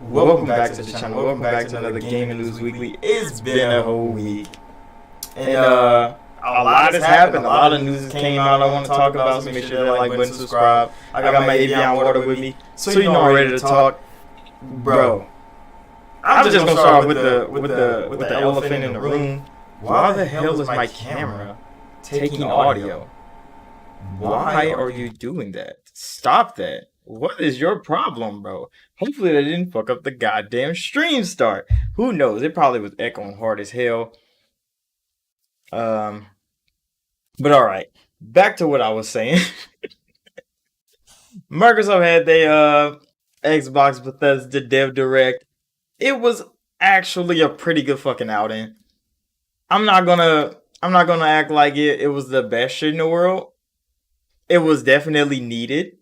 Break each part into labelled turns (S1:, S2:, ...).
S1: Welcome back to the channel. Welcome back to another Gaming News Weekly. It's been a whole week. And a lot has happened. A lot of news came out I want to talk about, so make sure that like button, subscribe. I got my Avion water with me, so you know I'm ready to talk. Bro, I'm just gonna start with the elephant in the room. Why the hell is my camera taking audio? Why are you doing that? Stop that. What is your problem, bro? Hopefully that didn't fuck up the goddamn stream start. Who knows? It probably was echoing hard as hell. But alright. Back to what I was saying. Microsoft had their Xbox Bethesda Dev Direct. It was actually a pretty good fucking outing. I'm not gonna act like it was the best shit in the world. It was definitely needed.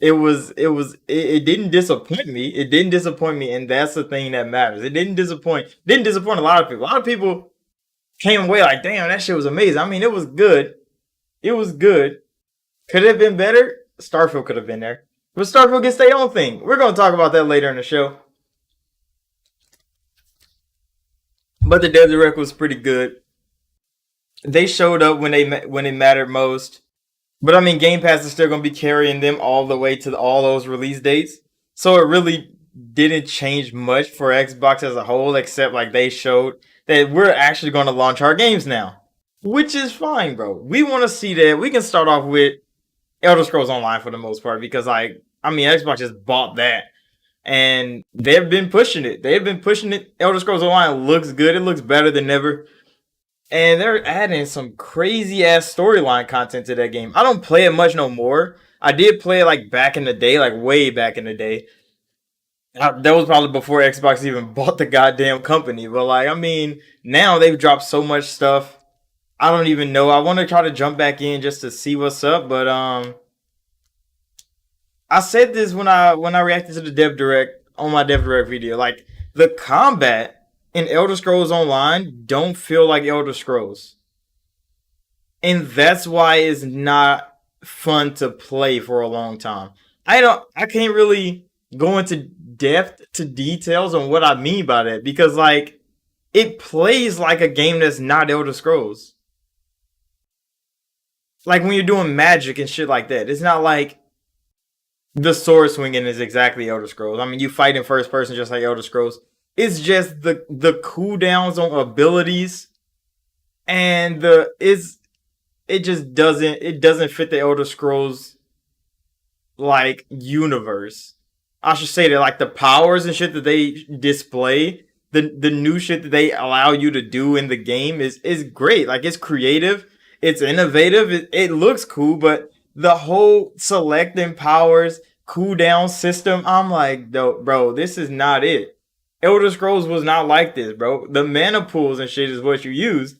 S1: It didn't disappoint me. It didn't disappoint me, and that's the thing that matters. It didn't disappoint a lot of people. A lot of people came away like, damn, that shit was amazing. I mean, it was good. It was good. Could it have been better? Starfield could have been there. But Starfield gets their own thing. We're gonna talk about that later in the show. But the Dev Direct was pretty good. They showed up when it mattered most. But I mean, Game Pass is still going to be carrying them all the way to all those release dates. So it really didn't change much for Xbox as a whole, except like they showed that we're actually going to launch our games now. Which is fine, bro. We want to see that. We can start off with Elder Scrolls Online for the most part, because Xbox just bought that. And they've been pushing it. Elder Scrolls Online looks good. It looks better than ever. And they're adding some crazy ass storyline content to that game. I don't play it much no more. I did play it like back in the day, like way back in the day. That was probably before Xbox even bought the goddamn company. But like, I mean, now they've dropped so much stuff. I don't even know. I want to try to jump back in just to see what's up. But I said this when I reacted to the Dev Direct on my Dev Direct video. Like, the combat in Elder Scrolls Online don't feel like Elder Scrolls. And that's why it's not fun to play for a long time. I can't really go into depth to details on what I mean by that, because like, it plays like a game that's not Elder Scrolls. Like when you're doing magic and shit like that, it's not like the sword swinging is exactly Elder Scrolls. I mean, you fight in first person just like Elder Scrolls. It's just the cooldowns on abilities, and it just doesn't fit the Elder Scrolls like universe. I should say that like the powers and shit that they display, the new shit that they allow you to do in the game is great. Like, it's creative, it's innovative, it looks cool, but the whole selecting powers cooldown system, I'm like, bro, this is not it. Elder Scrolls was not like this, bro. The mana pools and shit is what you use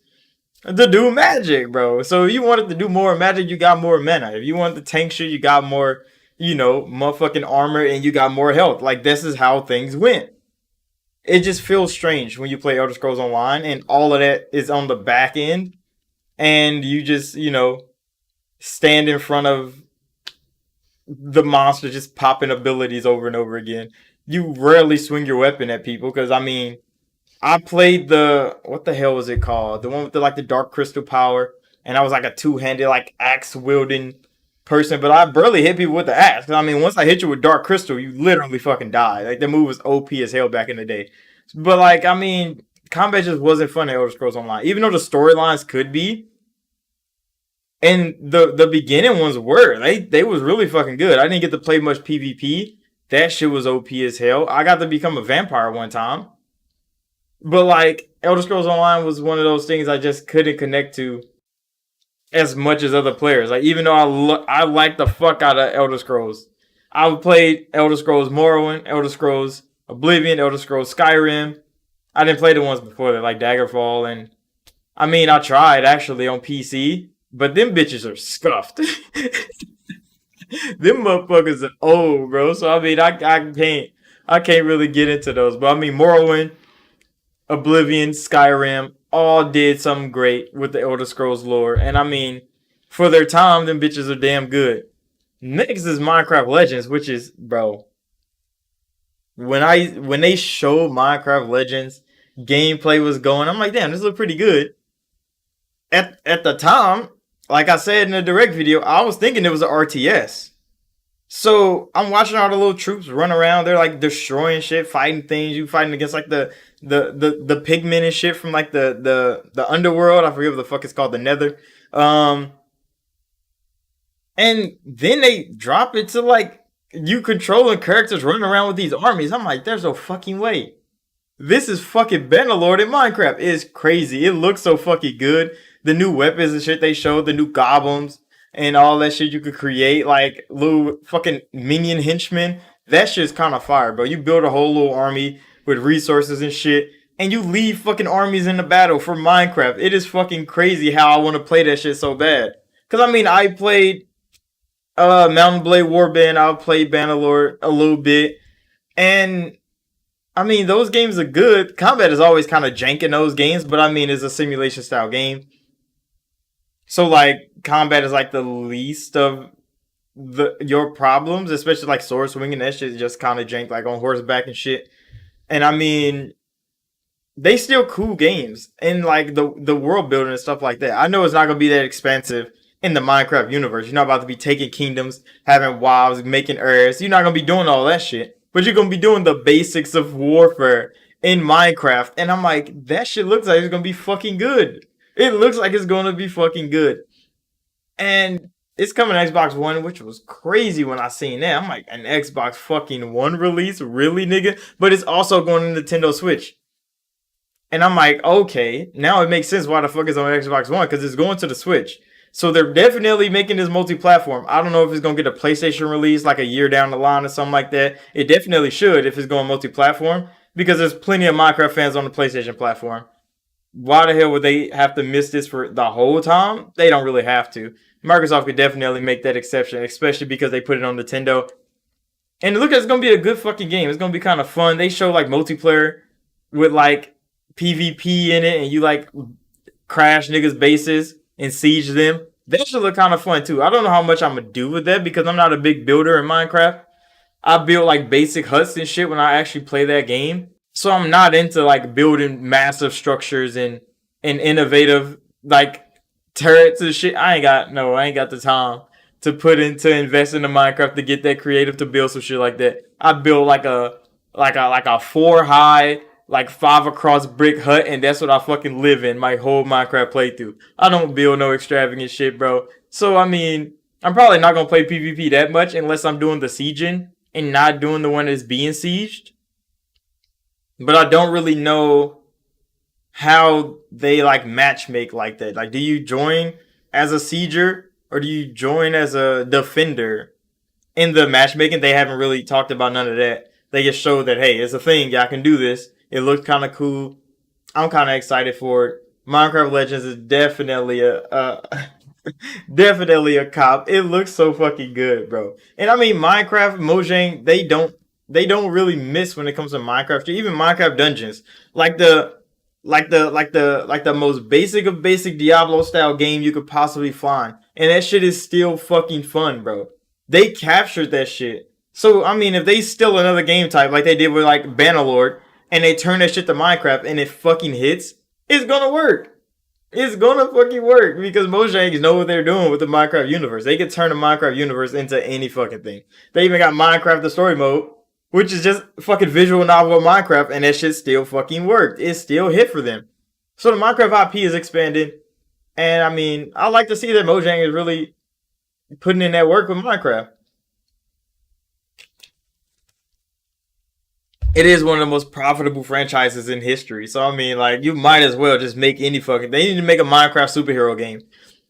S1: to do magic, bro. So if you wanted to do more magic, you got more mana. If you wanted to tank shit, you got more, motherfucking armor, and you got more health. Like, this is how things went. It just feels strange when you play Elder Scrolls Online and all of that is on the back end, and you just, stand in front of the monster just popping abilities over and over again. You rarely swing your weapon at people, because I mean, I played what the hell was it called? The one with the dark crystal power, and I was like a two-handed like axe wielding person, but I barely hit people with the axe. I mean, once I hit you with dark crystal, you literally fucking die. Like, the move was OP as hell back in the day. But like, I mean, combat just wasn't fun in Elder Scrolls Online, even though the storylines could be. And the beginning ones were. They was really fucking good. I didn't get to play much PvP. That shit was OP as hell. I got to become a vampire one time. But like, Elder Scrolls Online was one of those things I just couldn't connect to as much as other players. Like, even though I like the fuck out of Elder Scrolls. I played Elder Scrolls Morrowind, Elder Scrolls Oblivion, Elder Scrolls Skyrim. I didn't play the ones before that, like Daggerfall. And I mean, I tried actually on PC. But them bitches are scuffed. Them motherfuckers are old, bro. So I mean, I can't really get into those. But I mean, Morrowind, Oblivion, Skyrim, all did something great with the Elder Scrolls lore. And I mean, for their time, them bitches are damn good. Next is Minecraft Legends, which is, bro, When they showed Minecraft Legends gameplay was going, I'm like, damn, this look pretty good. At the time, like I said in the direct video, I was thinking it was an RTS. So I'm watching all the little troops run around. They're like destroying shit, fighting things. You fighting against like the pigmen and shit from like the underworld. I forget what the fuck it's called, the Nether. Um, and then they drop it to like you controlling characters running around with these armies. I'm like, there's no fucking way. This is fucking Bannerlord in Minecraft. It's crazy. It looks so fucking good. The new weapons and shit they showed, the new goblins and all that shit you could create, like little fucking minion henchmen. That shit's kind of fire, bro. You build a whole little army with resources and shit, and you leave fucking armies in the battle for Minecraft. It is fucking crazy how I want to play that shit so bad. Cause I mean, I played Mountain Blade Warband. I played Bannerlord a little bit, and I mean, those games are good. Combat is always kind of jank in those games, but I mean, it's a simulation style game. So like, combat is like the least of the your problems, especially like sword swinging. That shit is just kind of jank, like on horseback and shit. And I mean, they still cool games and like the world building and stuff like that. I know it's not gonna be that expensive in the Minecraft universe. You're not about to be taking kingdoms, having wives, making heirs. You're not gonna be doing all that shit. But you're gonna be doing the basics of warfare in Minecraft. And I'm like, that shit looks like it's gonna be fucking good. It looks like it's gonna be fucking good. And it's coming to Xbox One, which was crazy when I seen that. I'm like, an Xbox fucking One release? Really, nigga? But it's also going to Nintendo Switch. And I'm like, okay, now it makes sense why the fuck it's on Xbox One, because it's going to the Switch. So they're definitely making this multi-platform. I don't know if it's gonna get a PlayStation release like a year down the line or something like that. It definitely should if it's going multi-platform, because there's plenty of Minecraft fans on the PlayStation platform. Why the hell would they have to miss this for the whole time? They don't really have to. Microsoft could definitely make that exception, especially because they put it on Nintendo. And look, it's gonna be a good fucking game. It's gonna be kind of fun. They show like multiplayer with like PvP in it, and you like crash niggas' bases and siege them. That should look kind of fun too. I don't know how much I'm gonna do with that because I'm not a big builder in Minecraft. I build like basic huts and shit when I actually play that game. So I'm not into like building massive structures and innovative like turrets and shit. I ain't got the time to put into invest into Minecraft to get that creative to build some shit like that. I build like a 4 high, like 5 across brick hut, and that's what I fucking live in my whole Minecraft playthrough. I don't build no extravagant shit, bro. So I mean, I'm probably not gonna play PvP that much unless I'm doing the sieging and not doing the one that's being sieged. But I don't really know how they like matchmake like that. Like, do you join as a sieger or do you join as a defender? In the matchmaking, they haven't really talked about none of that. They just showed that, hey, it's a thing. Y'all can do this. It looks kind of cool. I'm kind of excited for it. Minecraft Legends is definitely definitely a cop. It looks so fucking good, bro. And I mean, Minecraft, Mojang, they don't really miss when it comes to Minecraft. Even Minecraft Dungeons, like the most basic of basic Diablo style game you could possibly find, and that shit is still fucking fun, bro. They captured that shit. So I mean, if they steal another game type like they did with like Bannerlord, and they turn that shit to Minecraft and it fucking hits, it's gonna work. It's gonna fucking work because Mojang know what they're doing with the Minecraft universe. They could turn the Minecraft universe into any fucking thing. They even got Minecraft the story mode, which is just fucking visual novel of Minecraft, and that shit still fucking worked. It still hit for them. So the Minecraft IP is expanding, and I mean, I like to see that Mojang is really putting in that work with Minecraft. It is one of the most profitable franchises in history. So I mean, like, you might as well just make any fucking. They need to make a Minecraft superhero game.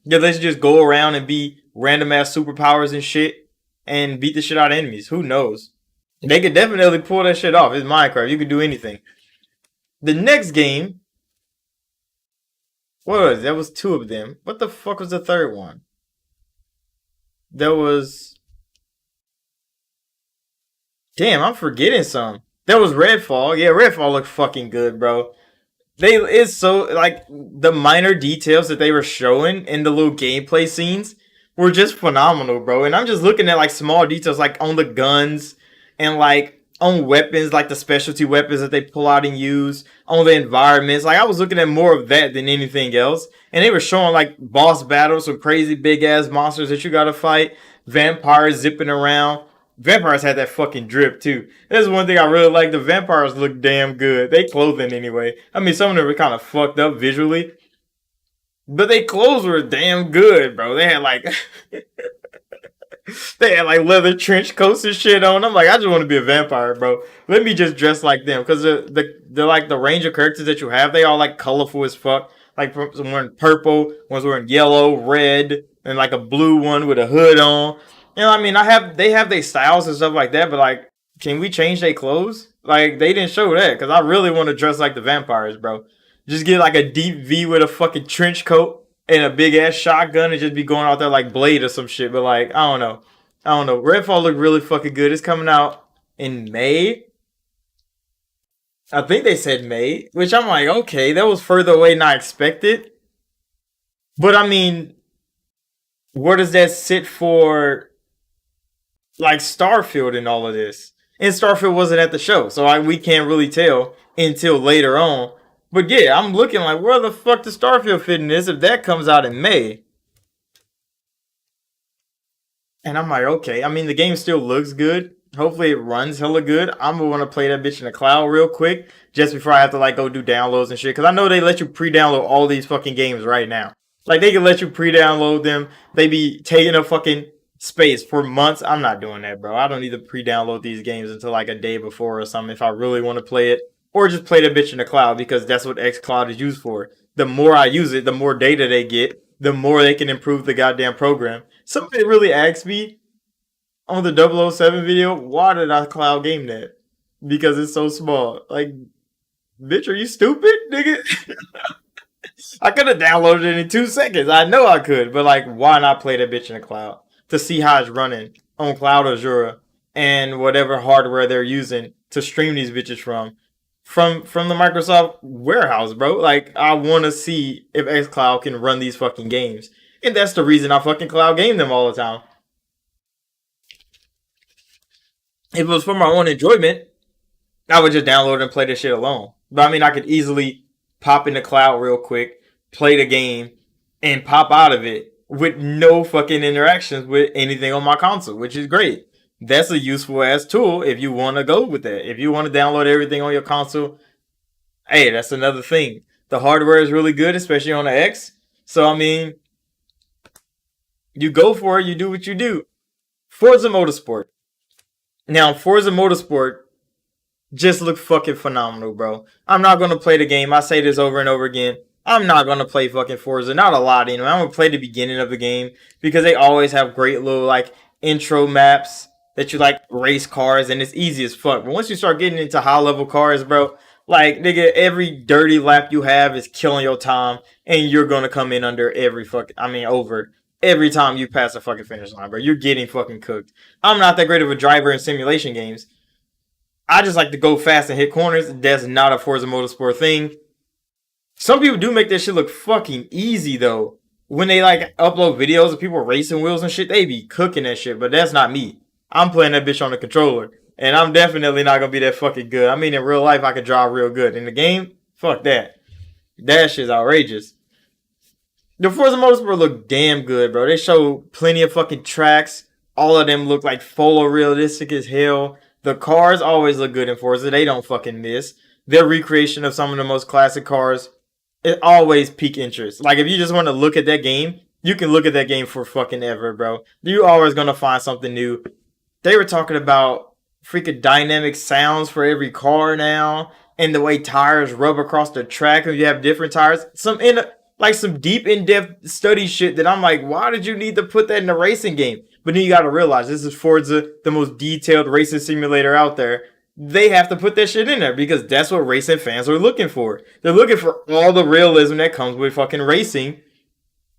S1: Yeah, let's just go around and be random ass superpowers and shit, and beat the shit out of enemies. Who knows? They could definitely pull that shit off. It's Minecraft. You could do anything. The next game, what was it? There was two of them. What the fuck was the third one? There was. Damn, I'm forgetting some. There was Redfall. Yeah, Redfall looked fucking good, bro. They it's so like the minor details that they were showing in the little gameplay scenes were just phenomenal, bro. And I'm just looking at like small details like on the guns and like on weapons, like the specialty weapons that they pull out and use, on the environments. Like I was looking at more of that than anything else. And they were showing like boss battles, some crazy big ass monsters that you gotta fight, vampires zipping around. Vampires had that fucking drip too. That's one thing I really like. The vampires look damn good. They clothing anyway. I mean, some of them were kind of fucked up visually, but they clothes were damn good, bro. They had like they had like leather trench coats and shit on. I'm like, I just want to be a vampire, bro. Let me just dress like them, because the like the range of characters that you have, they all like colorful as fuck. Like some wearing purple, one's wearing yellow, red, and like a blue one with a hood on. You know, what I mean, they have their styles and stuff like that, but like, can we change their clothes? Like, they didn't show that, because I really want to dress like the vampires, bro. Just get like a deep V with a fucking trench coat and a big ass shotgun and just be going out there like Blade or some shit. But like, I don't know. I don't know. Redfall looked really fucking good. It's coming out in May. I think they said May, which I'm like, okay, that was further away than I expected. But I mean, where does that sit for like Starfield and all of this? And Starfield wasn't at the show, so we can't really tell until later on. But yeah, I'm looking like, where the fuck does Starfield fit in this if that comes out in May? And I'm like, okay. I mean, the game still looks good. Hopefully, it runs hella good. I'm gonna want to play that bitch in the cloud real quick, just before I have to like go do downloads and shit. Cause I know they let you pre-download all these fucking games right now. Like they can let you pre-download them. They be taking up fucking space for months. I'm not doing that, bro. I don't need to pre-download these games until like a day before or something if I really want to play it, or just play the bitch in the cloud, because that's what xCloud is used for. The more I use it, the more data they get, the more they can improve the goddamn program. Somebody really asked me on the 007 video, why did I cloud game that? Because it's so small. Like, bitch, are you stupid, nigga? I could have downloaded it in 2 seconds. I know I could, but like, why not play that bitch in the cloud to see how it's running on Cloud Azure and whatever hardware they're using to stream these bitches from the Microsoft warehouse, bro. Like, I want to see if xCloud can run these fucking games, and that's the reason I fucking cloud game them all the time. If it was for my own enjoyment, I would just download and play this shit alone. But I mean, I could easily pop in the cloud real quick, play the game, and pop out of it with no fucking interactions with anything on my console, which is great. That's a useful ass tool if you want to go with that. If you want to download everything on your console, hey, that's another thing. The hardware is really good, especially on the X. So, I mean, you go for it, you do what you do. Forza Motorsport. Now, Forza Motorsport just looked fucking phenomenal, bro. I'm not going to play the game. I say this over and over again. I'm not going to play fucking Forza. Not a lot, anyway. I'm going to play the beginning of the game, because they always have great little, like, intro maps that you, like, race cars, and it's easy as fuck. But once you start getting into high-level cars, bro, like, nigga, every dirty lap you have is killing your time, and you're going to come in under every fucking, over every time you pass the fucking finish line, bro. You're getting fucking cooked. I'm not that great of a driver in simulation games. I just like to go fast and hit corners. That's not a Forza Motorsport thing. Some people do make that shit look fucking easy, though. When they, like, upload videos of people racing wheels and shit, they be cooking that shit, but that's not me. I'm playing that bitch on the controller, and I'm definitely not gonna be that fucking good. I mean, in real life, I could drive real good. In the game, fuck that. That shit's outrageous. The Forza Motorsport look damn good, bro. They show plenty of fucking tracks. All of them look like photorealistic as hell. The cars always look good in Forza. They don't fucking miss. Their recreation of some of the most classic cars, it always pique interest. Like, if you just want to look at that game, you can look at that game for fucking ever, bro. You're always gonna find something new. They were talking about freaking dynamic sounds for every car now, and the way tires rub across the track if you have different tires. Some deep in-depth study shit that I'm like, why did you need to put that in a racing game? But then you gotta realize, this is Forza, the most detailed racing simulator out there. They have to put that shit in there, because that's what racing fans are looking for. They're looking for all the realism that comes with fucking racing,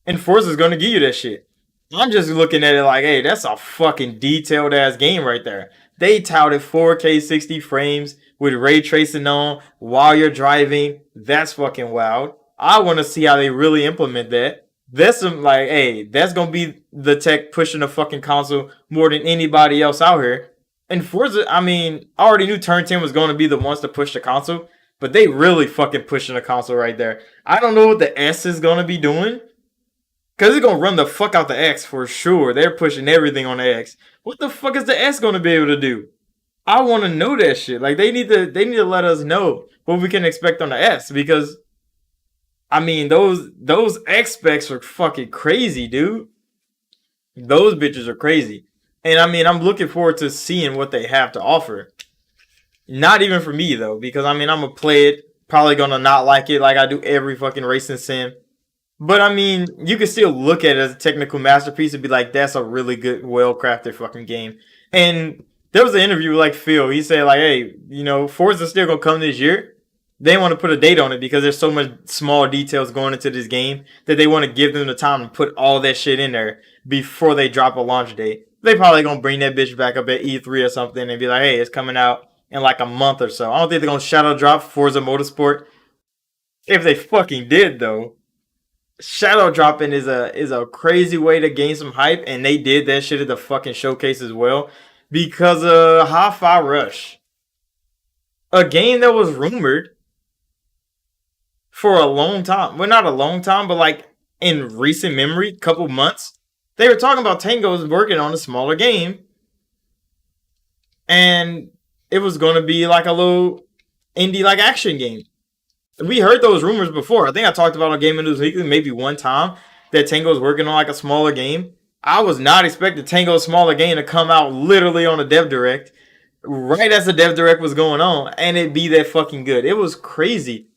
S1: and Forza's gonna give you that shit. I'm just looking at it like, hey, that's a fucking detailed ass game right there. They touted 4K 60 frames with ray tracing on while you're driving. That's fucking wild. I want to see how they really implement that. That's some, like, hey, that's gonna be the tech pushing the fucking console more than anybody else out here. And Forza, I mean, I already knew Turn 10 was going to be the ones to push the console, but they really fucking pushing the console right there. I don't know what the S is going to be doing, because it's going to run the fuck out the X for sure. They're pushing everything on the X. What the fuck is the S going to be able to do? I want to know that shit. Like, they need to let us know what we can expect on the S, because I mean, those X specs are fucking crazy, dude. Those bitches are crazy. And I mean, I'm looking forward to seeing what they have to offer. Not even for me though, because I mean, I'm gonna play it, probably gonna not like it like I do every fucking racing sim. But I mean, you can still look at it as a technical masterpiece and be like, that's a really good, well crafted fucking game. And there was an interview with like Phil. He said like, hey, Forza's still gonna come this year. They want to put a date on it because there's so much small details going into this game that they want to give them the time to put all that shit in there before they drop a launch date. They probably gonna bring that bitch back up at E3 or something and be like, hey, it's coming out in like a month or so. I don't think they're gonna shadow drop Forza Motorsport. If they fucking did though, shadow dropping is a crazy way to gain some hype, and they did that shit at the fucking showcase as well because of Hi-Fi Rush, a game that was rumored for a long time. Well, not a long time, but like in recent memory, couple months, they were talking about Tango's working on a smaller game, and it was going to be like a little indie like action game. We heard those rumors before. I think I talked about on Gaming News Weekly maybe one time that Tango's working on like a smaller game. I was not expecting Tango's smaller game to come out literally on a dev direct right as the dev direct was going on, and it be that fucking good. It was crazy.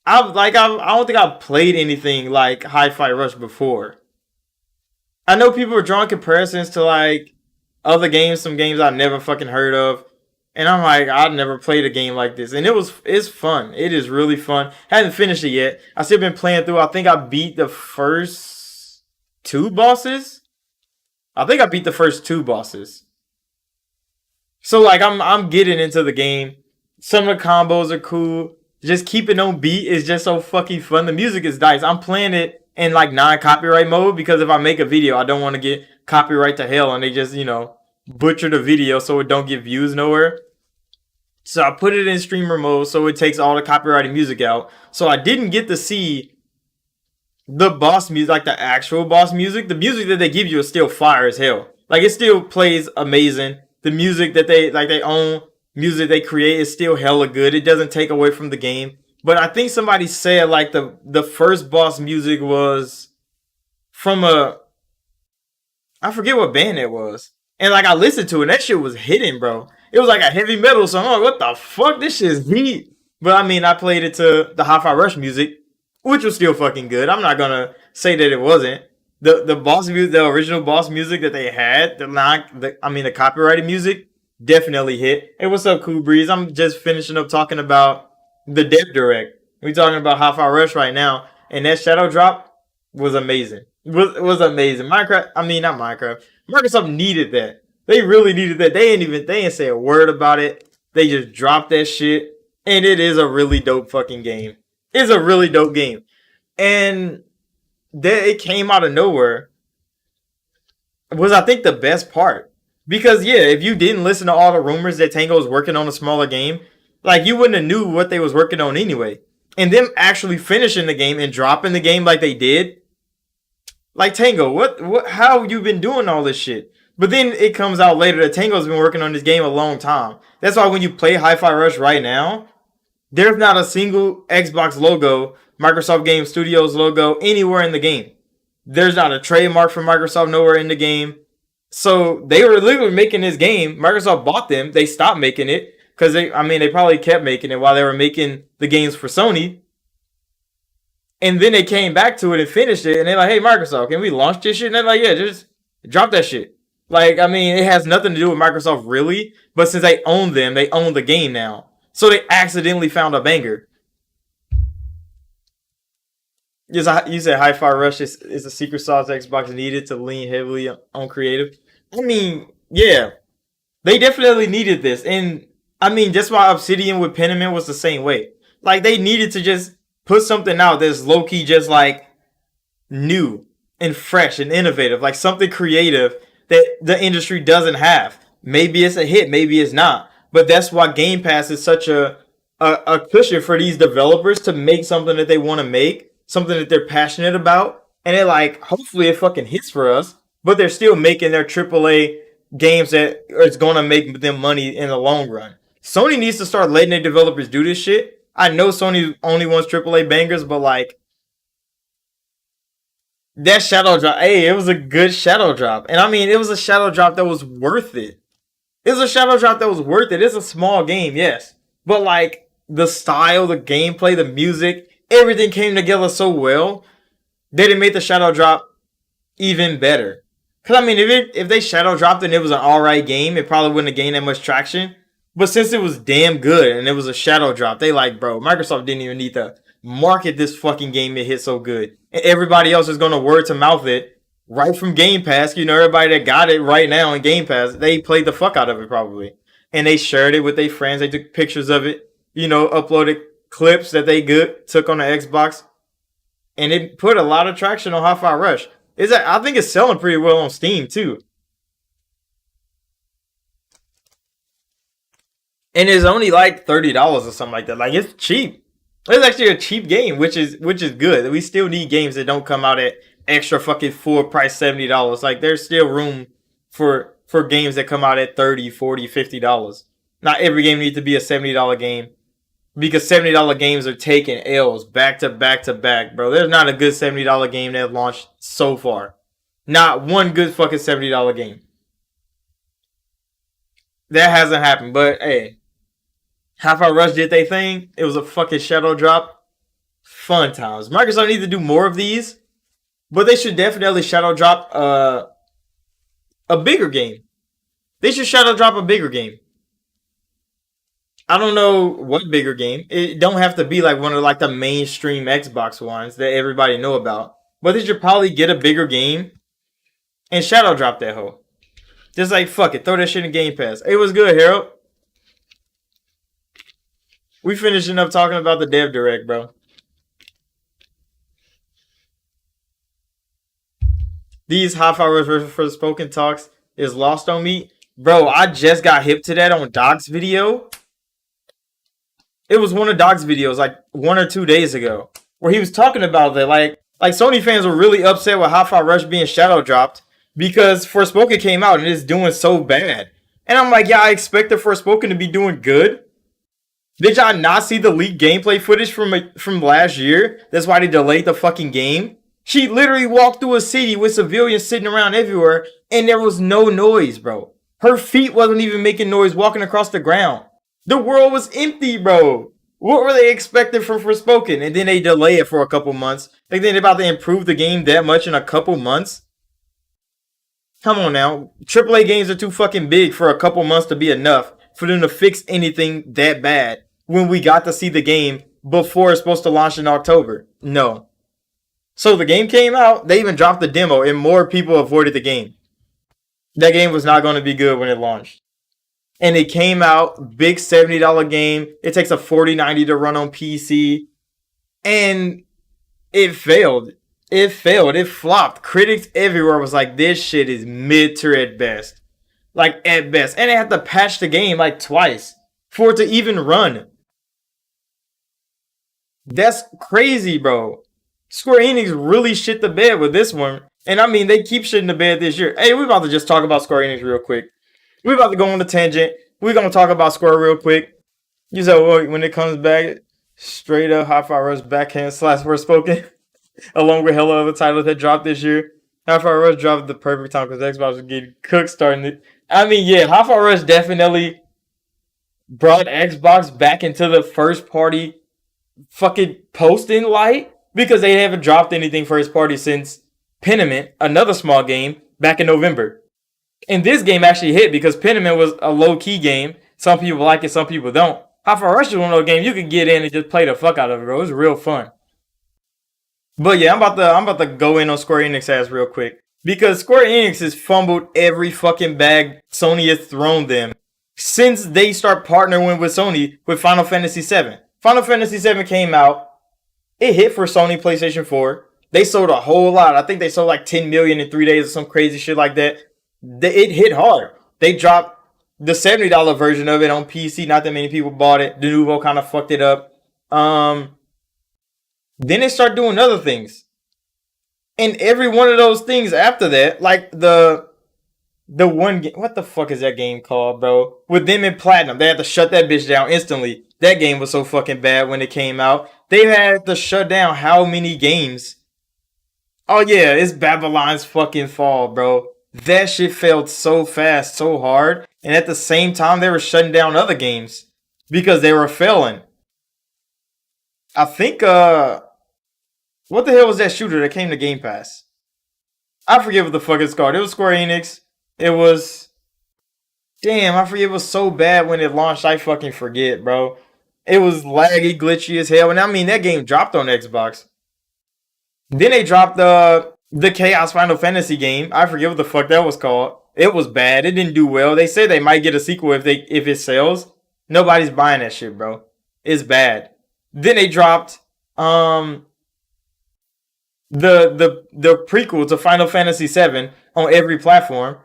S1: I don't think I've played anything like Hi-Fi Rush before. I know people are drawing comparisons to like other games, some games I've never fucking heard of. And I'm like, I've never played a game like this. And it's fun. It is really fun. Haven't finished it yet. I still been playing through. I think I beat the first two bosses. So like I'm getting into the game. Some of the combos are cool. Just keeping on beat is just so fucking fun. The music is nice. I'm playing it in like non-copyright mode because if I make a video, I don't want to get copyright to hell and they just, butcher the video so it don't get views nowhere. So I put it in streamer mode so it takes all the copyrighted music out. So I didn't get to see the boss music, like the actual boss music. The music that they give you is still fire as hell. Like it still plays amazing. The music that they own, music they create is still hella good. It doesn't take away from the game. But I think somebody said like the first boss music was from I forget what band it was. And like I listened to it, and that shit was hitting, bro. It was like a heavy metal song. I'm like, what the fuck? This shit's heat. But I mean, I played it to the Hi-Fi Rush music, which was still fucking good. I'm not gonna say that it wasn't. The boss music, the original boss music that they had, the copyrighted music definitely hit. Hey, what's up, Cool Breeze? I'm just finishing up talking about the Dev Direct. We talking about Hi-Fi Rush right now, and that shadow drop was amazing. Was amazing. Not Minecraft. Microsoft needed that. They really needed that. They ain't say a word about it. They just dropped that shit, and it is a really dope fucking game. It's a really dope game, and that it came out of nowhere was I think the best part. Because yeah, if you didn't listen to all the rumors that Tango was working on a smaller game, like you wouldn't have knew what they was working on anyway. And them actually finishing the game and dropping the game like they did. Like Tango, what how have you been doing all this shit? But then it comes out later that Tango's been working on this game a long time. That's why when you play Hi-Fi Rush right now, there's not a single Xbox logo, Microsoft Game Studios logo anywhere in the game. There's not a trademark for Microsoft nowhere in the game. So they were literally making this game. Microsoft bought them. They stopped making it because they probably kept making it while they were making the games for Sony. And then they came back to it and finished it. And they're like, hey, Microsoft, can we launch this shit? And they're like, yeah, just drop that shit. Like, it has nothing to do with Microsoft really. But since they own them, they own the game now. So they accidentally found a banger. You said Hi-Fi Rush is a secret sauce Xbox needed to lean heavily on creative. Yeah. They definitely needed this. And, just why Obsidian with Pentiment was the same way. Like, they needed to just put something out that's low-key just, like, new and fresh and innovative. Like, something creative that the industry doesn't have. Maybe it's a hit, maybe it's not. But that's why Game Pass is such a cushion for these developers to make something that they want to make, something that they're passionate about, and it like hopefully it fucking hits for us. But they're still making their AAA games that is gonna make them money in the long run. Sony needs to start letting their developers do this shit. I know Sony only wants AAA bangers, but like that Shadow Drop, hey, it was a good Shadow Drop, and I mean it was a Shadow Drop that was worth it. It was a Shadow Drop that was worth it. It's a small game, yes, but like the style, the gameplay, the music, everything came together so well that it made the Shadow Drop even better. Cause I mean, if they Shadow Dropped and it was an alright game, it probably wouldn't have gained that much traction. But since it was damn good and it was a Shadow Drop, they like, bro, Microsoft didn't even need to market this fucking game. It hit so good, and everybody else is gonna word to mouth it right from Game Pass. You know, everybody that got it right now in Game Pass, they played the fuck out of it probably, and they shared it with their friends. They took pictures of it. You know, uploaded clips that they took on the Xbox, and it put a lot of traction on Hi-Fi Rush. I think it's selling pretty well on Steam too. And it's only like $30 or something like that. Like it's cheap. It's actually a cheap game, which is good. We still need games that don't come out at extra fucking full price $70. Like there's still room for games that come out at $30, $40, $50. Not every game needs to be a $70 game, because $70 games are taking L's back to back to back, bro. There's not a good $70 game that launched so far. Not one good fucking $70 game. That hasn't happened, but hey. Hi-Fi Rush did their thing. It was a fucking Shadow Drop. Fun times. Microsoft needs to do more of these, but they should definitely Shadow Drop a bigger game. They should Shadow Drop a bigger game. I don't know what bigger game. It don't have to be like one of like the mainstream Xbox ones that everybody know about, but they should probably get a bigger game and Shadow Drop that hoe. Just like fuck it, throw that shit in Game Pass. It was good, Harold. We finishing up talking about the Dev Direct, bro. These Hi-Fi Rush Forspoken talks is lost on me. Bro, I just got hip to that on Doc's video. It was one of Doc's videos like 1 or 2 days ago, where he was talking about that. Like Sony fans were really upset with Hi-Fi Rush being Shadow Dropped because Forspoken came out and it's doing so bad. And I'm like, yeah, I expected Forspoken to be doing good. Did y'all not see the leaked gameplay footage from last year? That's why they delayed the fucking game. She literally walked through a city with civilians sitting around everywhere, and there was no noise, bro. Her feet wasn't even making noise walking across the ground. The world was empty, bro. What were they expecting from Forspoken? And then they delay it for a couple months. Like they're about to improve the game that much in a couple months? Come on now. AAA games are too fucking big for a couple months to be enough for them to fix anything that bad when we got to see the game before it's supposed to launch in October. No. So the game came out, they even dropped the demo, and more people avoided the game. That game was not going to be good when it launched. And it came out, big $70 game. It takes a 4090 to run on PC. And it failed. It failed. It flopped. Critics everywhere was like, this shit is mid-tier at best. Like, at best. And they had to patch the game like twice for it to even run. That's crazy, bro. Square Enix really shit the bed with this one. And I mean, they keep shitting the bed this year. Hey, we're about to just talk about Square Enix real quick. We're about to go on a tangent. We're going to talk about Square real quick. You said, when it comes back, straight up Hi-Fi Rush backhand / Forspoken, along with hella other titles that dropped this year. Hi-Fi Rush dropped at the perfect time because Xbox was getting cooked starting it. I mean, yeah, Hi-Fi Rush definitely brought Xbox back into the first party fucking posting light, because they haven't dropped anything first party since Pentiment, another small game, back in November. And this game actually hit because Pentiment was a low-key game. Some people like it, some people don't. Hi-Fi Rush is one of those games you could get in and just play the fuck out of it, bro. It was real fun. But yeah, I'm about to go in on Square Enix ass real quick, because Square Enix has fumbled every fucking bag Sony has thrown them since they start partnering with Sony with Final Fantasy VII. Final Fantasy VII came out. It hit for Sony PlayStation 4. They sold a whole lot. I think they sold like 10 million in 3 days or some crazy shit like that. It hit hard. They dropped the $70 version of it on PC. Not that many people bought it. Denuvo kind of fucked it up. Then they start doing other things, and every one of those things after that, like the one game, what the fuck is that game called, bro? With them in Platinum, they had to shut that bitch down instantly. That game was so fucking bad when it came out. They had to shut down how many games? Oh yeah, it's Babylon's fucking Fall, bro. That shit failed so fast, so hard, and at the same time they were shutting down other games because they were failing. I think what the hell was that shooter that came to Game Pass? I forget what the fuck it's called. It was Square Enix. It was damn, I forget, it was so bad when it launched, I fucking forget, bro. It was laggy, glitchy as hell. And I mean that game dropped on Xbox. Then they dropped the Chaos Final Fantasy game. I forget what the fuck that was called. It was bad. It didn't do well. They say they might get a sequel if it sells. Nobody's buying that shit, bro. It's bad. Then they dropped the prequel to Final Fantasy VII on every platform.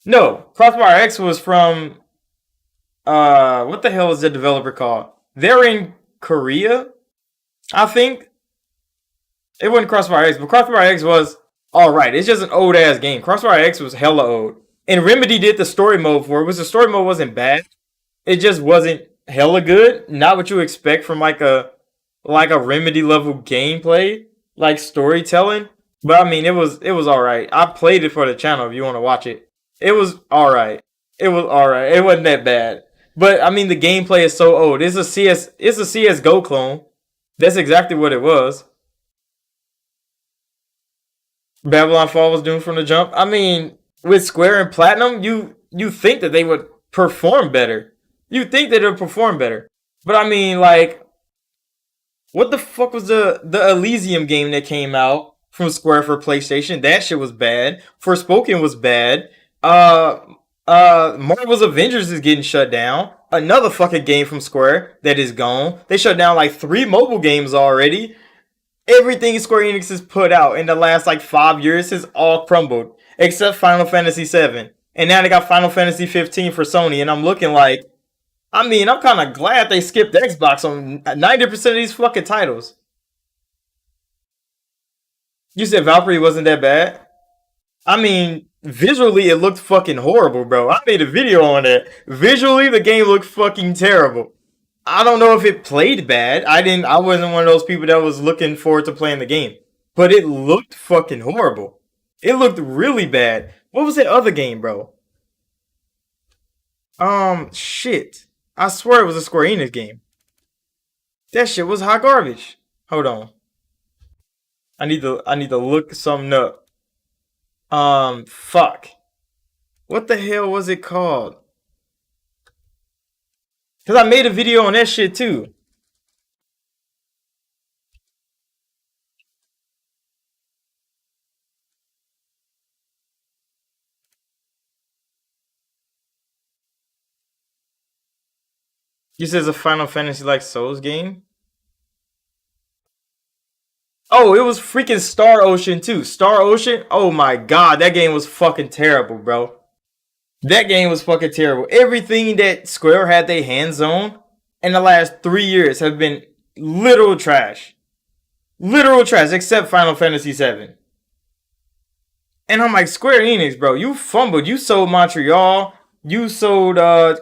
S1: No, Crossfire X was from what the hell is the developer called? They're in Korea, I think. It wasn't Crossfire X, but Crossfire X was alright. It's just an old ass game. Crossfire X was hella old. And Remedy did the story mode for it, which the story mode wasn't bad. It just wasn't hella good. Not what you expect from like a Remedy level gameplay, like storytelling. But I mean it was alright. I played it for the channel if you want to watch it. It was alright. It was alright. It wasn't that bad. But I mean the gameplay is so old. It's a CS:GO clone. That's exactly what it was. Babylon Fall was doomed from the jump. I mean, with Square and Platinum, you think that they would perform better. You think that it would perform better. But I mean, like, what the fuck was the Elysium game that came out from Square for PlayStation? That shit was bad. Forspoken was bad. Marvel's Avengers is getting shut down. Another fucking game from Square that is gone. They shut down like 3 mobile games already. Everything Square Enix has put out in the last like 5 years has all crumbled, except Final Fantasy VII. And now they got Final Fantasy 15 for Sony, and I'm looking like, I mean, I'm kind of glad they skipped Xbox on 90% of these fucking titles. You said Valkyrie wasn't that bad? I mean, visually it looked fucking horrible, bro. I made a video on it. Visually, the game looked fucking terrible. I don't know if it played bad. I wasn't one of those people that was looking forward to playing the game. But it looked fucking horrible. It looked really bad. What was that other game, bro? Shit. I swear it was a Square Enix game. That shit was hot garbage. Hold on. I need to look something up. Fuck. What the hell was it called? Because I made a video on that shit too. You said it's a Final Fantasy like Souls game? Oh, it was freaking Star Ocean too. Star Ocean? Oh my god, that game was fucking terrible, bro. That game was fucking terrible. Everything that Square had their hands on in the last 3 years have been literal trash. Literal trash, except Final Fantasy VII. And I'm like, Square Enix, bro, you fumbled. You sold Montreal. You sold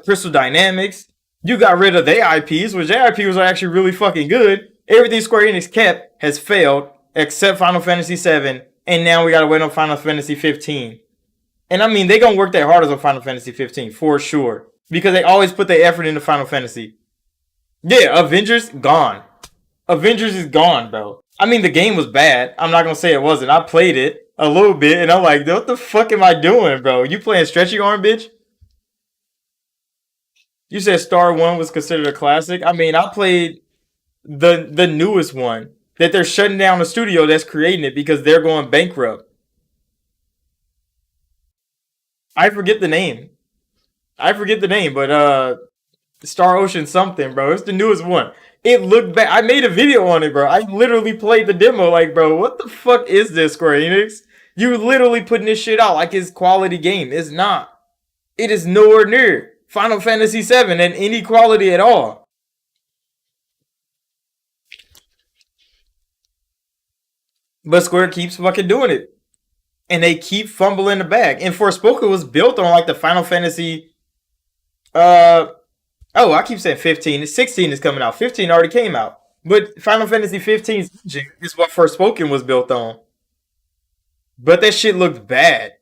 S1: Crystal Dynamics. You got rid of their IPs, which their IPs are actually really fucking good. Everything Square Enix kept has failed, except Final Fantasy VII. And now we gotta wait on Final Fantasy 15. And I mean, they gonna work their hardest on Final Fantasy 15, for sure. Because they always put their effort into Final Fantasy. Yeah, Avengers, gone. Avengers is gone, bro. I mean, the game was bad. I'm not gonna say it wasn't. I played it a little bit, and I'm like, what the fuck am I doing, bro? You playing Stretchy Arm, bitch? You said Star 1 was considered a classic. I mean, I played the newest one. That they're shutting down the studio that's creating it because they're going bankrupt. I forget the name. But Star Ocean something, bro. It's the newest one. It looked bad. I made a video on it, bro. I literally played the demo. Like, bro, what the fuck is this, Square Enix? You literally putting this shit out like it's quality game. It's not. It is nowhere near Final Fantasy VII and any quality at all. But Square keeps fucking doing it. And they keep fumbling the bag. And Forspoken was built on like the Final Fantasy. I keep saying 15. 16 is coming out. 15 already came out. But Final Fantasy 15's engine is what Forspoken was built on. But that shit looked bad.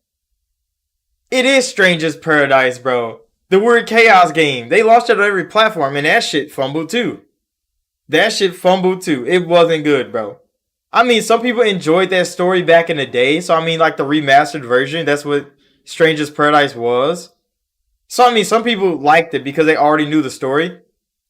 S1: It is Stranger's Paradise, bro. The Weird Chaos game. They launched it on every platform, and that shit fumbled too. It wasn't good, bro. I mean, some people enjoyed that story back in the day. So, I mean, like the remastered version, that's what Stranger's Paradise was. So, I mean, some people liked it because they already knew the story.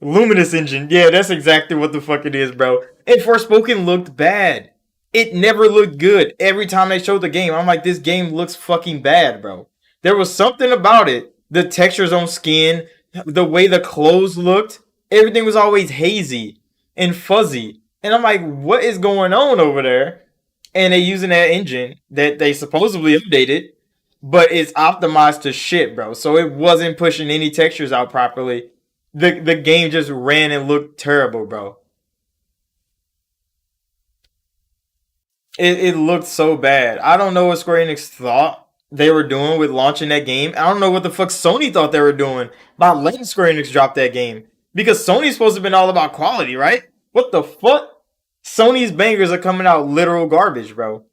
S1: Luminous Engine. Yeah, that's exactly what the fuck it is, bro. And Forspoken looked bad. It never looked good. Every time they showed the game, I'm like, this game looks fucking bad, bro. There was something about it. The textures on skin, the way the clothes looked, everything was always hazy and fuzzy. And I'm like, what is going on over there? And they using that engine that they supposedly updated, but it's optimized to shit, bro. So it wasn't pushing any textures out properly. The game just ran and looked terrible, bro. It looked so bad. I don't know what Square Enix thought they were doing with launching that game. I don't know what the fuck Sony thought they were doing by letting Square Enix drop that game. Because Sony's supposed to have been all about quality, right? What the fuck? Sony's bangers are coming out literal garbage, bro.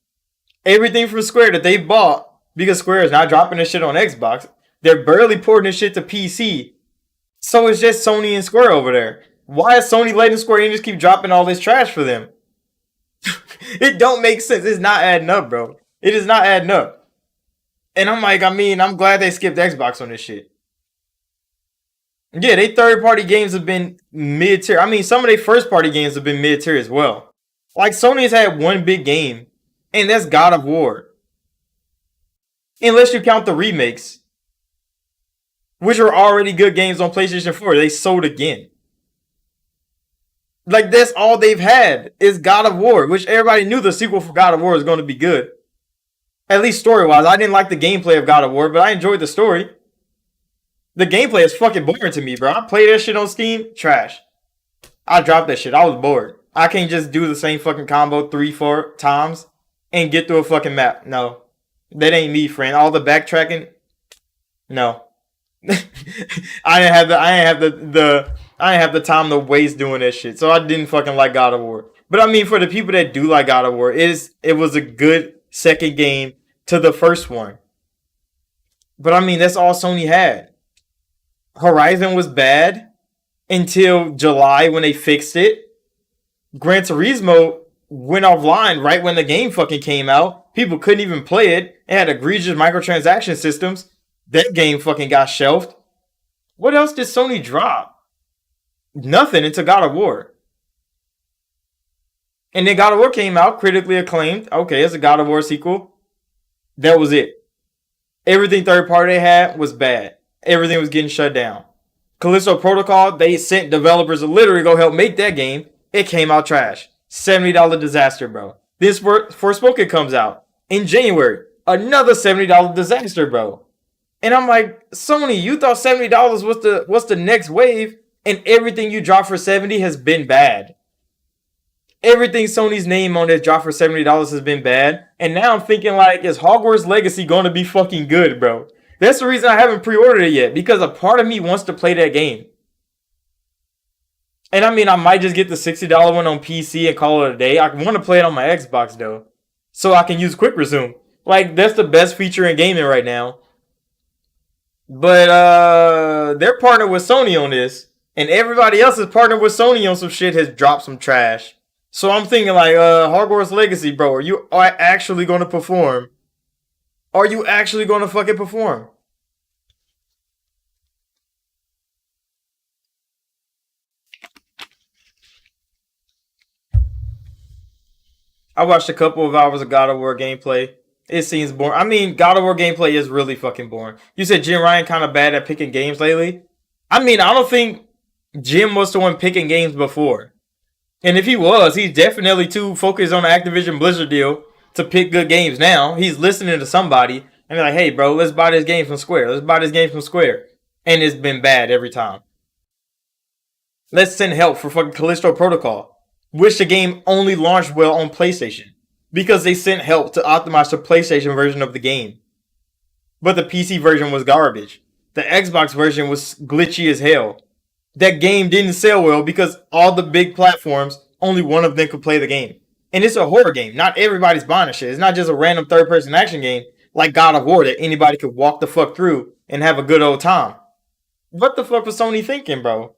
S1: Everything from Square that they bought, because Square is not dropping this shit on Xbox, they're barely porting this shit to PC. So it's just Sony and Square over there. Why is Sony letting Square Enix keep dropping all this trash for them? It don't make sense. It's not adding up, bro. It is not adding up. And I'm like, I'm glad they skipped Xbox on this shit. Yeah, they third party games have been mid tier. I mean, some of their first party games have been mid tier as well. Like Sony's had one big game, and that's God of War. Unless you count the remakes, which were already good games on PlayStation 4, they sold again. Like that's all they've had is God of War, which everybody knew the sequel for God of War was going to be good. At least story wise, I didn't like the gameplay of God of War, but I enjoyed the story. The gameplay is fucking boring to me, bro. I played that shit on Steam, trash. I dropped that shit. I was bored. I can't just do the same fucking combo 3-4 times and get through a fucking map. No, that ain't me, friend. All the backtracking, no. I didn't have the time to waste doing that shit. So I didn't fucking like God of War. But I mean, for the people that do like God of War, it was a good second game to the first one. But I mean, that's all Sony had. Horizon was bad until July when they fixed it. Gran Turismo went offline right when the game fucking came out. People couldn't even play it. It had egregious microtransaction systems. That game fucking got shelved. What else did Sony drop? Nothing until God of War. And then God of War came out, critically acclaimed. Okay, it's a God of War sequel. That was it. Everything third party they had was bad. Everything was getting shut down. Callisto Protocol, they sent developers to literally go help make that game. It came out trash. $70 disaster, bro. This Forspoken comes out in January. Another $70 disaster, bro. And I'm like, Sony, you thought $70 was the next wave, and everything you dropped for $70 has been bad. Everything Sony's name on this drop for $70 has been bad. And now I'm thinking like, is Hogwarts Legacy going to be fucking good, bro? That's the reason I haven't pre-ordered it yet. Because a part of me wants to play that game. And I mean, I might just get the $60 one on PC and call it a day. I want to play it on my Xbox though. So I can use Quick Resume. Like, that's the best feature in gaming right now. But they're partnered with Sony on this. And everybody else is partnered with Sony on some shit has dropped some trash. So I'm thinking like, Hogwarts Legacy, bro, are you actually going to perform? Are you actually going to fucking perform? I watched a couple of hours of God of War gameplay. It seems boring. I mean, God of War gameplay is really fucking boring. You said Jim Ryan kind of bad at picking games lately. I mean, I don't think Jim was the one picking games before. And if he was, he's definitely too focused on the Activision Blizzard deal to pick good games now. He's listening to somebody, And they're like, hey, bro, let's buy this game from Square. Let's buy this game from Square. And it's been bad every time. Let's send help for fucking Callisto Protocol. Wish the game only launched well on PlayStation. Because they sent help to optimize the PlayStation version of the game. But the PC version was garbage. The Xbox version was glitchy as hell. That game didn't sell well because all the big platforms, only one of them could play the game. And it's a horror game. Not everybody's buying this shit. It's not just a random third-person action game like God of War that anybody could walk the fuck through and have a good old time. What the fuck was Sony thinking, bro?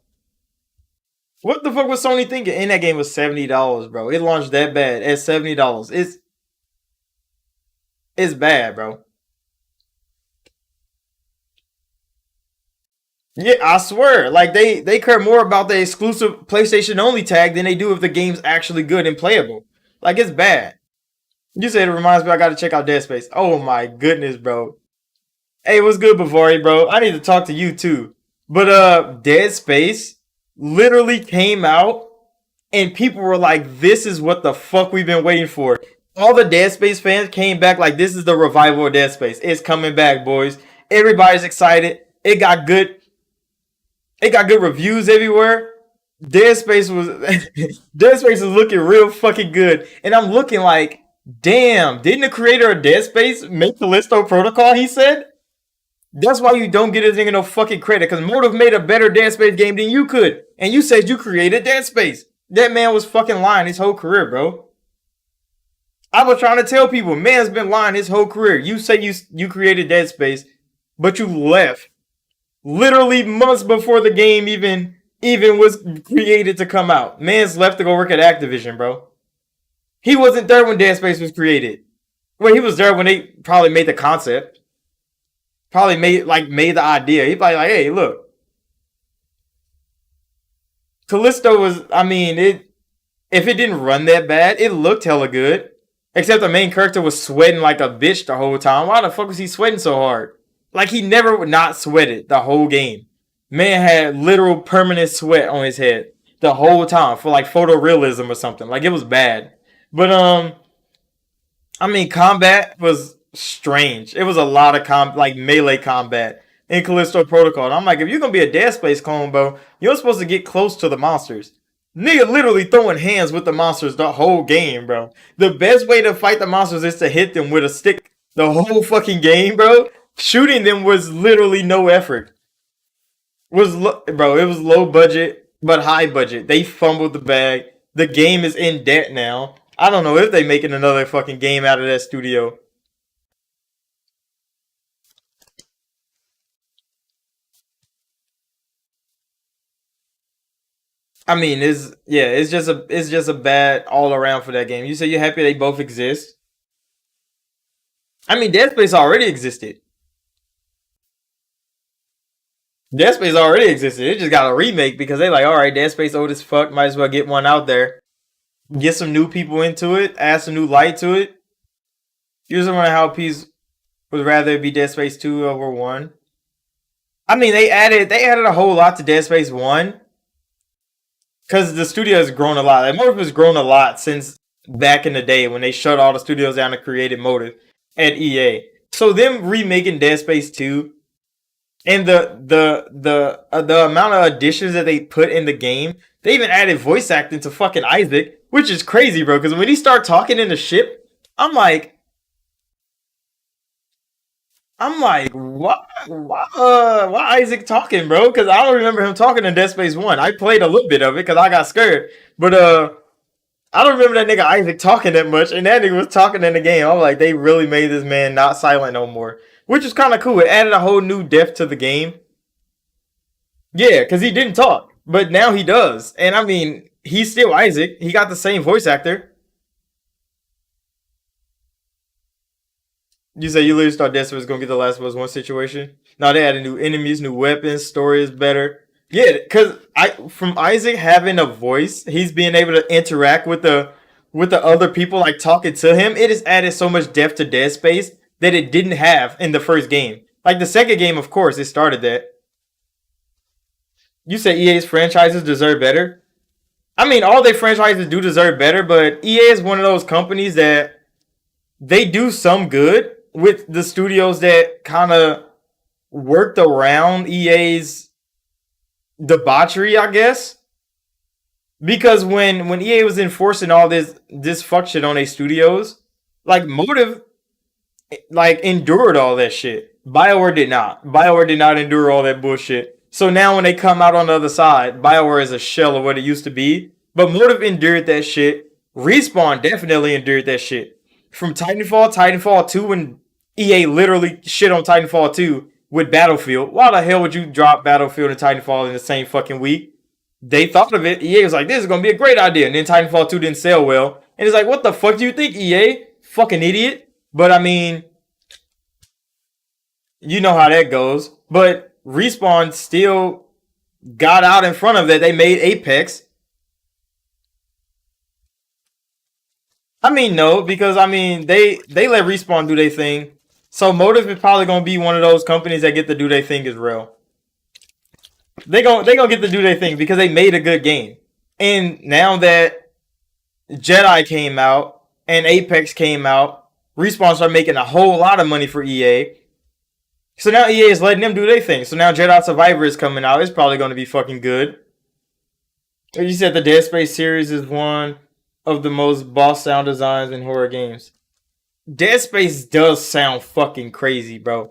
S1: What the fuck was Sony thinking? And that game was $70, bro. It launched that bad at $70. It's bad, bro. Yeah, I swear. Like they care more about the exclusive PlayStation only tag than they do if the game's actually good and playable. Like it's bad. You said it reminds me I gotta check out Dead Space. Oh my goodness, bro. Hey, what's good, Bavari, bro? I need to talk to you too. But Dead Space literally came out and people were like, this is what the fuck we've been waiting for. All the Dead Space fans came back like this is the revival of Dead Space. It's coming back, boys. Everybody's excited. It got good reviews everywhere. Dead Space was Dead Space is looking real fucking good. And I'm looking like, damn, didn't the creator of Dead Space make Callisto Protocol, he said? That's why you don't get a nigga no fucking credit, because Motive made a better Dead Space game than you could. And you said you created Dead Space. That man was fucking lying his whole career, bro. I was trying to tell people, man's been lying his whole career. You say you created Dead Space, but you left literally months before the game even was created to come out. Man's left to go work at Activision, bro. He wasn't there when Dead Space was created. Well, he was there when they probably made the concept. Probably made the idea. He probably like, hey, look. Callisto was, if it didn't run that bad, it looked hella good. Except the main character was sweating like a bitch the whole time. Why the fuck was he sweating so hard? Like he never would not sweated the whole game. Man had literal permanent sweat on his head the whole time for like photorealism or something. Like it was bad. But combat was strange. It was a lot of melee combat in Callisto Protocol. And I'm like, if you're gonna be a Dead Space clone, bro, you're supposed to get close to the monsters. Nigga literally throwing hands with the monsters the whole game, bro. The best way to fight the monsters is to hit them with a stick the whole fucking game, bro. Shooting them was literally no effort. It was low budget, but high budget. They fumbled the bag. The game is in debt now. I don't know if they making another fucking game out of that studio. It's just a bad all around for that game. You say you're happy they both exist. Dead Space already existed. Dead Space already existed. It just got a remake because they like, all right, Dead Space old as fuck. Might as well get one out there. Get some new people into it. Add some new light to it. You just wonder how Peace would rather it be Dead Space 2 over 1. They added a whole lot to Dead Space 1 because the studio has grown a lot. Like, Motive has grown a lot since back in the day when they shut all the studios down and created Motive at EA. So them remaking Dead Space 2 and the amount of additions that they put in the game, they even added voice acting to fucking Isaac, which is crazy, bro. Because when he start talking in the ship, I'm like, why Isaac talking, bro? Because I don't remember him talking in Dead Space 1. I played a little bit of it because I got scared. But I don't remember that nigga Isaac talking that much. And that nigga was talking in the game. I'm like, they really made this man not silent no more. Which is kind of cool. It added a whole new depth to the game. Yeah, because he didn't talk. But now he does. And he's still Isaac. He got the same voice actor. You say you literally thought Destiny was gonna get the Last of Us 1 situation. Now they added new enemies, new weapons, story is better. Yeah, because from Isaac having a voice, he's being able to interact with the other people, like talking to him. It has added so much depth to Dead Space that it didn't have in the first game. Like the second game, of course, it started that. You say EA's franchises deserve better. All their franchises do deserve better, but EA is one of those companies that they do some good with the studios that kind of worked around EA's debauchery, I guess. Because when EA was enforcing all this fuck shit on their studios, like Motive like endured all that shit. BioWare did not. BioWare did not endure all that bullshit. So now when they come out on the other side, BioWare is a shell of what it used to be. But Motive endured that shit. Respawn definitely endured that shit. From Titanfall 2, when EA literally shit on Titanfall 2 with Battlefield. Why the hell would you drop Battlefield and Titanfall in the same fucking week? They thought of it. EA was like, this is going to be a great idea. And then Titanfall 2 didn't sell well. And it's like, what the fuck do you think, EA? Fucking idiot. But I mean, you know how that goes. But Respawn still got out in front of that. They made Apex. I mean, no, because I mean they let Respawn do their thing. So Motive is probably gonna be one of those companies that get to do their thing as well. They gonna get to do their thing because they made a good game. And now that Jedi came out and Apex came out, Respawn started making a whole lot of money for EA. So now EA is letting them do their thing. So now Jedi Survivor is coming out. It's probably going to be fucking good. You said the Dead Space series is one of the most boss sound designs in horror games. Dead Space does sound fucking crazy, bro.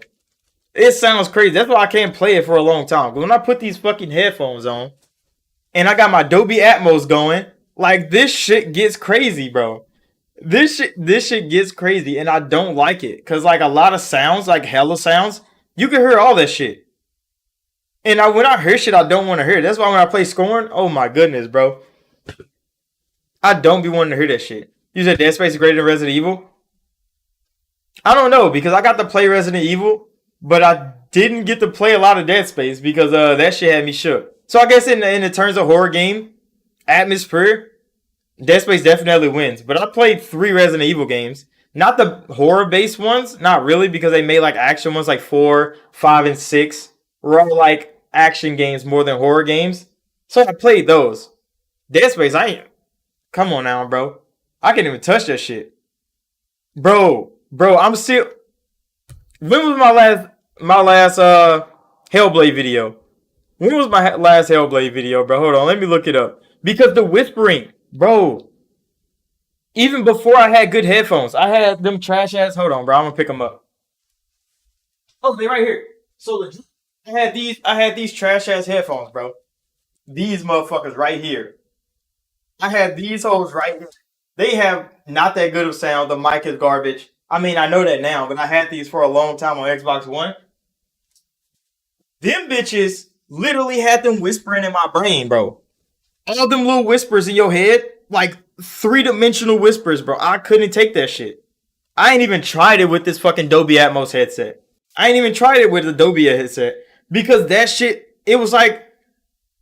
S1: It sounds crazy. That's why I can't play it for a long time. But when I put these fucking headphones on and I got my Dolby Atmos going, like this shit gets crazy, bro. This shit gets crazy, and I don't like it. Cause like a lot of sounds, like hella sounds, you can hear all that shit. And when I hear shit I don't want to hear. That's why when I play Scorn, oh my goodness, bro. I don't be wanting to hear that shit. You said Dead Space is greater than Resident Evil? I don't know, because I got to play Resident Evil, but I didn't get to play a lot of Dead Space because that shit had me shook. So I guess in the terms of horror game atmosphere, Dead Space definitely wins. But I played 3 Resident Evil games. Not the horror-based ones. Not really, because they made like action ones like 4, 5, and 6. Were all like action games more than horror games. So I played those. Dead Space, I ain't... Come on now, bro. I can't even touch that shit. Bro, I'm still... When was my last Hellblade video? When was my last Hellblade video, bro? Hold on, let me look it up. Because the whispering, bro. Even before I had good headphones, I had them trash ass. Hold on, bro. I'm gonna pick them up. Oh, they right here. So I had these trash ass headphones, bro. These motherfuckers right here. I had these hoes right here. They have not that good of sound. The mic is garbage. I mean, I know that now, but I had these for a long time on Xbox One. Them bitches literally had them whispering in my brain, bro. All them little whispers in your head, like 3-dimensional whispers, bro. I couldn't take that shit. I ain't even tried it with this fucking Dolby Atmos headset. I ain't even tried it with the Dolby headset. Because that shit, it was like,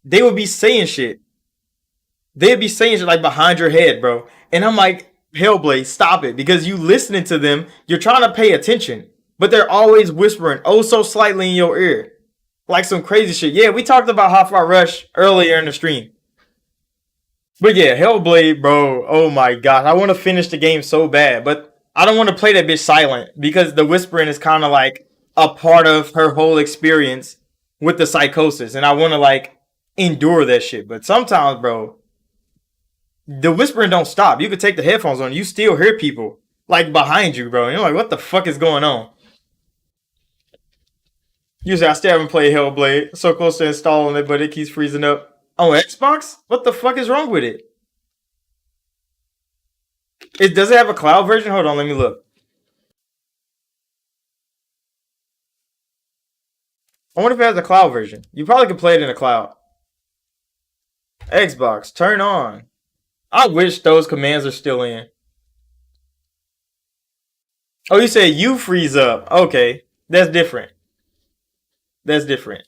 S1: they would be saying shit. They'd be saying shit like behind your head, bro. And I'm like, Hellblade, stop it. Because you listening to them, you're trying to pay attention. But they're always whispering, oh so slightly in your ear. Like some crazy shit. Yeah, we talked about Hi-Fi Rush earlier in the stream. But yeah, Hellblade, bro. Oh my god. I want to finish the game so bad. But I don't want to play that bitch silent. Because the whispering is kind of like a part of her whole experience with the psychosis. And I want to like endure that shit. But sometimes, bro, the whispering don't stop. You could take the headphones on. You still hear people like behind you, bro. And you're like, what the fuck is going on? Usually I still haven't played Hellblade. So close to installing it, but it keeps freezing up. Oh, Xbox? What the fuck is wrong with it? Does it have a cloud version? Hold on, let me look. I wonder if it has a cloud version. You probably could play it in the cloud. Xbox, turn on. I wish those commands are still in. Oh, you say you freeze up. Okay, that's different. That's different.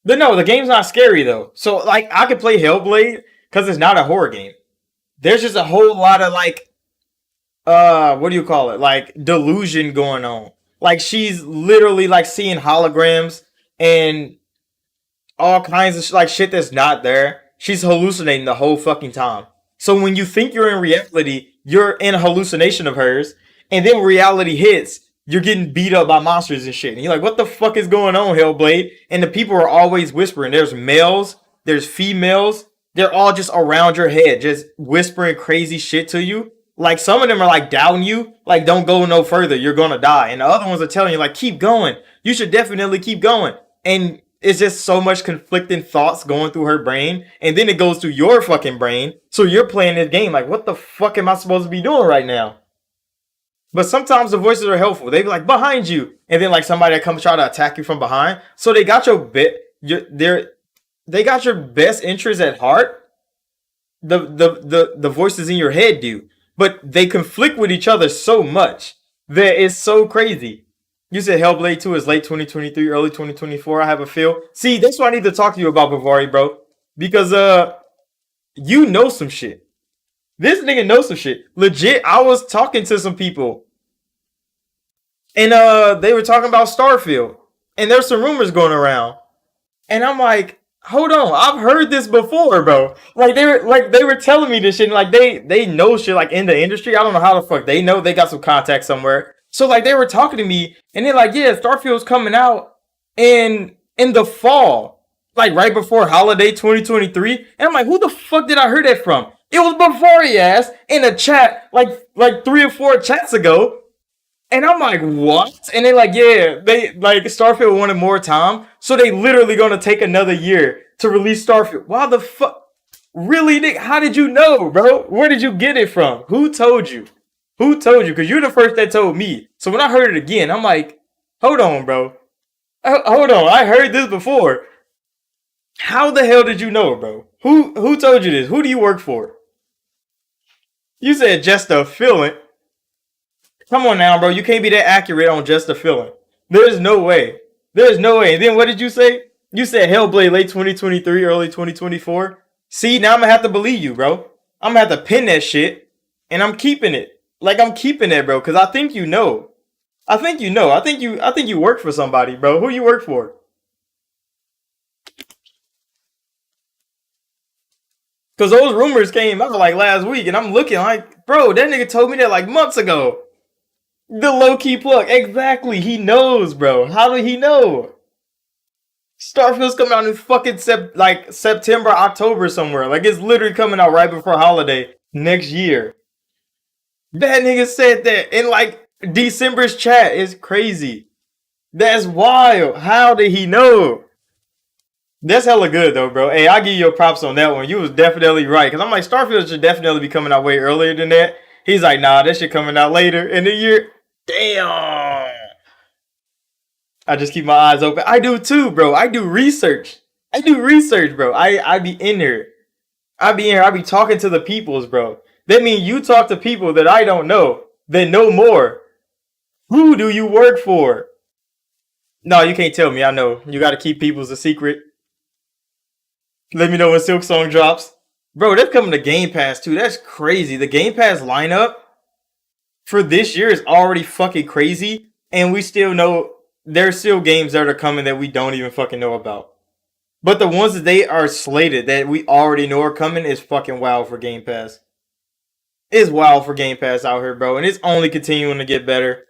S1: But no, the game's not scary though. So like I could play Hellblade because it's not a horror game. There's just a whole lot of like what do you call it? Like delusion going on. Like she's literally like seeing holograms and all kinds of like shit that's not there. She's hallucinating the whole fucking time. So when you think you're in reality, you're in a hallucination of hers, and then when reality hits, you're getting beat up by monsters and shit. And you're like, what the fuck is going on, Hellblade? And the people are always whispering. There's males, there's females. They're all just around your head, just whispering crazy shit to you. Like some of them are like doubting you, like don't go no further, you're gonna die. And the other ones are telling you like keep going. You should definitely keep going. And it's just so much conflicting thoughts going through her brain, and then it goes through your fucking brain. So you're playing this game like, what the fuck am I supposed to be doing right now? But sometimes the voices are helpful. They be like behind you, and then like somebody that comes try to attack you from behind. So they got they got your best interest at heart. The voices in your head do, but they conflict with each other so much that it's so crazy. You said Hellblade 2 is late 2023, early 2024. I have a feel. See, that's what I need to talk to you about, Bavari, bro. Because you know some shit. This nigga knows some shit. Legit, I was talking to some people. And they were talking about Starfield. And there's some rumors going around. And I'm like, hold on, I've heard this before, bro. Like they were telling me this shit, and like they know shit like in the industry. I don't know how the fuck they know. They got some contact somewhere. So like they were talking to me, and they're like, yeah, Starfield's coming out in the fall, like right before holiday 2023. And I'm like, who the fuck did I hear that from? It was Bavari ass in a chat like 3 or 4 chats ago. And I'm like, what? And they're like, yeah, they like Starfield wanted more time, so they literally gonna take another year to release Starfield. Why the fuck? Really, Nick? How did you know, bro? Where did you get it from? Who told you? Who told you? Because you're the first that told me. So when I heard it again, I'm like, hold on, bro. Hold on. I heard this before. How the hell did you know, bro? Who told you this? Who do you work for? You said just a feeling. Come on now, bro. You can't be that accurate on just a feeling. There's no way. There's no way. And then what did you say? You said Hellblade late 2023, early 2024. See, now I'm gonna have to believe you, bro. I'm gonna have to pin that shit, and I'm keeping it. Like I'm keeping it, bro, because I think you know. I think you know. I think you work for somebody, bro. Who you work for? Because those rumors came out like last week, and I'm looking like, bro, that nigga told me that like months ago. The low key plug. Exactly. He knows, bro. How did he know? Starfield's coming out in fucking September, October somewhere. Like it's literally coming out right before holiday next year. That nigga said that in like December's chat. Is crazy. That's wild. How did he know? That's hella good though, bro. Hey, I give you your props on that one. You was definitely right. Cause I'm like, Starfield should definitely be coming out way earlier than that. He's like, nah, that shit coming out later in the year. Damn. I just keep my eyes open. I do too, bro. I do research. Bro. I be in here. I be talking to the peoples, bro. That means you talk to people that I don't know, that know more. Who do you work for? No, you can't tell me. I know. You gotta keep people's a secret. Let me know when Silk Song drops. Bro, that's coming to Game Pass too. That's crazy. The Game Pass lineup for this year is already fucking crazy. And we still know there's still games that are coming that we don't even fucking know about. But the ones that they are slated that we already know are coming is fucking wild for Game Pass. It's wild for Game Pass out here, bro. And it's only continuing to get better.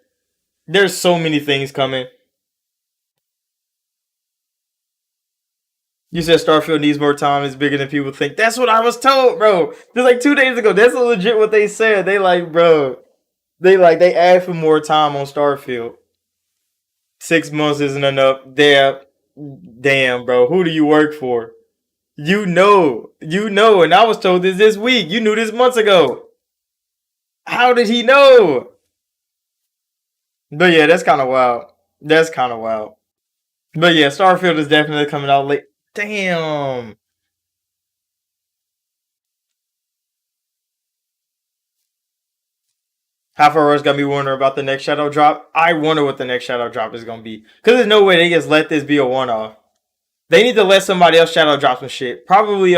S1: There's so many things coming. You said Starfield needs more time. It's bigger than people think. That's what I was told, bro. Just like 2 days ago. That's legit what they said. They like, bro. They asked for more time on Starfield. 6 months isn't enough. Damn, bro. Who do you work for? You know. And I was told this week. You knew this months ago. How did he know? But yeah, that's kind of wild. But yeah, Starfield is definitely coming out late. Damn. Half hour got me wondering about the next Shadow drop. I wonder what the next Shadow drop is gonna be. Cause there's no way they just let this be a one-off. They need to let somebody else Shadow drop some shit. Probably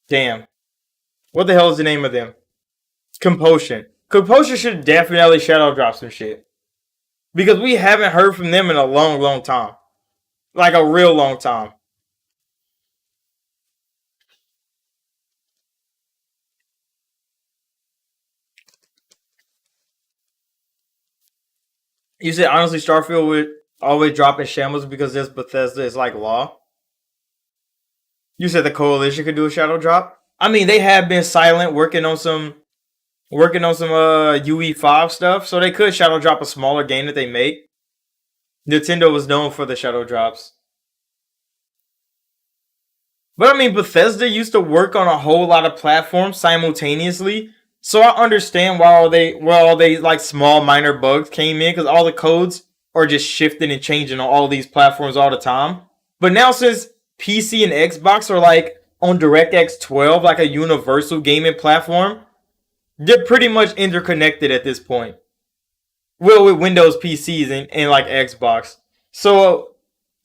S1: damn. What the hell is the name of them? Compulsion. Compulsion should definitely Shadow drop some shit. Because we haven't heard from them in a long, long time. Like a real long time. You said honestly, Starfield would always drop in shambles because this Bethesda is like law. You said the coalition could do a shadow drop. I mean, they have been silent, working on some UE5 stuff, so they could shadow drop a smaller game that they make. Nintendo was known for the shadow drops. But I mean, Bethesda used to work on a whole lot of platforms simultaneously, so I understand why all they like small minor bugs came in because all the codes are just shifting and changing on all these platforms all the time. But now since PC and Xbox are like on DirectX 12, like a universal gaming platform, they're pretty much interconnected at this point. Well, with Windows PCs and like Xbox. So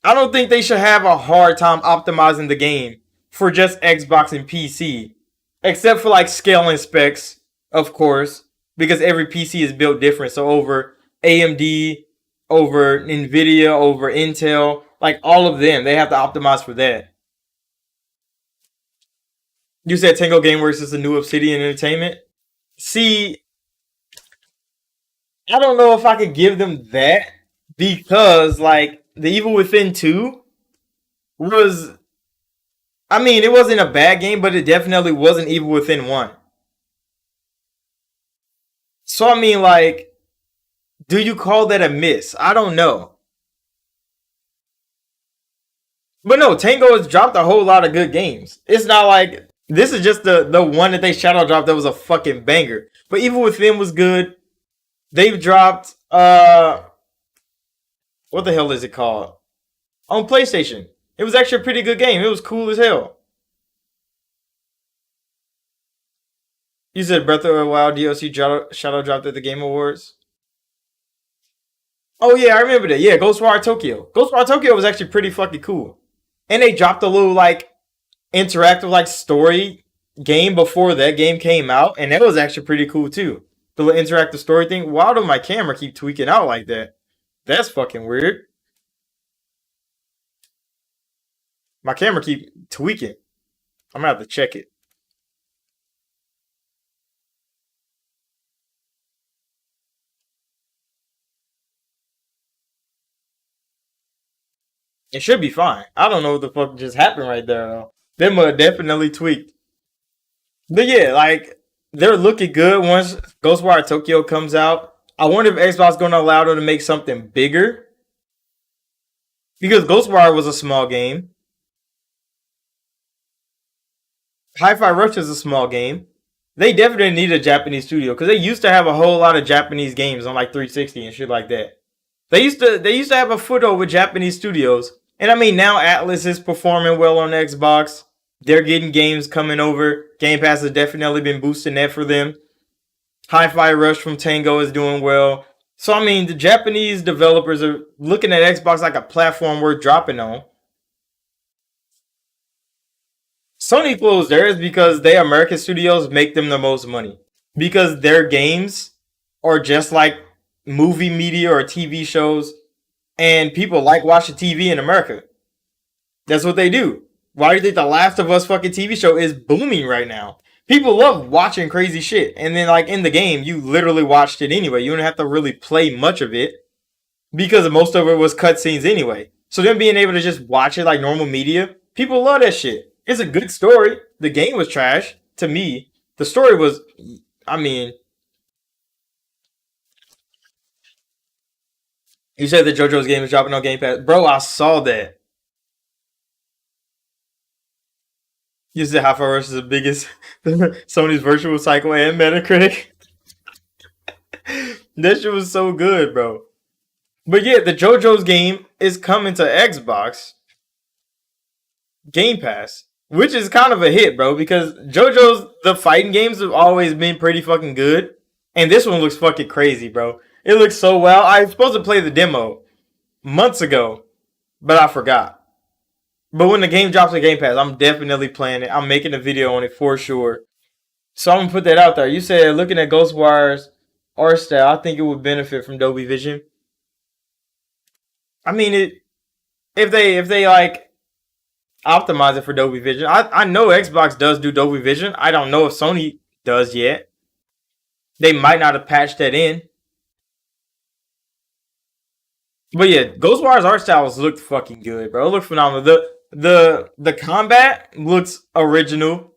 S1: I don't think they should have a hard time optimizing the game for just Xbox and PC. Except for like scaling specs, of course, because every PC is built different. So over AMD, over Nvidia, over Intel, like all of them, they have to optimize for that. You said Tango Gameworks is the new Obsidian Entertainment. See, I don't know if I could give them that because like the Evil Within 2 was, I mean, it wasn't a bad game, but it definitely wasn't Evil Within 1. So I mean, like, do you call that a miss? I don't know. But no, Tango has dropped a whole lot of good games. It's not like this is just the one that they shadow dropped that was a fucking banger. But Evil Within was good. They've dropped what the hell is it called? On PlayStation. It was actually a pretty good game. It was cool as hell. You said Breath of the Wild DLC shadow dropped at the Game Awards. Oh yeah, I remember that. Yeah, Ghostwire Tokyo. Ghostwire Tokyo was actually pretty fucking cool. And they dropped a little like interactive like story game before that game came out, and that was actually pretty cool too. The little interactive story thing. Why do my camera keep tweaking out like that? That's fucking weird. My camera keep tweaking. I'm gonna have to check it. It should be fine. I don't know what the fuck just happened right there though. Them definitely tweaked. But yeah, like they're looking good once Ghostwire Tokyo comes out. I wonder if Xbox is gonna allow them to make something bigger because Ghostwire was a small game. Hi-Fi Rush is a small game. They definitely need a Japanese studio because they used to have a whole lot of Japanese games on like 360 and shit like that. They used to have a foothold with Japanese studios. And I mean now Atlas is performing well on Xbox. They're getting games coming over. Game Pass has definitely been boosting that for them. Hi-Fi Rush from Tango is doing well. So I mean the Japanese developers are looking at Xbox like a platform worth dropping on. Sony closed theirs because they American studios make them the most money. Because their games are just like movie media or TV shows, and people like watching TV in America. That's what they do. Why do you think the Last of Us fucking TV show is booming right now? People love watching crazy shit, and then like in the game, you literally watched it anyway. You don't have to really play much of it because most of it was cutscenes anyway. So them being able to just watch it like normal media, people love that shit. It's a good story. The game was trash to me. The story was, I mean, you said that JoJo's game is dropping on Game Pass, bro. I saw that. You said Half Hour is the biggest Sony's Virtual Cycle and Metacritic. That shit was so good, bro. But yeah, the JoJo's game is coming to Xbox Game Pass, which is kind of a hit, bro, because JoJo's the fighting games have always been pretty fucking good, and this one looks fucking crazy, bro. It looks so well. I was supposed to play the demo months ago, but I forgot. But when the game drops on Game Pass, I'm definitely playing it. I'm making a video on it for sure. So I'm gonna put that out there. You said looking at Ghostwire's art style, I think it would benefit from Dolby Vision. I mean, it if they like optimize it for Dolby Vision. I know Xbox does do Dolby Vision. I don't know if Sony does yet. They might not have patched that in. But yeah, Ghostwire's art styles looked fucking good, bro. It looked phenomenal. The combat looks original.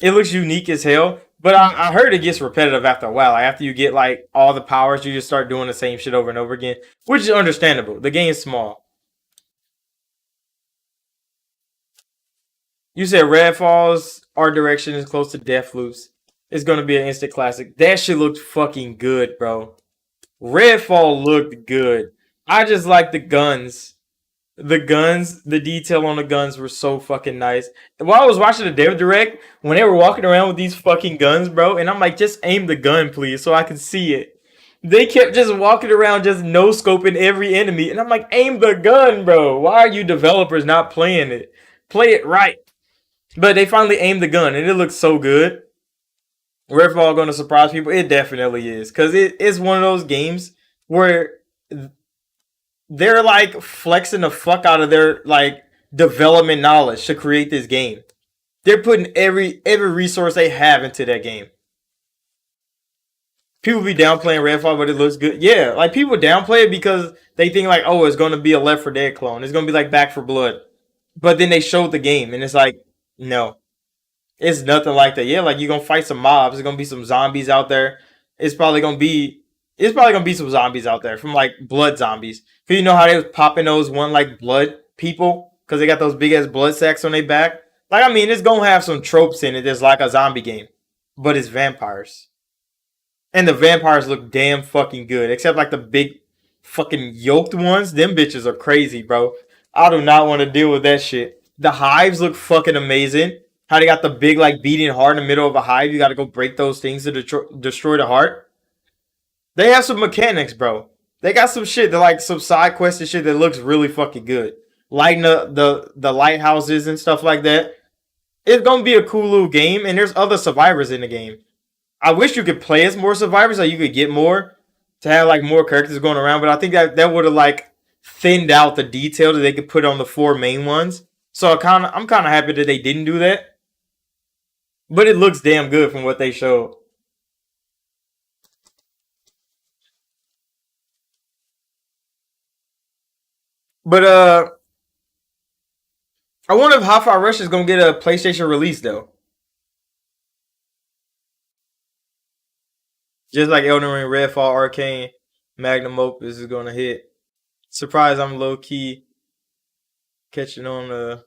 S1: It looks unique as hell. But I heard it gets repetitive after a while. Like after you get like all the powers, you just start doing the same shit over and over again, which is understandable. The game's small. You said Redfall's art direction is close to Deathloops. It's gonna be an instant classic. That shit looked fucking good, bro. Redfall looked good. I just like the guns. The guns, the detail on the guns were so fucking nice. While I was watching the Dev Direct, when they were walking around with these fucking guns, bro, and I'm like, just aim the gun, please, so I can see it. They kept just walking around, just no scoping every enemy, and I'm like, aim the gun, bro. Why are you developers not playing it? Play it right. But they finally aimed the gun, and it looks so good. Redfall going to surprise people? It definitely is, because it's one of those games where they're like flexing the fuck out of their like development knowledge to create this game. They're putting every resource they have into that game. People be downplaying Redfall, but it looks good. Yeah, like people downplay it because they think like, oh, it's gonna be a Left 4 Dead clone. It's gonna be like Back 4 Blood. But then they showed the game, and it's like, no, it's nothing like that. Yeah, like you're gonna fight some mobs. There's gonna be some zombies out there. It's probably gonna be it's probably gonna be some zombies out there from like blood zombies. Cause you know how they was popping those one like blood people because they got those big ass blood sacks on their back. Like I mean, it's gonna have some tropes in it. That's like a zombie game, but it's vampires, and the vampires look damn fucking good. Except like the big fucking yoked ones. Them bitches are crazy, bro. I do not want to deal with that shit. The hives look fucking amazing. How they got the big like beating heart in the middle of a hive. You got to go break those things to destroy the heart. They have some mechanics, bro. They got some shit that like some side quests and shit that looks really fucking good. Lighting the lighthouses and stuff like that. It's gonna be a cool little game, and there's other survivors in the game. I wish you could play as more survivors, so you could get more to have like more characters going around. But I think that would have like thinned out the detail that they could put on the four main ones. So I'm kind of happy that they didn't do that. But it looks damn good from what they showed. But I wonder if Hi-Fi Rush is gonna get a PlayStation release though. Just like Elden Ring, Redfall, Arcane, Magnum Opus is gonna hit. Surprised I'm low key catching on the.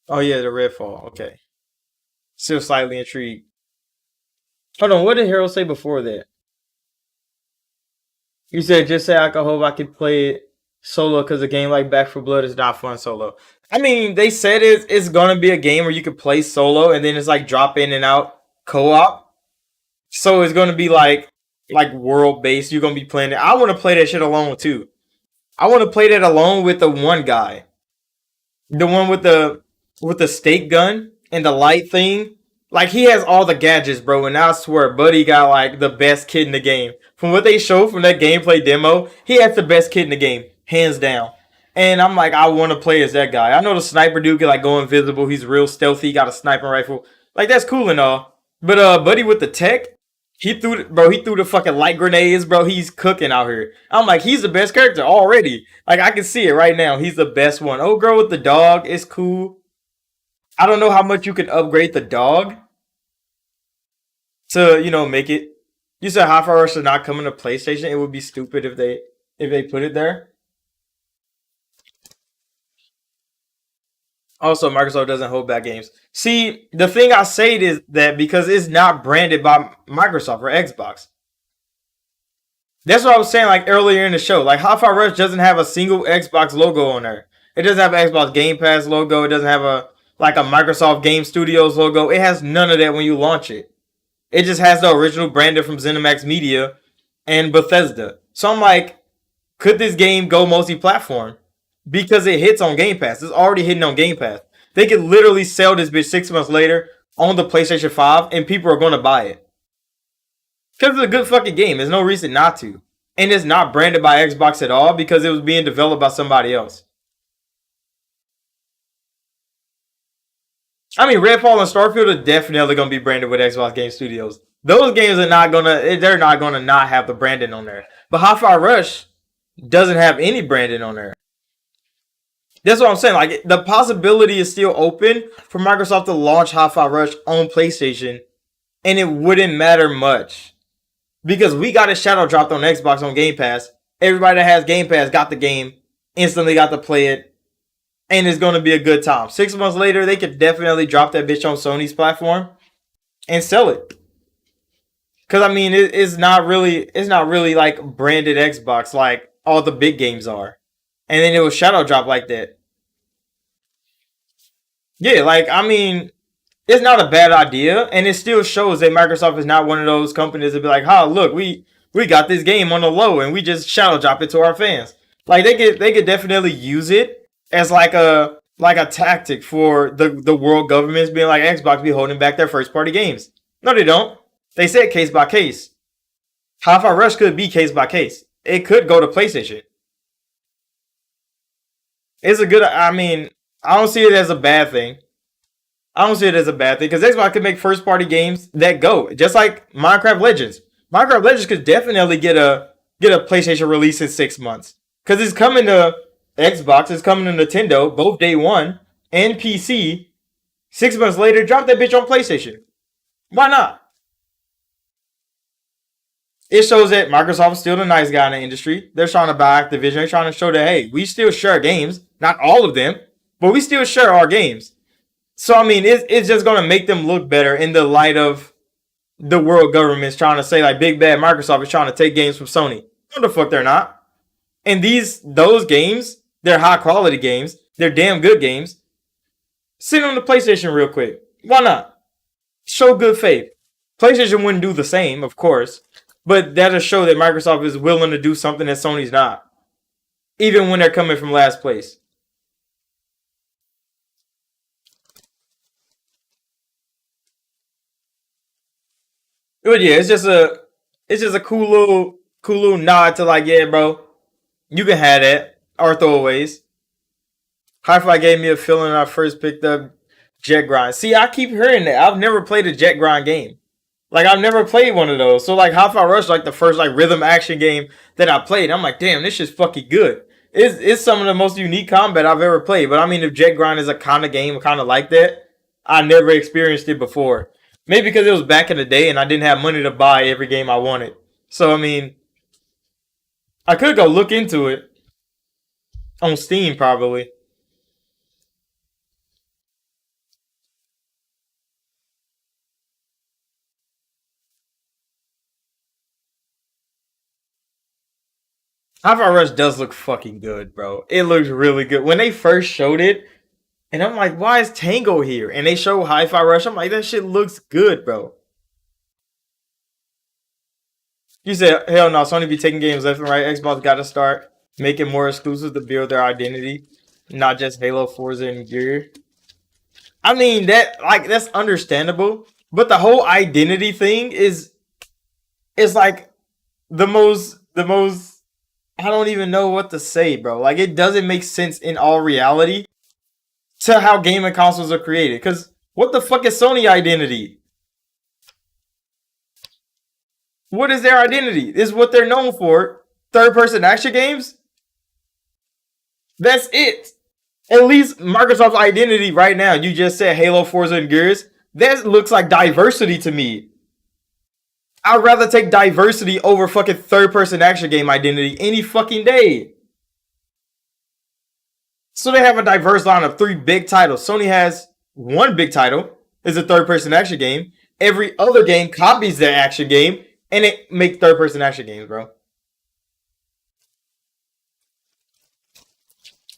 S1: Oh yeah, the Redfall. Okay, still slightly intrigued. Hold on, what did Harold say before that? You said just say I could hope I could play it solo because a game like Back 4 Blood is not fun solo. I mean, they said it's gonna be a game where you could play solo and then it's like drop in and out co-op. So it's gonna be like world based. You're gonna be playing it. I want to play that shit alone too. I want to play that alone with the one guy, the one with the stake gun and the light thing. Like he has all the gadgets, bro. And I swear, Buddy got like the best kid in the game. From what they showed from that gameplay demo, he has the best kid in the game, hands down. And I'm like, I want to play as that guy. I know the sniper dude can like go invisible. He's real stealthy. Got a sniper rifle. Like that's cool and all. But Buddy with the tech, he threw the fucking light grenades, bro. He's cooking out here. I'm like, he's the best character already. Like I can see it right now. He's the best one. Oh, girl with the dog is cool. I don't know how much you can upgrade the dog to, make it. You said Hi-Fi Rush should not come into PlayStation. It would be stupid if they put it there. Also, Microsoft doesn't hold back games. See, the thing I say is that because it's not branded by Microsoft or Xbox. That's what I was saying like earlier in the show. Like Hi-Fi Rush doesn't have a single Xbox logo on there. It doesn't have an Xbox Game Pass logo. It doesn't have a like a Microsoft Game Studios logo. It has none of that when you launch it. It just has the original branded from ZeniMax Media and Bethesda. So I'm like, could this game go multi-platform? Because it hits on Game Pass. It's already hitting on Game Pass. They could literally sell this bitch 6 months later on the PlayStation 5 and people are gonna buy it. Because it's a good fucking game. There's no reason not to. And it's not branded by Xbox at all because it was being developed by somebody else. I mean, Redfall and Starfield are definitely gonna be branded with Xbox Game Studios. Those games are not gonna. They're not gonna not have the branding on there. But Hi-Fi Rush doesn't have any branding on there. That's what I'm saying. Like the possibility is still open for Microsoft to launch Hi-Fi Rush on PlayStation, and it wouldn't matter much because we got a shadow dropped on Xbox on Game Pass. Everybody that has Game Pass got the game, instantly got to play it, and it's gonna be a good time. 6 months later, they could definitely drop that bitch on Sony's platform and sell it. Cause I mean, it's not really like branded Xbox like all the big games are, and then it was shadow drop like that. Yeah, like I mean, it's not a bad idea, and it still shows that Microsoft is not one of those companies that be like, "Oh, look, we got this game on the low, and we just shadow drop it to our fans." Like they could definitely use it as like a tactic for the world governments being like Xbox be holding back their first party games. No, they don't. They said case by case. Hi-Fi Rush could be case by case. It could go to PlayStation. It's a good. I mean, I don't see it as a bad thing. I don't see it as a bad thing because Xbox could make first party games that go just like Minecraft Legends. Minecraft Legends could definitely get a PlayStation release in 6 months because it's coming to Xbox, it's coming to Nintendo both day one and PC. 6 months later, drop that bitch on PlayStation. Why not? It shows that Microsoft is still the nice guy in the industry. They're trying to buy Activision. They're trying to show that hey, we still share games, not all of them, but we still share our games. So I mean, it's just gonna make them look better in the light of the world government's trying to say like big bad Microsoft is trying to take games from Sony. No, the fuck they're not. And those games, they're high quality games. They're damn good games. Sit on the PlayStation real quick. Why not? Show good faith. PlayStation wouldn't do the same, of course, but that'll show that Microsoft is willing to do something that Sony's not, even when they're coming from last place. But yeah, it's just a cool little nod to like, yeah, bro, you can have that or throwaways. Hi-Fi gave me a feeling when I first picked up Jet Grind. See, I keep hearing that. I've never played a Jet Grind game. Like I've never played one of those. So like Hi-Fi Rush, like the first like rhythm action game that I played. I'm like, damn, this shit's fucking good. It's some of the most unique combat I've ever played. But I mean, if Jet Grind is a kind of game, kind of like that, I never experienced it before. Maybe because it was back in the day and I didn't have money to buy every game I wanted. So I mean, I could go look into it on Steam probably. Hi-Fi Rush does look fucking good, bro. It looks really good. When they first showed it, and I'm like, why is Tango here? And they show Hi-Fi Rush. I'm like, that shit looks good, bro. You said, hell no, Sony be taking games left and right. Xbox got to start making more exclusives to build their identity, not just Halo, Forza, and Gear. I mean, that's understandable, but the whole identity thing is like the most. I don't even know what to say, bro. Like, it doesn't make sense in all reality to how gaming consoles are created. Because what the fuck is Sony identity? What is their identity? This is what they're known for. Third person action games? That's it. At least Microsoft's identity right now, you just said Halo, Forza, and Gears. That looks like diversity to me. I'd rather take diversity over fucking third person action game identity any fucking day. So they have a diverse line of three big titles. Sony has one big title, is a third person action game. Every other game copies that action game and it make third person action games, bro.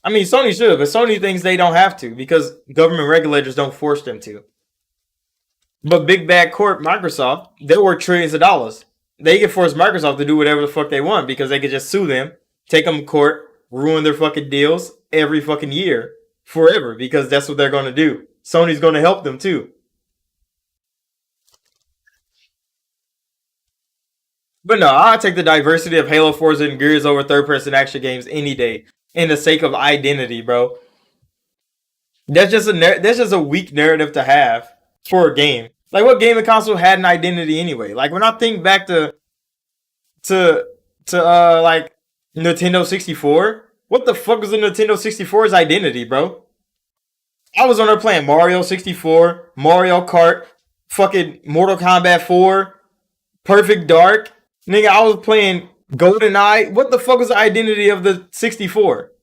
S1: I mean, Sony should, but Sony thinks they don't have to because government regulators don't force them to. But Big Bad Corp, Microsoft, they're worth trillions of dollars. They can force Microsoft to do whatever the fuck they want because they could just sue them, take them to court, ruin their fucking deals every fucking year forever because that's what they're going to do. Sony's going to help them too. But no, I take the diversity of Halo, Forza, and Gears over third person action games any day in the sake of identity, bro. That's just a weak narrative to have for a game. Like, what gaming console had an identity anyway? Like, when I think back to like Nintendo 64, what the fuck was the Nintendo 64's identity, bro? I was on there playing Mario 64, Mario Kart, fucking Mortal Kombat 4, Perfect Dark. Nigga, I was playing GoldenEye. What the fuck was the identity of the 64?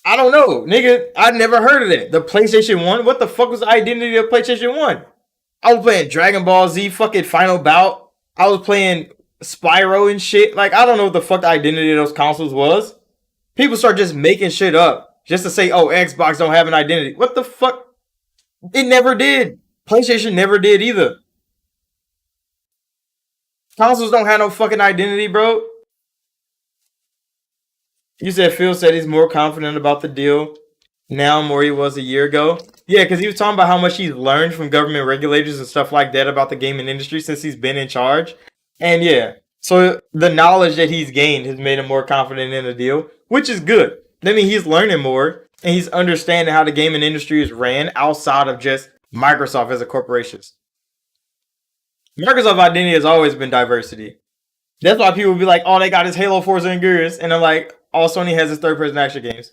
S1: I don't know, nigga. I never heard of it. The PlayStation 1? What the fuck was the identity of PlayStation 1? I was playing Dragon Ball Z fucking Final Bout. I was playing Spyro and shit. Like, I don't know what the fuck the identity of those consoles was. People start just making shit up just to say, oh, Xbox don't have an identity. What the fuck? It never did. PlayStation never did either. Consoles don't have no fucking identity, bro. You said Phil said he's more confident about the deal now more he was a year ago. Yeah, because he was talking about how much he's learned from government regulators and stuff like that about the gaming industry since he's been in charge. And yeah, so the knowledge that he's gained has made him more confident in the deal, which is good. I mean, he's learning more and he's understanding how the gaming industry is ran outside of just Microsoft as a corporation. Microsoft identity has always been diversity. That's why people be like, oh, they got his Halo, Forza, and Gears. And I'm like, all Sony has is third-person action games.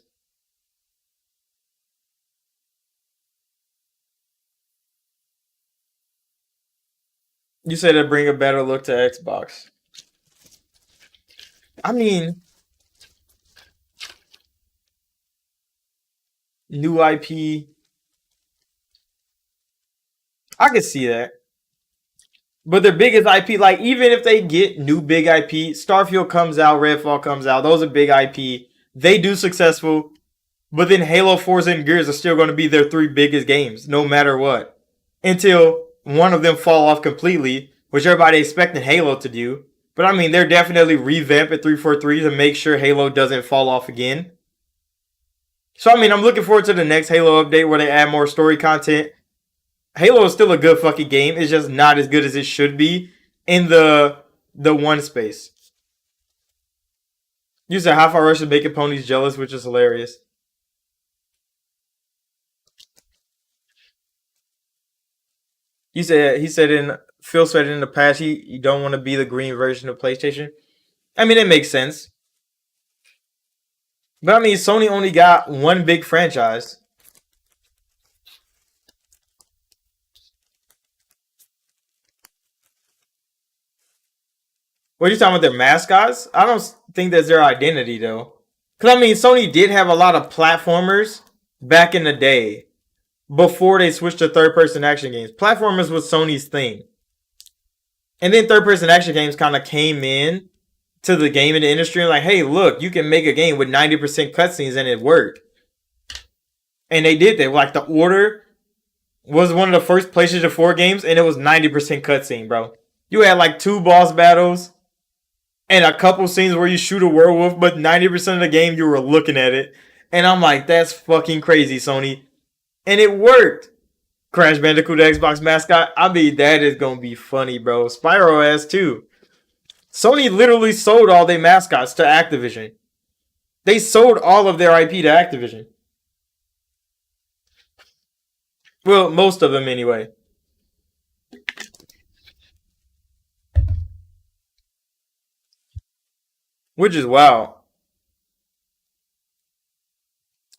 S1: You said to bring a better look to Xbox. I mean, new IP. I could see that. But their biggest IP, like, even if they get new big IP, Starfield comes out, Redfall comes out, those are big IP. They do successful, but then Halo, Forza, and Gears are still going to be their three biggest games, no matter what. Until one of them fall off completely, which everybody expected Halo to do. But I mean, they're definitely revamping 343 to make sure Halo doesn't fall off again. So I mean, I'm looking forward to the next Halo update where they add more story content. Halo is still a good fucking game. It's just not as good as it should be in the one space. You said half our rush is making ponies jealous, which is hilarious. He said in Phil said in the past he don't want to be the green version of PlayStation. I mean, it makes sense. But I mean, Sony only got one big franchise. What are you talking about? Their mascots? I don't think that's their identity though. Cause I mean, Sony did have a lot of platformers back in the day before they switched to third-person action games. Platformers was Sony's thing, and then third-person action games kind of came in to the game in the industry and like, hey, look, you can make a game with 90% cutscenes and it worked. And they did that. Like, The Order was one of the first PlayStation 4 games, and it was 90% cutscene, bro. You had like two boss battles and a couple scenes where you shoot a werewolf, but 90% of the game you were looking at it. And I'm like, that's fucking crazy, Sony. And it worked. Crash Bandicoot, the Xbox mascot. I mean, that is gonna be funny, bro. Spyro has too. Sony literally sold all their mascots to Activision. They sold all of their IP to Activision. Well, most of them anyway. Which is wild.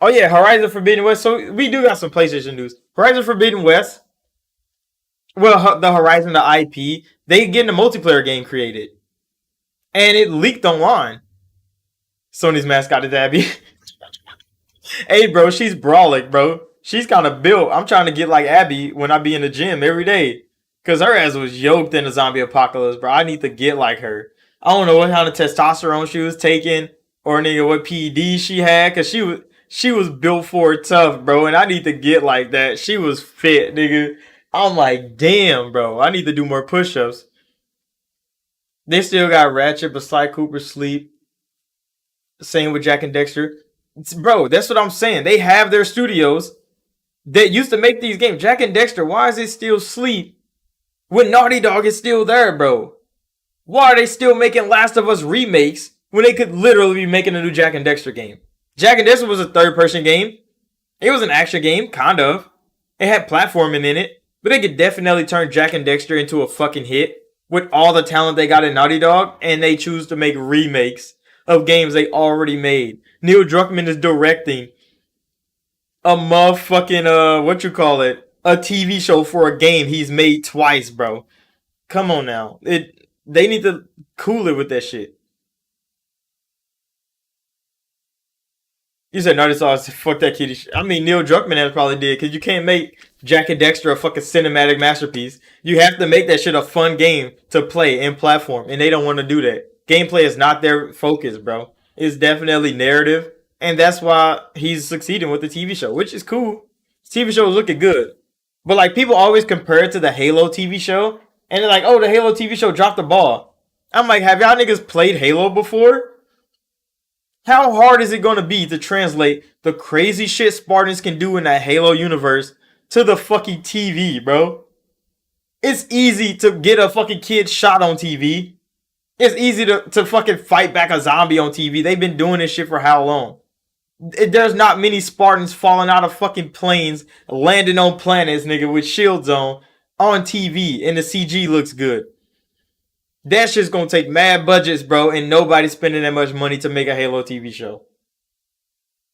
S1: Oh yeah, Horizon Forbidden West. So we do got some PlayStation news. Horizon Forbidden West. Well, the Horizon, the IP, they getting a multiplayer game created, and it leaked online. Sony's mascot is Abby. Hey, bro, she's brawling, bro. She's kind of built. I'm trying to get like Abby when I be in the gym every day, cause her ass was yoked in the zombie apocalypse, bro. I need to get like her. I don't know what kind of testosterone she was taking, or nigga what PED she had, cause she was built for it tough, bro. And I need to get like that. She was fit, nigga. I'm like, damn, bro. I need to do more push-ups. They still got Ratchet, but Sly Cooper sleep. Same with Jack and Dexter. Bro, that's what I'm saying. They have their studios that used to make these games. Jack and Dexter, why is it still sleep when Naughty Dog is still there, bro? Why are they still making Last of Us remakes when they could literally be making a new Jack and Dexter game? Jack and Dexter was a third-person game. It was an action game, kind of. It had platforming in it, but they could definitely turn Jack and Dexter into a fucking hit with all the talent they got in Naughty Dog, and they choose to make remakes of games they already made. Neil Druckmann is directing a motherfucking what you call it, a TV show for a game he's made twice, bro. Come on now, they need to cool it with that shit. You said Naughty Sauce, fuck that kitty shit. I mean, Neil Druckmann has probably did, because you can't make Jack and Dexter a fucking cinematic masterpiece. You have to make that shit a fun game to play and platform, and they don't want to do that. Gameplay is not their focus, bro. It's definitely narrative, and that's why he's succeeding with the TV show, which is cool. TV show is looking good. But like people always compare it to the Halo TV show, and they're like, "Oh, the Halo TV show dropped the ball." I'm like, "Have y'all niggas played Halo before? How hard is it going to be to translate the crazy shit Spartans can do in that Halo universe to the fucking TV, bro? It's easy to get a fucking kid shot on TV. It's easy to fucking fight back a zombie on TV. They've been doing this shit for how long? There's not many Spartans falling out of fucking planes, landing on planets, nigga, with shields on TV, and the CG looks good. That shit's gonna take mad budgets, bro, and nobody's spending that much money to make a Halo TV show.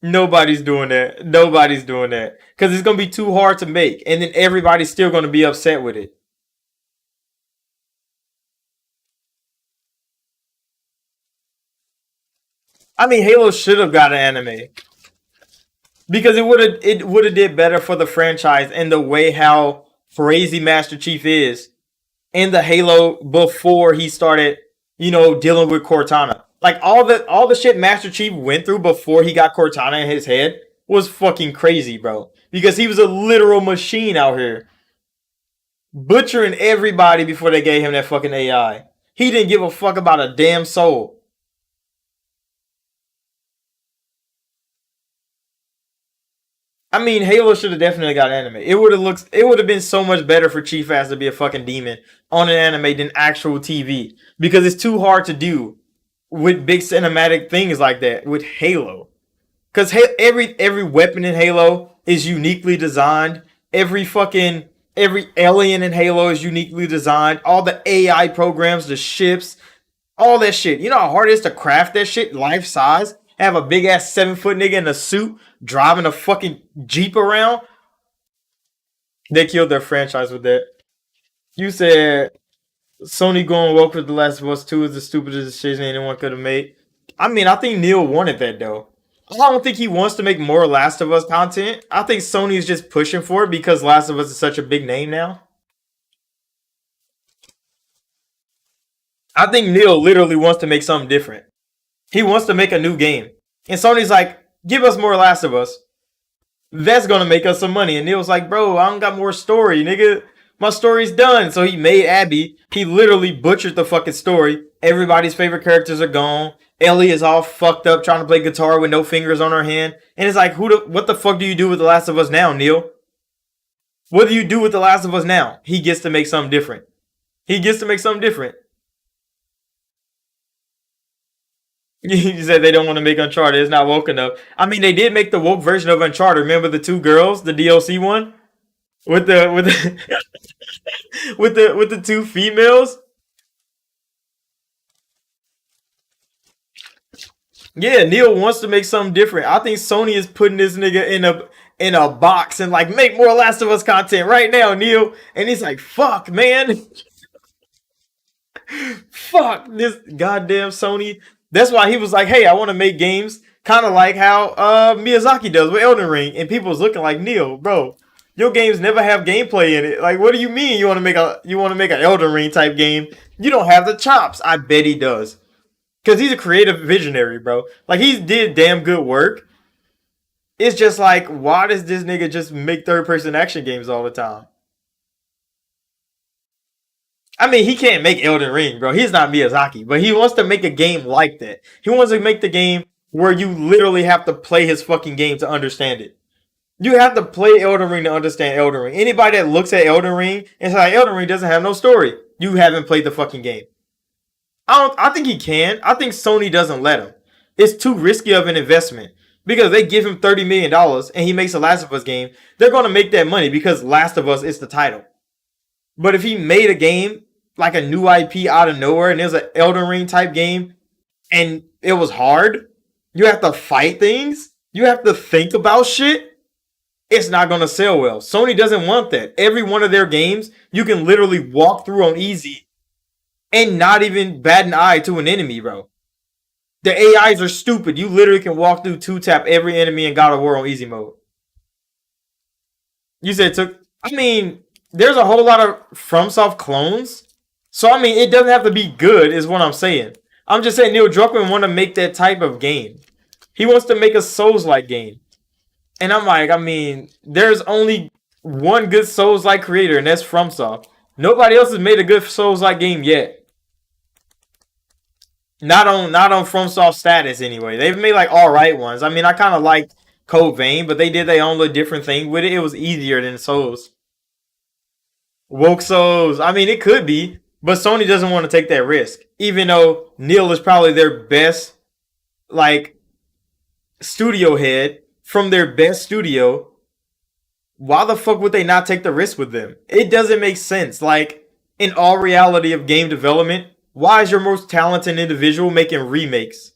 S1: Nobody's doing that. Nobody's doing that. Because it's gonna be too hard to make, and then everybody's still gonna be upset with it. I mean, Halo should have got an anime. Because it would have did better for the franchise and the way how crazy Master Chief is in the Halo before he started, dealing with Cortana. Like all the shit Master Chief went through before he got Cortana in his head was fucking crazy, bro. Because he was a literal machine out here, butchering everybody before they gave him that fucking AI. He didn't give a fuck about a damn soul. I mean, Halo should have definitely got anime. It would have been so much better for Chief Ass to be a fucking demon on an anime than actual TV, because it's too hard to do with big cinematic things like that with Halo. Because every weapon in Halo is uniquely designed. Every alien in Halo is uniquely designed. All the AI programs, the ships, all that shit. You know how hard it is to craft that shit life size? Have a big ass 7 foot nigga in a suit driving a fucking Jeep around? They killed their franchise with that. You said Sony going woke with The Last of Us 2 is the stupidest decision anyone could have made. I mean, I think Neil wanted that though. I don't think he wants to make more Last of Us content. I think Sony is just pushing for it because Last of Us is such a big name now. I think Neil literally wants to make something different. He wants to make a new game. And Sony's like, give us more Last of Us. That's gonna make us some money. And Neil's like, bro, I don't got more story, nigga. My story's done. So he made Abby. He literally butchered the fucking story. Everybody's favorite characters are gone. Ellie is all fucked up trying to play guitar with no fingers on her hand. And it's like, what the fuck do you do with The Last of Us now, Neil? What do you do with The Last of Us now? He gets to make something different. He gets to make something different. You said they don't want to make Uncharted. It's not woke enough. I mean, they did make the woke version of Uncharted. Remember the two girls, the DLC one, with the with the two females. Yeah, Neil wants to make something different. I think Sony is putting this nigga in a box and like make more Last of Us content right now, Neil. And he's like, fuck, man, fuck this goddamn Sony. That's why he was like, hey, I want to make games kind of like how Miyazaki does with Elden Ring. And people was looking like, Neil, bro, your games never have gameplay in it. Like, what do you mean you want to make an Elden Ring type game? You don't have the chops. I bet he does. Cause he's a creative visionary, bro. Like he did damn good work. It's just like, why does this nigga just make third person action games all the time? I mean, he can't make Elden Ring, bro. He's not Miyazaki, but he wants to make a game like that. He wants to make the game where you literally have to play his fucking game to understand it. You have to play Elden Ring to understand Elden Ring. Anybody that looks at Elden Ring and says like, Elden Ring doesn't have no story, you haven't played the fucking game. I think he can. I think Sony doesn't let him. It's too risky of an investment Because they give him $30 million and he makes a Last of Us game, they're going to make that money because Last of Us is the title. But if he made a game like a new IP out of nowhere and it was an Elden Ring type game and it was hard, you have to fight things, you have to think about shit, it's not going to sell well. Sony doesn't want that. Every one of their games, you can literally walk through on easy and not even bat an eye to an enemy, bro. The AIs are stupid. You literally can walk through 2-tap every enemy in God of War on easy mode. You said it took... I mean, there's a whole lot of FromSoft clones. So, I mean, it doesn't have to be good is what I'm saying. I'm just saying Neil Druckmann want to make that type of game. He wants to make a Souls-like game. And I'm like, I mean, there's only one good Souls-like creator, and that's FromSoft. Nobody else has made a good Souls-like game yet. Not on FromSoft status anyway. They've made like alright ones. I mean, I kind of liked Code Vein, but they did their own little different thing with it. It was easier than Souls. Woke Souls. I mean, it could be, but Sony doesn't want to take that risk. Even though Neil is probably their best, like, studio head from their best studio. Why the fuck would they not take the risk with them? It doesn't make sense. Like, in all reality of game development, why is your most talented individual making remakes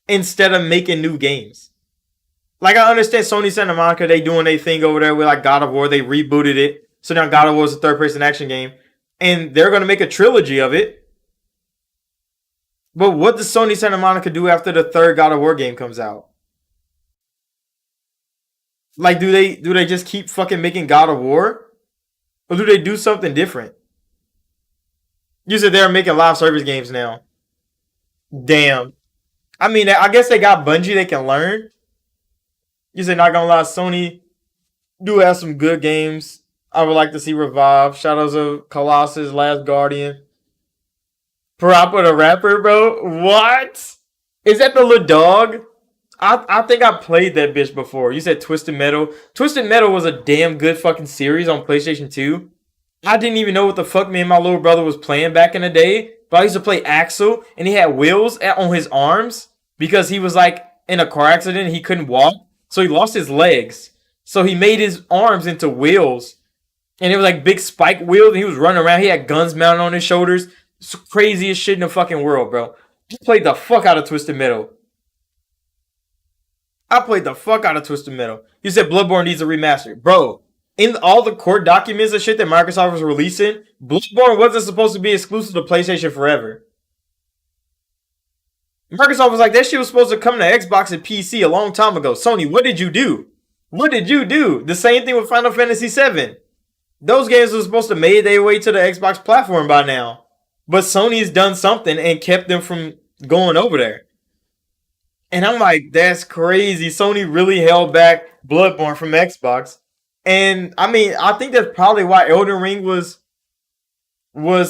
S1: instead of making new games? Like, I understand Sony Santa Monica, they doing their thing over there with like God of War. They rebooted it. So now God of War is a third-person action game. And they're going to make a trilogy of it. But what does Sony Santa Monica do after the third God of War game comes out? Like, do they just keep fucking making God of War? Or do they do something different? You said they're making live service games now. Damn. I mean, I guess they got Bungie they can learn. You said not gonna lie, Sony do have some good games. I would like to see Revive, Shadows of Colossus, Last Guardian. Parappa the Rapper, bro? What? Is that the little dog? I think I played that bitch before. You said Twisted Metal. Twisted Metal was a damn good fucking series on PlayStation 2. I didn't even know what the fuck me and my little brother was playing back in the day. But I used to play Axel, and he had wheels on his arms because he was like in a car accident and he couldn't walk. So he lost his legs. So he made his arms into wheels. And it was like big spike wheels. And he was running around. He had guns mounted on his shoulders. It's the craziest shit in the fucking world, bro. I played the fuck out of Twisted Metal. I played the fuck out of Twisted Metal. You said Bloodborne needs a remaster. Bro, in all the court documents and shit that Microsoft was releasing, Bloodborne wasn't supposed to be exclusive to PlayStation forever. Microsoft was like, that shit was supposed to come to Xbox and PC a long time ago. Sony, what did you do? What did you do? The same thing with Final Fantasy VII. Those games were supposed to make their way to the Xbox platform by now. But Sony's done something and kept them from going over there. And I'm like, that's crazy. Sony really held back Bloodborne from Xbox. And I mean, I think that's probably why Elden Ring was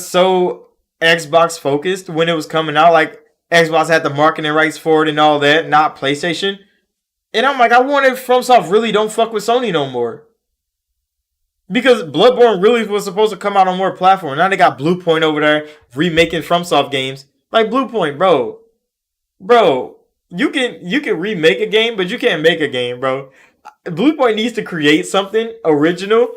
S1: so Xbox focused when it was coming out. Like, Xbox had the marketing rights for it and all that, not PlayStation. And I'm like, I wonder if FromSoft really don't fuck with Sony no more. Because Bloodborne really was supposed to come out on more platforms. Now they got Bluepoint over there remaking FromSoft games. Like, Bluepoint, bro. Bro, you can remake a game, but you can't make a game, bro. Bluepoint needs to create something original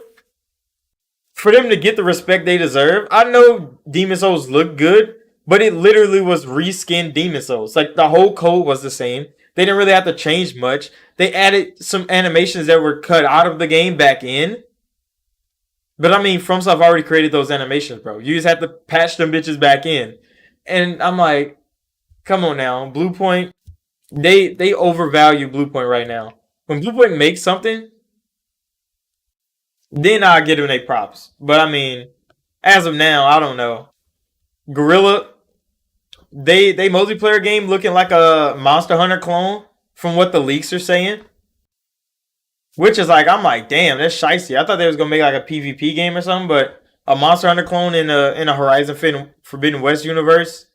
S1: for them to get the respect they deserve. I know Demon Souls look good, but it literally was reskinned Demon Souls. Like, the whole code was the same. They didn't really have to change much. They added some animations that were cut out of the game back in. But I mean, FromSoft already created those animations, bro. You just have to patch them bitches back in. And I'm like, come on now. Bluepoint, they overvalue Bluepoint right now. When Bluepoint makes something, then I give them their props. But I mean, as of now, I don't know. Guerrilla, they multiplayer game looking like a Monster Hunter clone from what the leaks are saying. Which is like, I'm like, damn, that's shicey. I thought they was gonna make like a PvP game or something, but a Monster Hunter clone in a Horizon Forbidden West universe.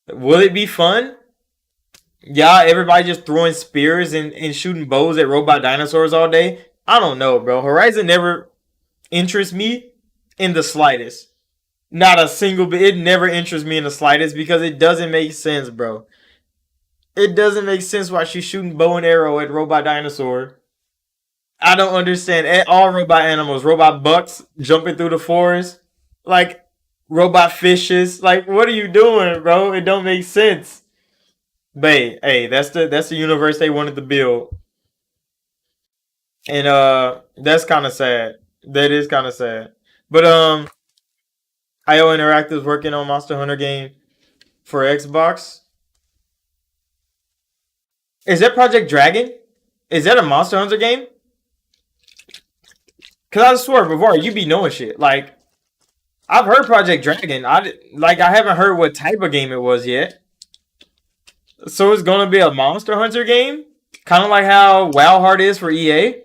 S1: Will it be fun? Yeah, everybody just throwing spears and shooting bows at robot dinosaurs all day. I don't know, bro. Horizon never interests me in the slightest. Not a single bit. It never interests me in the slightest because it doesn't make sense, bro. It doesn't make sense why she's shooting bow and arrow at robot dinosaur. I don't understand. All robot animals, robot bucks jumping through the forest, like robot fishes. Like, what are you doing, bro? It don't make sense. But hey, that's the universe they wanted to build, and that's kind of sad. That is kind of sad. But IO Interactive's working on Monster Hunter game for Xbox. Is that Project Dragon? Is that a Monster Hunter game? Cause I swear, before you be knowing shit. Like I've heard Project Dragon. I haven't heard what type of game it was yet. So it's gonna be a Monster Hunter game, kind of like how WoW Heart is for EA.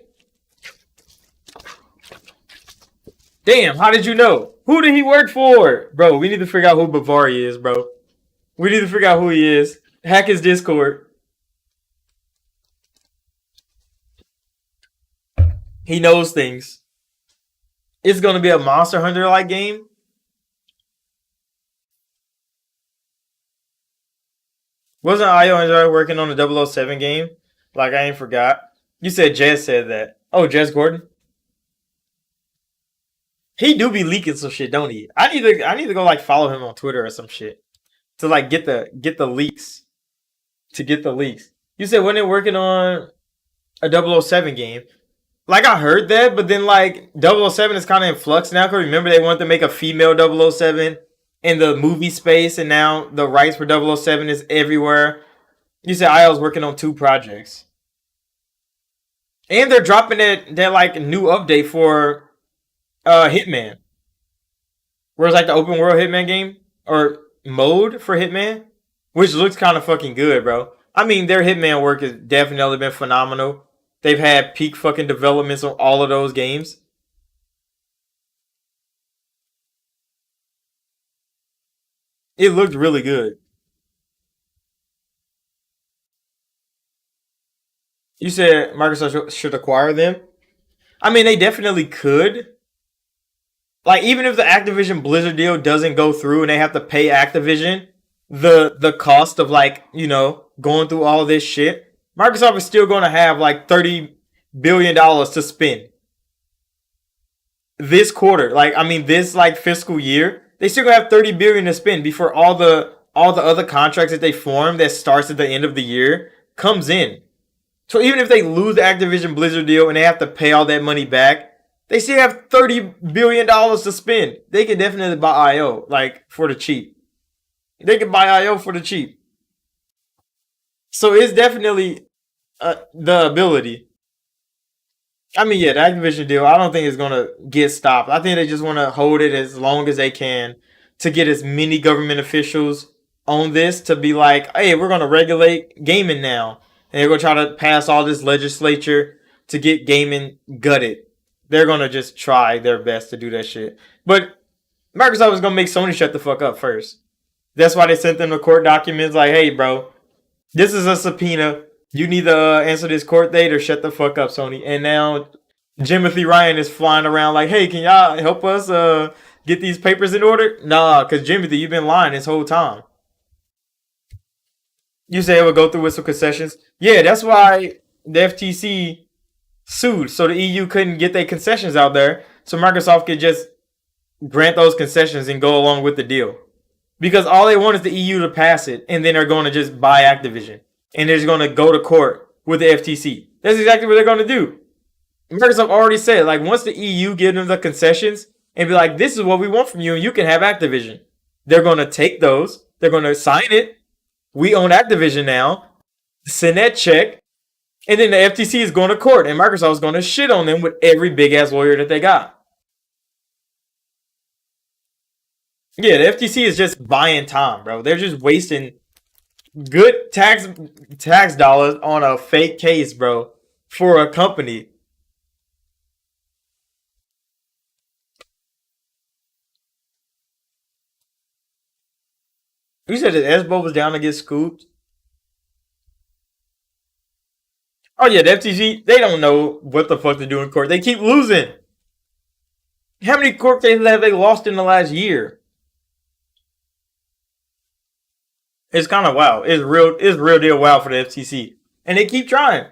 S1: Damn, how did you know? Who did he work for, bro? We need to figure out who Bavari is, bro. We need to figure out who he is. Hack his Discord. He knows things. It's gonna be a Monster Hunter like game. Wasn't IO Enjoy working on the 007 game? Like I ain't forgot. You said Jez said that. Oh, Jez Gordon. He do be leaking some shit, don't he? I need to go like follow him on Twitter or some shit to like get the leaks. To get the leaks. You said when they're working on a 007 game. Like I heard that, but then like 007 is kind of in flux now. Cause remember they wanted to make a female 007 in the movie space, and now the rights for 007 is everywhere. You said I was working on two projects, and they're dropping that like new update for Hitman, where it's like the open world Hitman game or mode for Hitman, which looks kind of fucking good, bro. I mean, their Hitman work has definitely been phenomenal. They've had peak fucking developments on all of those games. It looked really good. You said Microsoft should acquire them. I mean, they definitely could. Like, even if the Activision Blizzard deal doesn't go through and they have to pay Activision the cost of like going through all this shit, Microsoft is still going to have like $30 billion to spend this quarter. Like, I mean, this like fiscal year, they still gonna have 30 billion to spend before all the other contracts that they form that starts at the end of the year comes in. So even if they lose the Activision Blizzard deal and they have to pay all that money back, they still have $30 billion to spend. They can definitely buy IO like for the cheap. They can buy IO for the cheap. So it's definitely the ability. I mean, yeah, the Activision deal, I don't think it's going to get stopped. I think they just want to hold it as long as they can to get as many government officials on this to be like, hey, we're going to regulate gaming now. And they're going to try to pass all this legislature to get gaming gutted. They're going to just try their best to do that shit. But Microsoft is going to make Sony shut the fuck up first. That's why they sent them the court documents like, hey, bro, this is a subpoena. You need to answer this court date or shut the fuck up, Sony. And now Timothy Ryan is flying around like, hey, can y'all help us get these papers in order? Nah, because Timothy, you've been lying this whole time. You say it would go through with some concessions. Yeah, that's why the FTC sued. So the EU couldn't get their concessions out there. So Microsoft could just grant those concessions and go along with the deal. Because all they want is the EU to pass it, and then they're going to just buy Activision. And they're just going to go to court with the FTC. That's exactly what they're going to do. Microsoft already said, like, once the EU give them the concessions and be like, this is what we want from you, and you can have Activision. They're going to take those. They're going to sign it. We own Activision now. Send that check. And then the FTC is going to court, and Microsoft is going to shit on them with every big-ass lawyer that they got. Yeah, the FTC is just buying time, bro. They're just wasting good tax dollars on a fake case, bro, for a company. You said that Esbo was down to get scooped. Oh yeah, the FTC, they don't know what the fuck to do in court. They keep losing. How many court cases have they lost in the last year? It's kind of wild. It's real. It's real deal wild for the FTC, and they keep trying.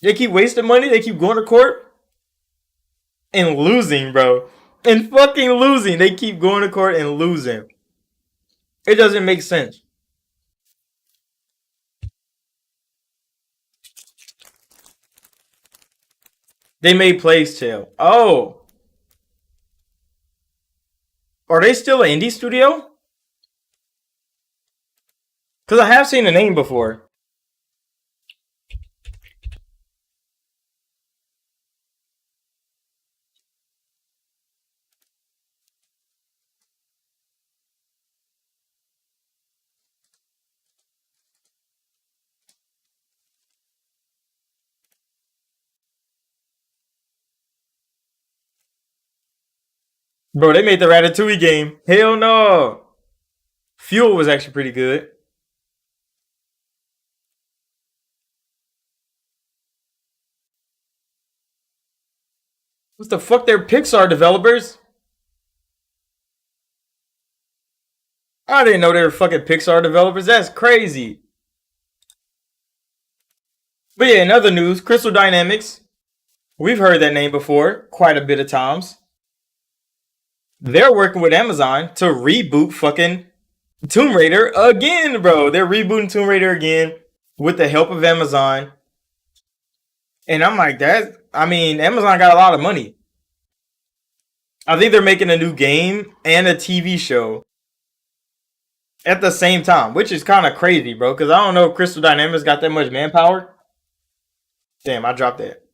S1: They keep wasting money. They keep going to court and losing, bro, and fucking losing. They keep going to court and losing. It doesn't make sense. They made Plague Tale. Oh, are they still an indie studio? Because I have seen the name before. Bro, they made the Ratatouille game. Hell no. Fuel was actually pretty good. What the fuck? They're Pixar developers? I didn't know they were fucking Pixar developers. That's crazy. But yeah, in other news, Crystal Dynamics. We've heard that name before quite a bit of times. They're working with Amazon to reboot fucking Tomb Raider again, bro. They're rebooting Tomb Raider again with the help of Amazon. And I'm like, that. I mean, Amazon got a lot of money. I think they're making a new game and a TV show at the same time, which is kind of crazy, bro. Because I don't know if Crystal Dynamics got that much manpower. Damn, I dropped that.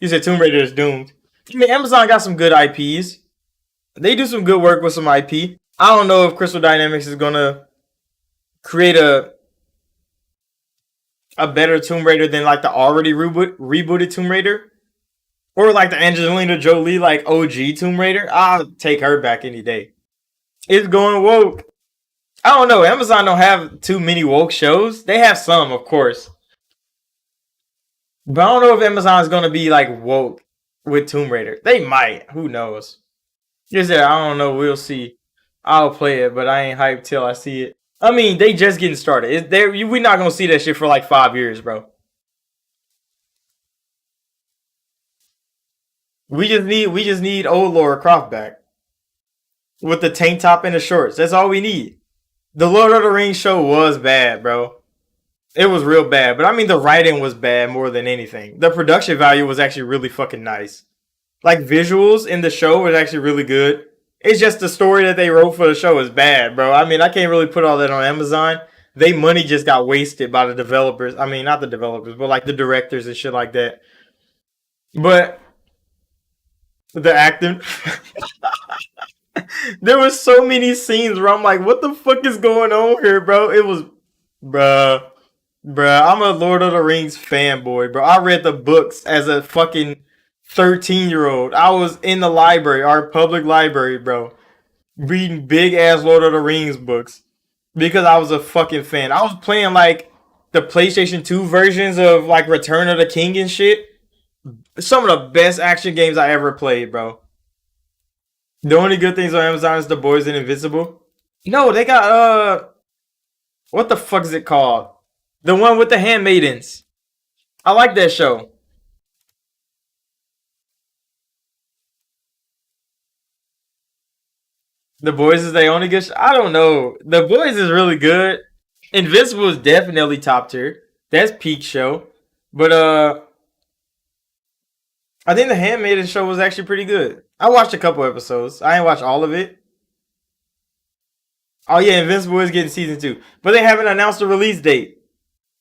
S1: You said Tomb Raider is doomed. I mean, Amazon got some good IPs. They do some good work with some IP. I don't know if Crystal Dynamics is gonna create a better Tomb Raider than like the already rebooted Tomb Raider, or like the Angelina Jolie like OG Tomb Raider. I'll take her back any day. It's going woke. I don't know. Amazon don't have too many woke shows. They have some, of course, but I don't know if Amazon is gonna be like woke with Tomb Raider. They might. Who knows? Just that I don't know. We'll see. I'll play it, but I ain't hyped till I see it. I mean, they just getting started. We're not gonna see that shit for like 5 years, bro. We just need old Laura Croft back with the tank top and the shorts. That's all we need. The Lord of the Rings show was bad, bro. It was real bad, but I mean the writing was bad more than anything. The production value was actually really fucking nice. Like visuals in the show was actually really good. It's just the story that they wrote for the show is bad, bro. I mean, I can't really put all that on Amazon. They money just got wasted by the developers. I mean, not the developers, but like the directors and shit like that. But the acting, there was so many scenes where I'm like, what the fuck is going on here, bro? It was, bruh. Bruh, I'm a Lord of the Rings fanboy, bro. I read the books as a fucking 13-year-old. I was in the library, our public library, bro, reading big ass Lord of the Rings books because I was a fucking fan. I was playing like the PlayStation 2 versions of like Return of the King and shit. Some of the best action games I ever played, bro. The only good things on Amazon is The Boys and Invincible. No, they got what the fuck is it called? The one with the handmaidens. I like that show. The Boys is the only good. I don't know. The Boys is really good. Invincible is definitely top tier. That's peak show. But I think the Handmaiden show was actually pretty good. I watched a couple episodes. I ain't watched all of it. Oh yeah, Invincible is getting season 2, but they haven't announced a release date.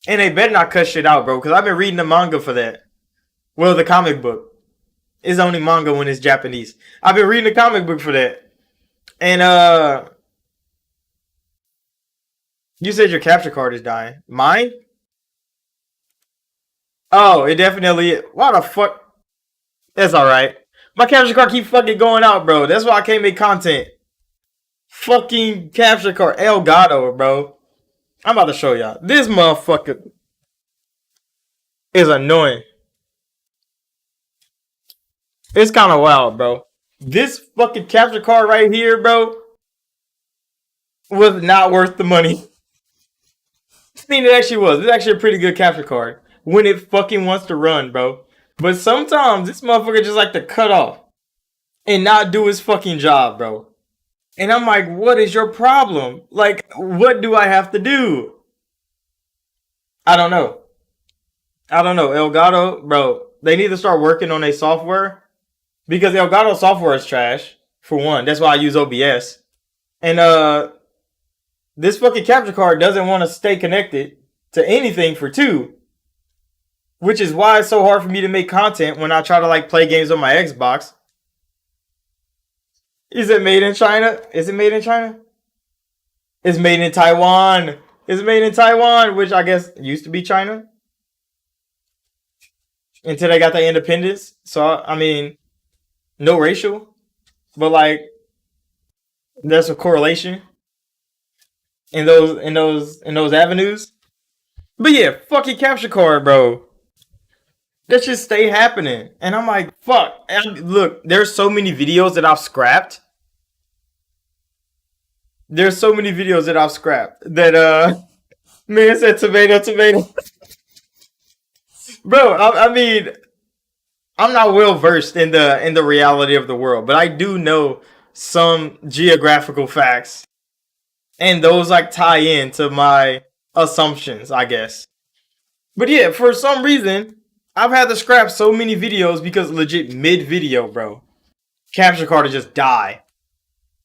S1: And they better not cut shit out, bro, because I've been reading the manga for that. Well, the comic book. It's only manga when it's Japanese. I've been reading the comic book for that. And you said your capture card is dying. Mine? Oh, it definitely is. Why the fuck? That's alright. My capture card keep fucking going out, bro. That's why I can't make content. Fucking capture card. Elgato, bro. I'm about to show y'all. This motherfucker is annoying. It's kind of wild, bro. This fucking capture card right here, bro. was not worth the money. I mean, it actually was. It's actually a pretty good capture card when it fucking wants to run, bro. But sometimes this motherfucker just like to cut off and not do his fucking job, bro. And I'm like, what is your problem? Like, what do I have to do? I don't know. I don't know. Elgato, bro, they need to start working on a software because Elgato software is trash, for one. That's why I use OBS. And this fucking capture card doesn't want to stay connected to anything, for two. Which is why it's so hard for me to make content when I try to like play games on my Xbox. Is it made in China? Is it made in China? It's made in Taiwan. It's made in Taiwan, which I guess used to be China. Until they got their independence. So I mean, no racial. But like there's a correlation in those avenues. But yeah, fucking capture card, bro. That just stay happening. And I'm like, fuck. And look, there's so many videos that I've scrapped. There's so many videos that I've scrapped that man said tomato. Bro, I mean, I'm not well versed in the reality of the world, but I do know some geographical facts. And those like tie in to my assumptions, I guess. But yeah, for some reason, I've had to scrap so many videos because legit mid video, bro, capture card will just die.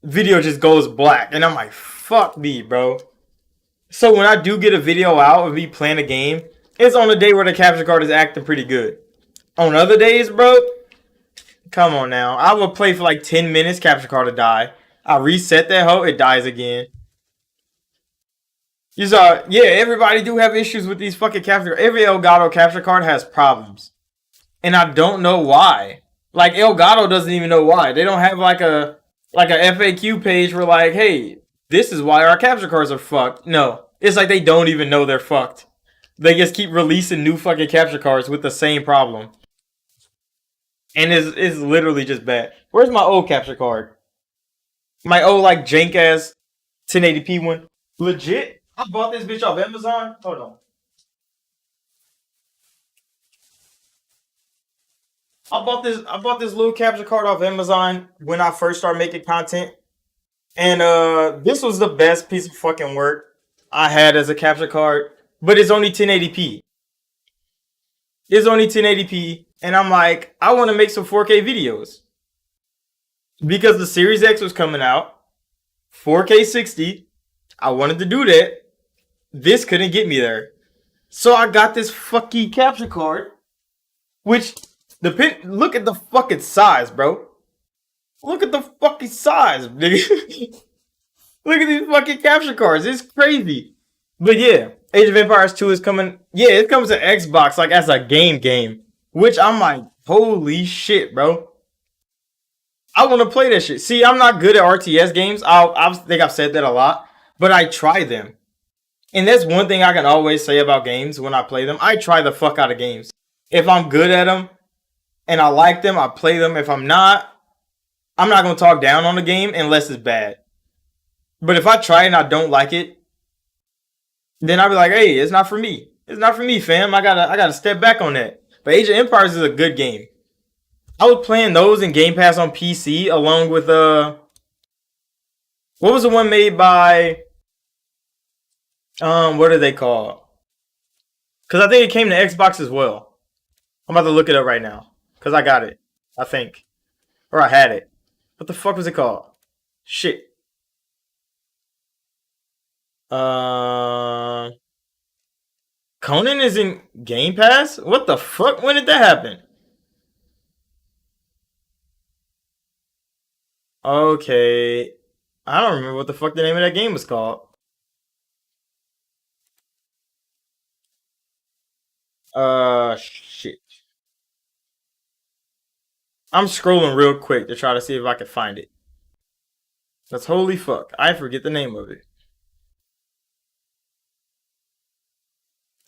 S1: Video just goes black, and I'm like, fuck me, bro. So when I do get a video out of me playing a game, it's on a day where the capture card is acting pretty good. On other days, bro, come on now. I will play for like 10 minutes, capture card to die. I reset that hoe, it dies again. You saw, yeah, everybody do have issues with these fucking capture. Every Elgato capture card has problems. And I don't know why. Like Elgato doesn't even know why. They don't have like a FAQ page where like, hey, this is why our capture cards are fucked. No. It's like they don't even know they're fucked. They just keep releasing new fucking capture cards with the same problem. And it's literally just bad. Where's my old capture card? My old like jank ass 1080p one. Legit? I bought this bitch off Amazon. Hold on. I bought this little capture card off Amazon when I first started making content. And this was the best piece of fucking work I had as a capture card. But it's only 1080p. It's only 1080p. And I'm like, I want to make some 4K videos. Because the Series X was coming out. 4K 60. I wanted to do that. This couldn't get me there. So I got this fucking capture card. Which, look at the fucking size, bro. Look at the fucking size, nigga. Look at these fucking capture cards. It's crazy. But yeah, Age of Empires 2 is coming. Yeah, it comes to Xbox like as a game. Which I'm like, holy shit, bro. I want to play that shit. See, I'm not good at RTS games. I think I've said that a lot. But I try them. And that's one thing I can always say about games when I play them. I try the fuck out of games. If I'm good at them and I like them, I play them. If I'm not, I'm not going to talk down on the game unless it's bad. But if I try and I don't like it, then I'll be like, hey, it's not for me. It's not for me, fam. I gotta step back on that. But Age of Empires is a good game. I was playing those in Game Pass on PC along with what was the one made by what are they called? Because I think it came to Xbox as well. I'm about to look it up right now. Because I got it. I think. Or I had it. What the fuck was it called? Shit. Conan is in Game Pass? What the fuck? When did that happen? Okay. I don't remember what the fuck the name of that game was called. Shit. I'm scrolling real quick to try to see if I can find it. That's holy fuck. I forget the name of it.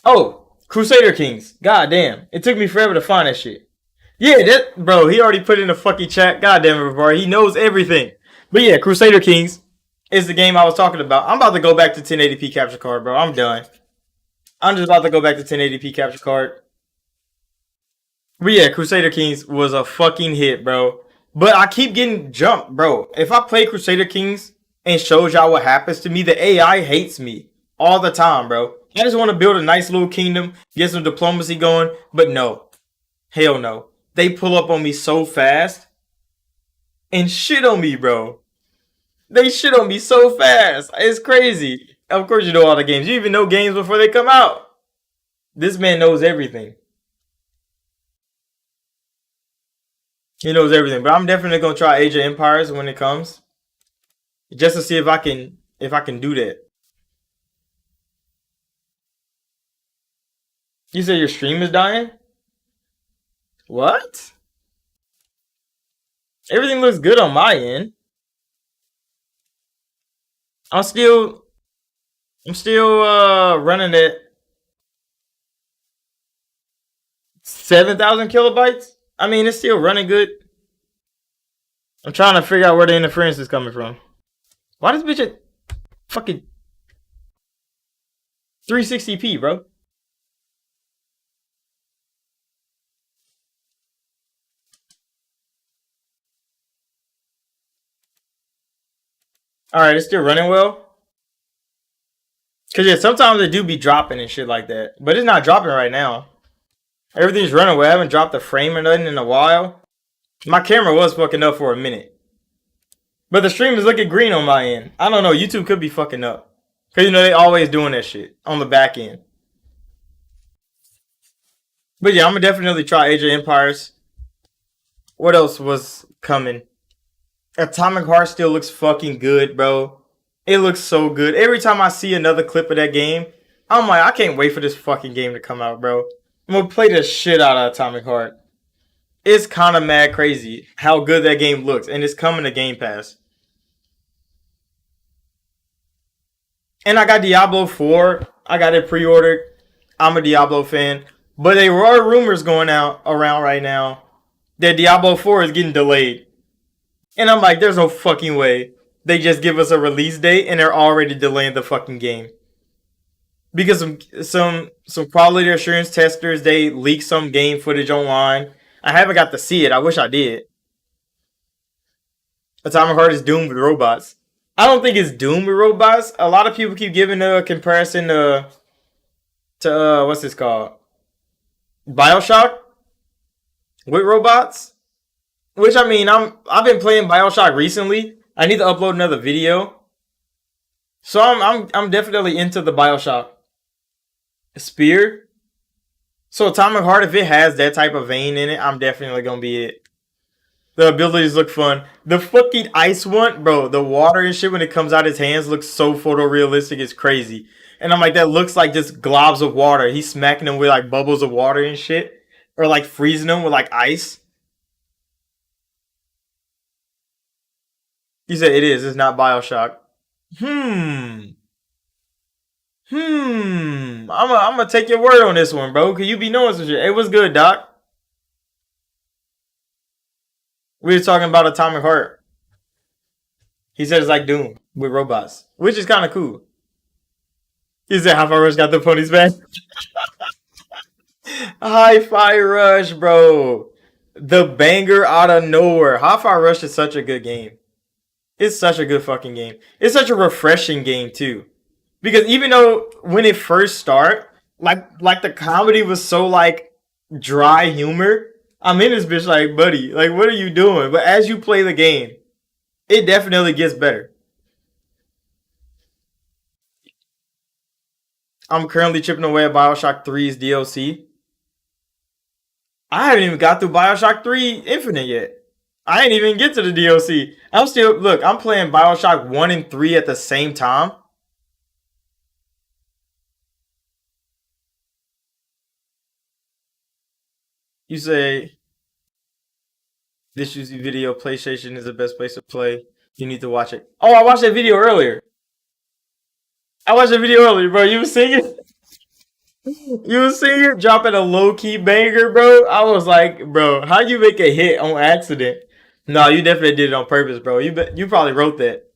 S1: Oh, Crusader Kings. God damn. It took me forever to find that shit. Yeah, that bro, he already put in a fucking chat. God damn it, bro. He knows everything. But yeah, Crusader Kings. is the game I was talking about. I'm about to go back to 1080p capture card, bro. I'm done. I'm just about to go back to 1080p capture card. But yeah, Crusader Kings was a fucking hit, bro. But I keep getting jumped, bro. If I play Crusader Kings and shows y'all what happens to me, the AI hates me all the time, bro. I just want to build a nice little kingdom, get some diplomacy going, but no. Hell no. They pull up on me so fast and shit on me, bro. They shit on me so fast. It's crazy. Of course you know all the games. You even know games before they come out. This man knows everything. He knows everything. But I'm definitely gonna try Age of Empires when it comes. Just to see if I can do that. You said your stream is dying? What? Everything looks good on my end. I'm still I'm still running at 7,000 kilobytes. I mean, it's still running good. I'm trying to figure out where the interference is coming from. Why does bitch at fucking 360p, bro? All right, it's still running well. Cause yeah, sometimes it do be dropping and shit like that, but it's not dropping right now. Everything's running well. I haven't dropped a frame or nothing in a while. My camera was fucking up for a minute, but the stream is looking green on my end. I don't know. YouTube could be fucking up, cause you know they always doing that shit on the back end. But yeah, I'm gonna definitely try Age of Empires. What else was coming? Atomic Heart still looks fucking good, bro. It looks so good. Every time I see another clip of that game, I'm like, I can't wait for this fucking game to come out, bro. I'm gonna play the shit out of Atomic Heart. It's kind of mad crazy how good that game looks, and it's coming to Game Pass. And I got Diablo 4. I got it pre-ordered. I'm a Diablo fan. But there are rumors going out around right now that Diablo 4 is getting delayed. And I'm like, there's no fucking way. They just give us a release date and they're already delaying the fucking game. Because some quality assurance testers, they leaked some game footage online. I haven't got to see it. I wish I did. Atomic Heart is doomed with robots. I don't think it's doomed with robots. A lot of people keep giving a comparison to what's this called? BioShock with robots. Which I mean, I've been playing BioShock recently. I need to upload another video. So I'm definitely into the BioShock spear. So Atomic Heart, if it has that type of vein in it, I'm definitely gonna be it. The abilities look fun. The fucking ice one, bro, the water and shit when it comes out his hands looks so photorealistic, it's crazy. And I'm like, that looks like just globs of water. He's smacking them with like bubbles of water and shit. Or like freezing them with like ice. He said it is, it's not Bioshock. Hmm. I'm gonna take your word on this one, bro. Cause you be knowing some shit. It was good, Doc. We were talking about Atomic Heart. He said it's like Doom with robots, which is kind of cool. He said Hi-Fi Rush got the ponies back. Hi-Fi Rush, bro. The banger out of nowhere. Hi-Fi Rush is such a good game. It's such a good fucking game. It's such a refreshing game too. Because even though when it first started, like the comedy was so like dry humor, I'm in this bitch like, buddy, like what are you doing? But as you play the game, it definitely gets better. I'm currently chipping away at Bioshock 3's DLC. I haven't even got through Bioshock 3 Infinite yet. I ain't even get to the DLC. I'm still look, I'm playing Bioshock 1 and 3 at the same time. You say this UZ video PlayStation is the best place to play. You need to watch it. Oh, I watched that video earlier. I watched the video earlier, bro. You was singing? You was singing? Dropping a low-key banger, bro. I was like, bro, how you make a hit on accident? No, you definitely did it on purpose, bro. You probably wrote that.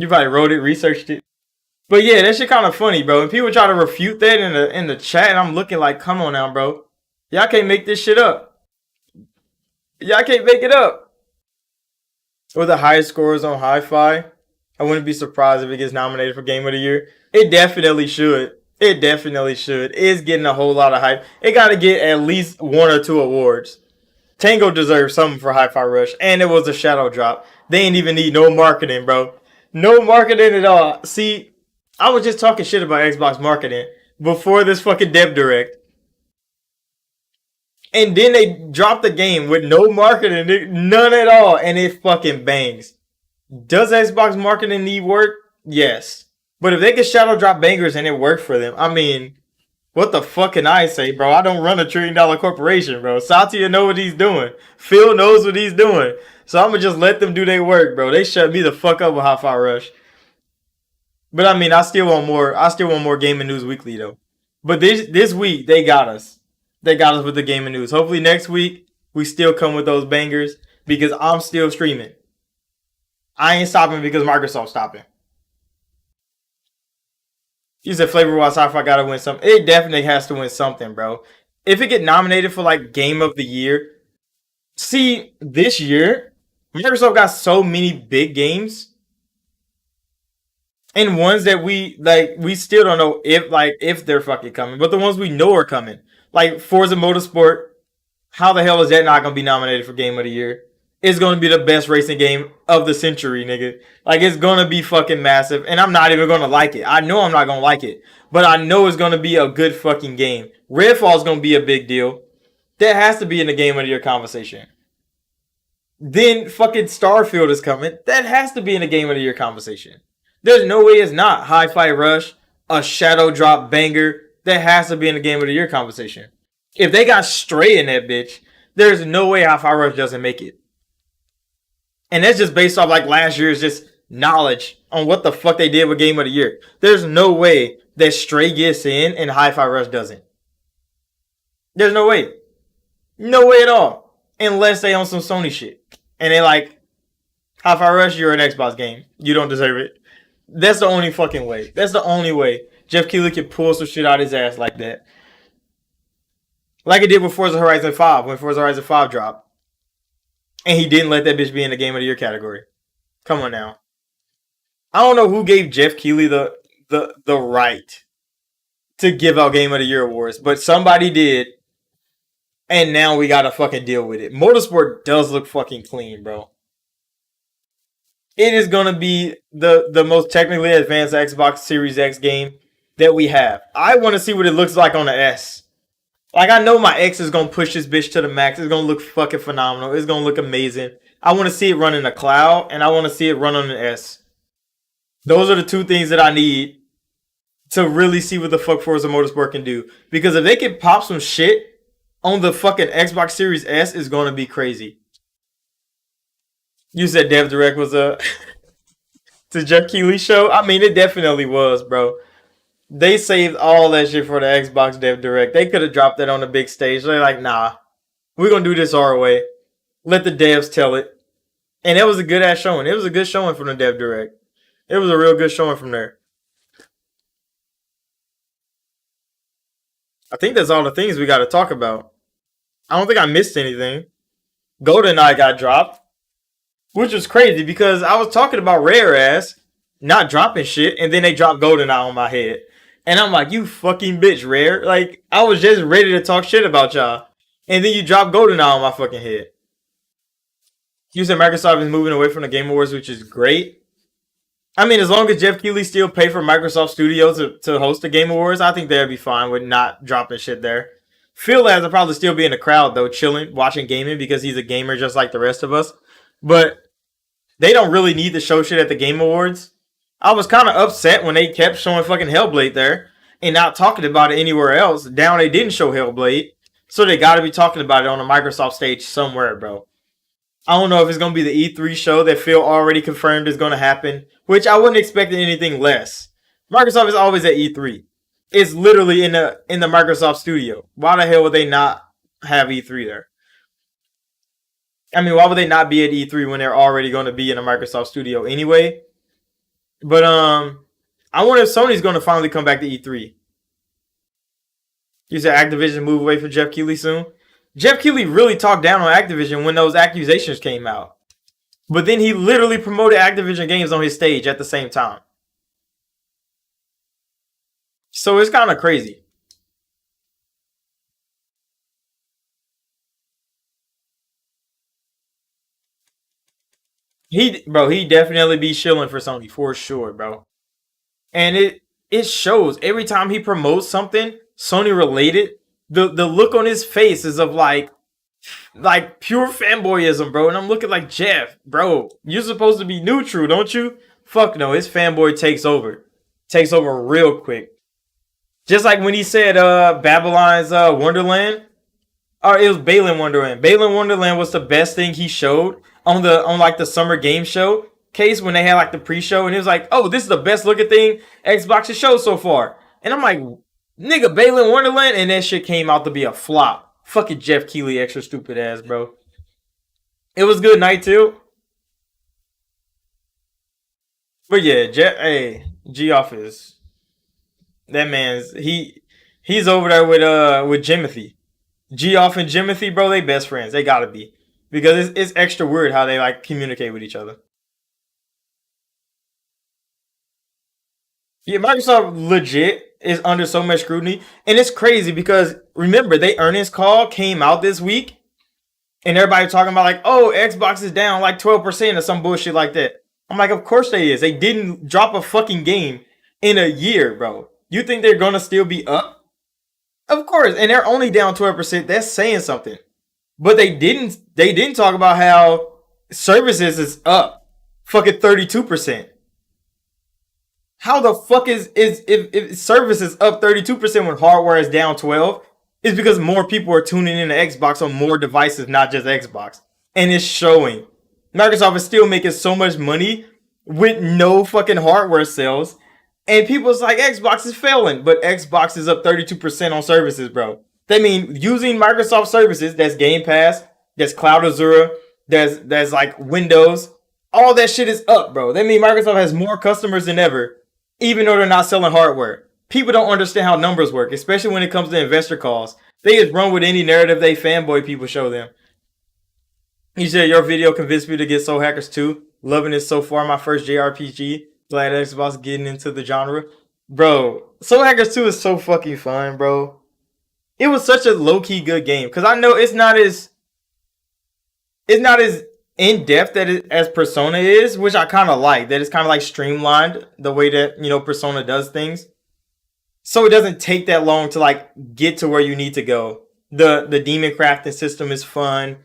S1: You probably wrote it, researched it. But yeah, that shit kind of funny, bro. And people try to refute that in the chat, and I'm looking like, come on now, bro. Y'all can't make this shit up. Y'all can't make it up. With the highest scores on Hi-Fi, I wouldn't be surprised if it gets nominated for Game of the Year. It definitely should. It definitely should. It's getting a whole lot of hype. It got to get at least 1 or 2 awards. Tango deserves something for Hi-Fi Rush, and it was a shadow drop. They ain't even need no marketing, bro. No marketing at all. See, I was just talking shit about Xbox marketing before this fucking dev direct. And then they dropped the game with no marketing, none at all, and it fucking bangs. Does Xbox marketing need work? Yes. But if they can shadow drop bangers and it worked for them, I mean, what the fuck can I say, bro? I don't run $1 trillion corporation, bro. Satya know what he's doing. Phil knows what he's doing. So I'm gonna just let them do their work, bro. They shut me the fuck up with Hi-Fi Rush. But I mean, I still want more. I still want more Gaming News Weekly though. But this week they got us. They got us with the Gaming News. Hopefully next week we still come with those bangers because I'm still streaming. I ain't stopping because Microsoft's stopping. You said Flavor Wise Sci-Fi gotta win something. It definitely has to win something, bro. If it get nominated for like Game of the Year, see this year Microsoft got so many big games and ones that we still don't know if they're fucking coming, but the ones we know are coming, like Forza Motorsport. How the hell is that not gonna be nominated for Game of the Year? It's gonna be the best racing game of the century, nigga. Like it's gonna be fucking massive, and I'm not even gonna like it. I know I'm not gonna like it, but I know it's gonna be a good fucking game. Redfall's gonna be a big deal. That has to be in the Game of the Year conversation. Then fucking Starfield is coming. That has to be in the Game of the Year conversation. There's no way it's not. Hi-Fi Rush, a shadow drop banger. That has to be in the Game of the Year conversation. If they got Stray in that bitch, there's no way Hi-Fi Rush doesn't make it. And that's just based off like last year's just knowledge on what the fuck they did with Game of the Year. There's no way that Stray gets in and Hi-Fi Rush doesn't. There's no way. No way at all. Unless they own some Sony shit. And they like, Hi-Fi Rush, you're an Xbox game. You don't deserve it. That's the only fucking way. That's the only way Jeff Keighley can pull some shit out his ass like that. Like it did with Forza Horizon 5 when Forza Horizon 5 dropped. And he didn't let that bitch be in the Game of the Year category. Come on now. I don't know who gave Jeff Keighley the right to give out Game of the Year awards, but somebody did. And now we gotta fucking deal with it. Motorsport does look fucking clean, bro. It is gonna be the most technically advanced Xbox Series X game that we have. I want to see what it looks like on the S. Like, I know my X is going to push this bitch to the max. It's going to look fucking phenomenal. It's going to look amazing. I want to see it run in the cloud, and I want to see it run on the S. Those are the two things that I need to really see what the fuck Forza Motorsport can do. Because if they can pop some shit on the fucking Xbox Series S, it's going to be crazy. You said Dev Direct was a to Jeff Keighley show? I mean, it definitely was, bro. They saved all that shit for the Xbox Dev Direct. They could have dropped that on the big stage. They're like, nah, we're going to do this our way. Let the devs tell it. And it was a good ass showing. It was a good showing from the Dev Direct. It was a real good showing from there. I think that's all the things we got to talk about. I don't think I missed anything. GoldenEye got dropped, which was crazy because I was talking about Rare Ass not dropping shit, and then they dropped GoldenEye on my head. And I'm like, you fucking bitch, Rare. Like, I was just ready to talk shit about y'all. And then you drop GoldenEye on my fucking head. You said Microsoft is moving away from the Game Awards, which is great. I mean, as long as Jeff Keighley still pay for Microsoft Studios to host the Game Awards, I think they'd be fine with not dropping shit there. Phil has to probably still be in the crowd, though, chilling, watching gaming, because he's a gamer just like the rest of us. But they don't really need to show shit at the Game Awards. I was kind of upset when they kept showing fucking Hellblade there and not talking about it anywhere else. Down they didn't show Hellblade, so they got to be talking about it on a Microsoft stage somewhere, bro. I don't know if it's going to be the E3 show that Phil already confirmed is going to happen, which I wouldn't expect anything less. Microsoft is always at E3. It's literally in the Microsoft studio. Why the hell would they not have E3 there? I mean, why would they not be at E3 when they're already going to be in a Microsoft studio anyway? But I wonder if Sony's going to finally come back to E3. You said Activision move away from Jeff Keighley soon. Jeff Keighley really talked down on Activision when those accusations came out. But then he literally promoted Activision games on his stage at the same time. So it's kind of crazy. He definitely be shilling for Sony for sure, bro. And it shows every time he promotes something Sony related. The look on his face is of like pure fanboyism, bro. And I'm looking like Jeff, bro. You're supposed to be neutral, don't you? Fuck no, his fanboy takes over real quick. Just like when he said Babylon's Wonderland, or it was Balin Wonderland. Balin Wonderland was the best thing he showed on like the summer game show case when they had like the pre-show, and it was like, oh, this is the best looking thing Xbox has showed so far. And I'm like, nigga, Balin Wonderland, and that shit came out to be a flop. Fucking Jeff Keighley, extra stupid ass, bro. It was good night too. But yeah, hey, G Office. That man's he's over there with Jimothy. G off and Jimothy, bro, they best friends. They gotta be. Because it's extra weird how they like communicate with each other. Yeah, Microsoft legit is under so much scrutiny. And it's crazy because remember, they earnings call came out this week and everybody talking about like, oh, Xbox is down like 12% or some bullshit like that. I'm like, of course they is. They didn't drop a fucking game in a year, bro. You think they're gonna still be up? Of course, and they're only down 12%. That's saying something. But they didn't talk about how services is up fucking 32%. How the fuck is if service is up 32% when hardware is down 12? It's because more people are tuning in to Xbox on more devices, not just Xbox. And it's showing. Microsoft is still making so much money with no fucking hardware sales. And people's like Xbox is failing, but Xbox is up 32% on services, bro. They mean using Microsoft services, that's Game Pass, that's Cloud Azure, there's like Windows, all that shit is up, bro. That mean Microsoft has more customers than ever, even though they're not selling hardware. People don't understand how numbers work, especially when it comes to investor calls. They just run with any narrative they fanboy people show them. You said your video convinced me to get Soul Hackers 2. Loving it so far, my first JRPG. Glad Xbox getting into the genre. Bro, Soul Hackers 2 is so fucking fun, bro. It was such a low-key good game. Cause I know it's not as in depth as Persona is, which I kinda like. That it's kinda like streamlined the way that, Persona does things. So it doesn't take that long to like get to where you need to go. The demon crafting system is fun.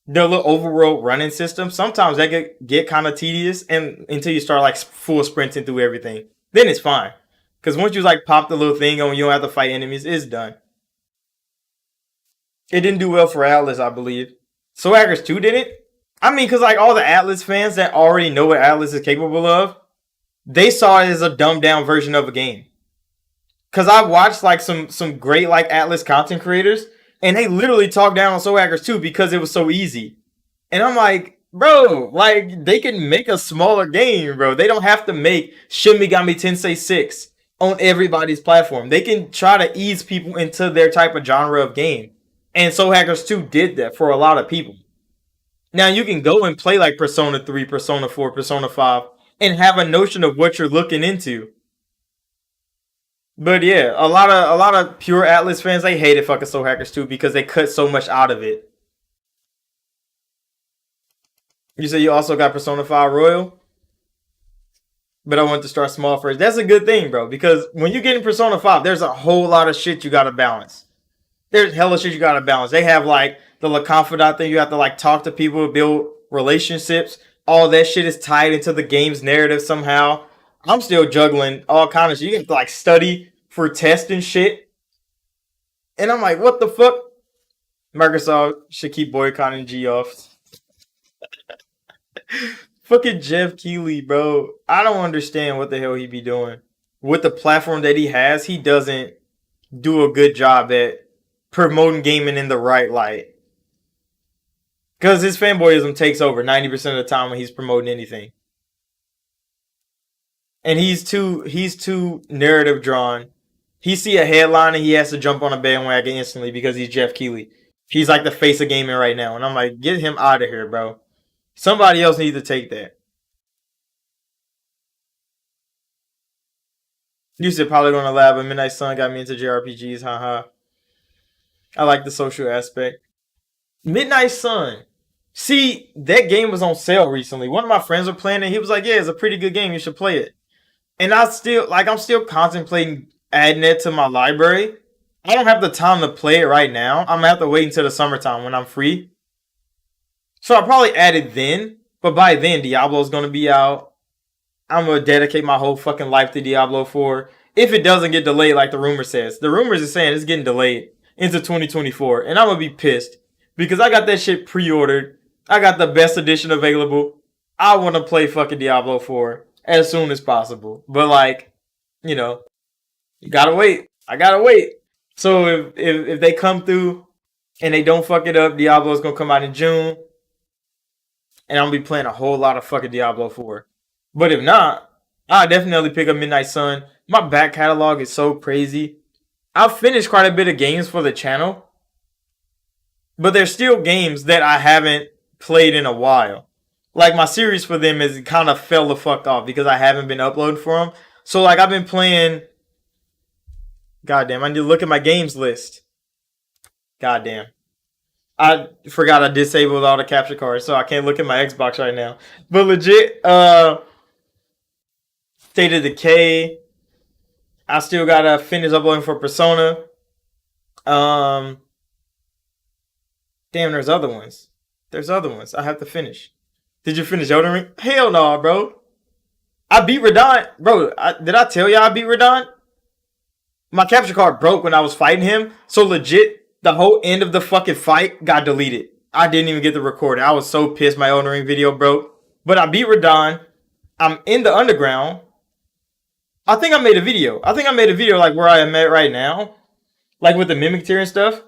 S1: The little overworld running system, sometimes that could get kind of tedious and until you start like full sprinting through everything. Then it's fine. Because once you like pop the little thing and you don't have to fight enemies, it's done. It didn't do well for Atlas, I believe. Soul Hackers 2 didn't? I mean, because like all the Atlas fans that already know what Atlas is capable of, they saw it as a dumbed down version of a game. Because I've watched like some great like Atlas content creators, and they literally talked down on Soul Hackers 2 because it was so easy. And I'm like, bro, like they can make a smaller game, bro. They don't have to make Shin Megami Tensei 6 on everybody's platform. They can try to ease people into their type of genre of game. And Soul Hackers 2 did that for a lot of people. Now you can go and play like Persona 3, Persona 4, Persona 5, and have a notion of what you're looking into. But yeah, a lot of pure Atlas fans they hated fucking Soul Hackers 2 because they cut so much out of it. You say you also got Persona 5 Royal, but I want to start small first. That's a good thing, bro, because when you get in Persona 5, there's a whole lot of shit you gotta balance. There's hella shit you gotta balance. They have like the La Confidant thing, you have to like talk to people, build relationships. All that shit is tied into the game's narrative somehow. I'm still juggling all kind of shit. You have to like study for tests and shit. And I'm like, what the fuck? Microsoft should keep boycotting Geoff. Fucking Jeff Keighley, bro. I don't understand what the hell he be doing. With the platform that he has, he doesn't do a good job at promoting gaming in the right light. Because his fanboyism takes over 90% of the time when he's promoting anything. and he's too narrative drawn. He see a headline and he has to jump on a bandwagon instantly because he's Jeff Keighley. He's like the face of gaming right now, and I'm like, get him out of here, bro. Somebody else needs to take that. You said Polygon Lab, but Midnight Sun got me into JRPGs. Haha. I like the social aspect. Midnight Sun. See, that game was on sale recently. One of my friends were playing it. He was like, "Yeah, it's a pretty good game. You should play it." And I'm still contemplating adding it to my library. I don't have the time to play it right now. I'm gonna have to wait until the summertime when I'm free. So I'll probably add it then. But by then, Diablo's gonna be out. I'm gonna dedicate my whole fucking life to Diablo 4. If it doesn't get delayed like the rumor says. The rumors are saying it's getting delayed into 2024. And I'm gonna be pissed. Because I got that shit pre-ordered. I got the best edition available. I wanna play fucking Diablo 4 as soon as possible. But like, you know, you gotta wait. I gotta wait. So if they come through and they don't fuck it up, Diablo's gonna come out in June. And I'm gonna be playing a whole lot of fucking Diablo 4. But if not, I'll definitely pick up Midnight Sun. My back catalog is so crazy. I've finished quite a bit of games for the channel, but there's still games that I haven't played in a while. Like my series for them is kind of fell the fuck off because I haven't been uploading for them. So like I've been playing. Goddamn, I need to look at my games list. Goddamn. I forgot I disabled all the capture cards, so I can't look at my Xbox right now. But legit, State of Decay. I still gotta finish uploading for Persona. Um, Damn, there's other ones. There's other ones I have to finish. Did you finish Elden Ring? Hell no, bro. I beat Radon, bro. Did I tell you I beat Radon? My capture card broke when I was fighting him, so legit, the whole end of the fucking fight got deleted. I didn't even get to record it. I was so pissed my Elden Ring video broke. But I beat Radon. I'm in the underground. I think I made a video. Like where I am at right now. Like with the Mimic tier and stuff.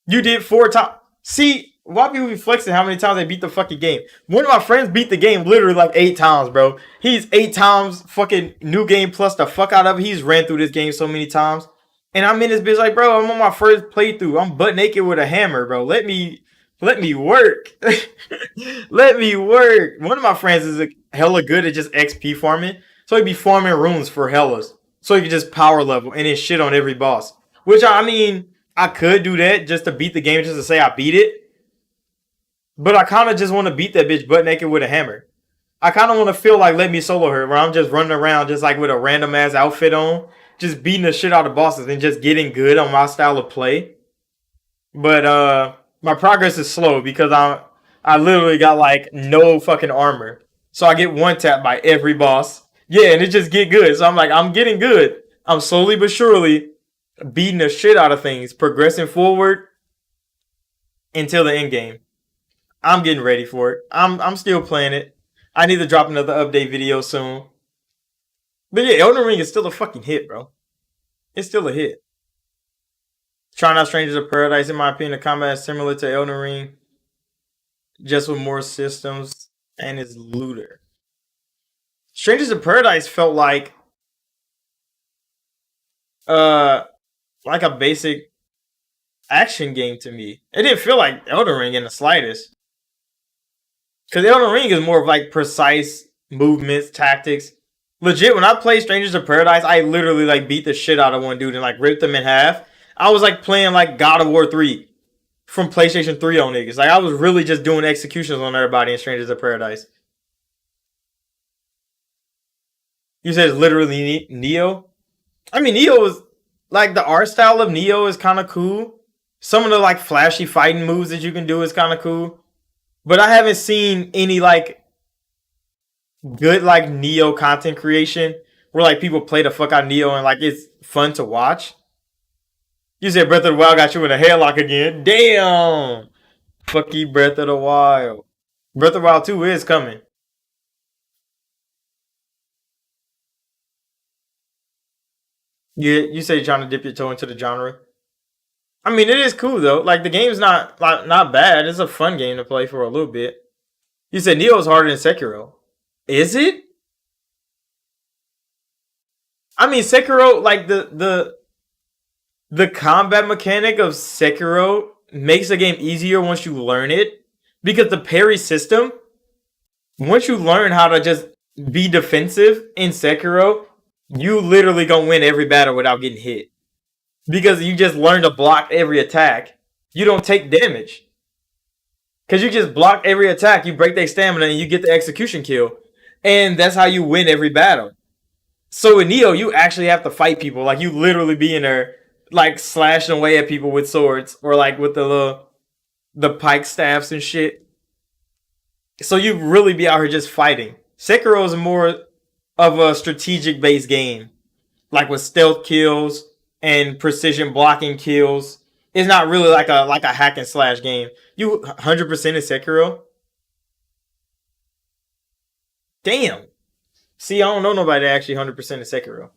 S1: You did 4 times. See, why people be flexing how many times they beat the fucking game? One of my friends beat the game literally like 8 times, bro. He's 8 times fucking new game plus the fuck out of it. He's ran through this game so many times. And I'm in this bitch like, bro, I'm on my first playthrough. I'm butt naked with a hammer, bro. Let me work. Let me work. One of my friends is hella good at just XP farming. So he'd be farming runes for hellas. So he could just power level and then shit on every boss. Which, I mean, I could do that just to beat the game, just to say I beat it. But I kind of just want to beat that bitch butt naked with a hammer. I kind of want to feel like Let Me Solo Her, where I'm just running around just like with a random ass outfit on. Just beating the shit out of bosses and just getting good on my style of play. But, my progress is slow because I literally got like no fucking armor. So I get one tap by every boss. Yeah, and it just get good. So I'm like, I'm getting good. I'm slowly but surely beating the shit out of things, progressing forward until the end game. I'm getting ready for it. I'm still playing it. I need to drop another update video soon. But yeah, Elden Ring is still a fucking hit, bro. It's still a hit. Trying Out Strangers of Paradise, in my opinion, the combat is similar to Elden Ring, just with more systems and is looter. Strangers of Paradise felt like a basic action game to me. It didn't feel like Elden Ring in the slightest. Because Elden Ring is more of like precise movements, tactics. Legit, when I played Strangers of Paradise, I literally like beat the shit out of one dude and like ripped him in half. I was like playing like God of War 3 from PlayStation 3 on niggas. Like I was really just doing executions on everybody in Strangers of Paradise. You said it's literally Neo? I mean, Neo is like the art style of Neo is kind of cool. Some of the like flashy fighting moves that you can do is kind of cool. But I haven't seen any like good like Neo content creation where like people play the fuck out of Neo and like it's fun to watch. You said Breath of the Wild got you in a headlock again. Damn. Fuck you, Breath of the Wild. Breath of the Wild 2 is coming. You say you're trying to dip your toe into the genre. I mean, it is cool though. Like the game's not bad. It's a fun game to play for a little bit. You said Neo's harder than Sekiro. Is it? I mean, Sekiro, like the combat mechanic of Sekiro makes the game easier once you learn it, because the parry system, once you learn how to just be defensive in Sekiro, you literally gonna win every battle without getting hit, because you just learn to block every attack. You don't take damage because you just block every attack. You break their stamina and you get the execution kill, and that's how you win every battle. So in Neo, you actually have to fight people. Like, you literally be in there, like, slashing away at people with swords or like with the pike staffs and shit. So you really be out here just fighting. Sekiro is more of a strategic based game, like with stealth kills and precision blocking kills. It's not really like a hack and slash game. You 100% in Sekiro. Damn. See, I don't know nobody that actually 100% in Sekiro.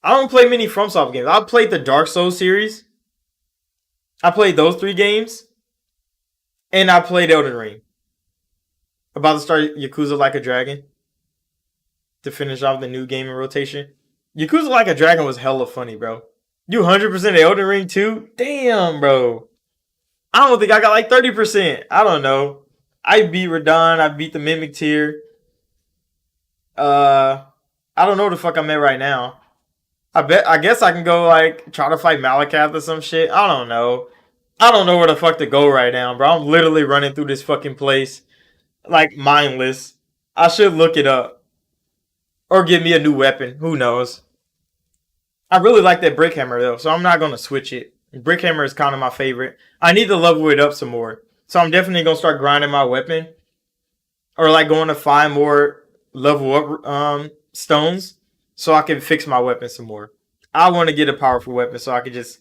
S1: I don't play many FromSoft games. I played the Dark Souls series. I played those 3 games, and I played Elden Ring. About to start Yakuza Like a Dragon to finish off the new game in rotation. Yakuza Like a Dragon was hella funny, bro. You 100% Elden Ring too? Damn, bro. I don't think I got like 30%. I don't know. I beat Radon. I beat the Mimic tier. I don't know where the fuck I'm at right now. I guess I can go like try to fight Malakath or some shit. I don't know. I don't know where the fuck to go right now, bro. I'm literally running through this fucking place like mindless. I should look it up or give me a new weapon. Who knows? I really like that Brick Hammer though, so I'm not gonna switch it. Brick Hammer is kind of my favorite. I need to level it up some more, so I'm definitely gonna start grinding my weapon, or like going to find more level up stones so I can fix my weapon some more. I want to get a powerful weapon so I can just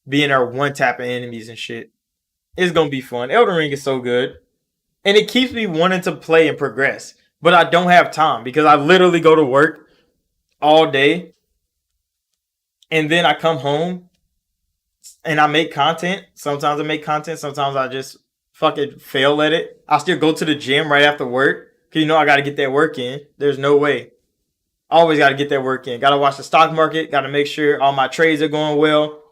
S1: be in there one tapping enemies and shit. It's gonna be fun. Elden Ring is so good, and it keeps me wanting to play and progress, but I don't have time because I literally go to work all day, and then I come home and I make content. Sometimes I make content. Sometimes I just fucking fail at it. I still go to the gym right after work because you know I got to get that work in. There's no way. Always got to get that work in. Got to watch the stock market. Got to make sure all my trades are going well.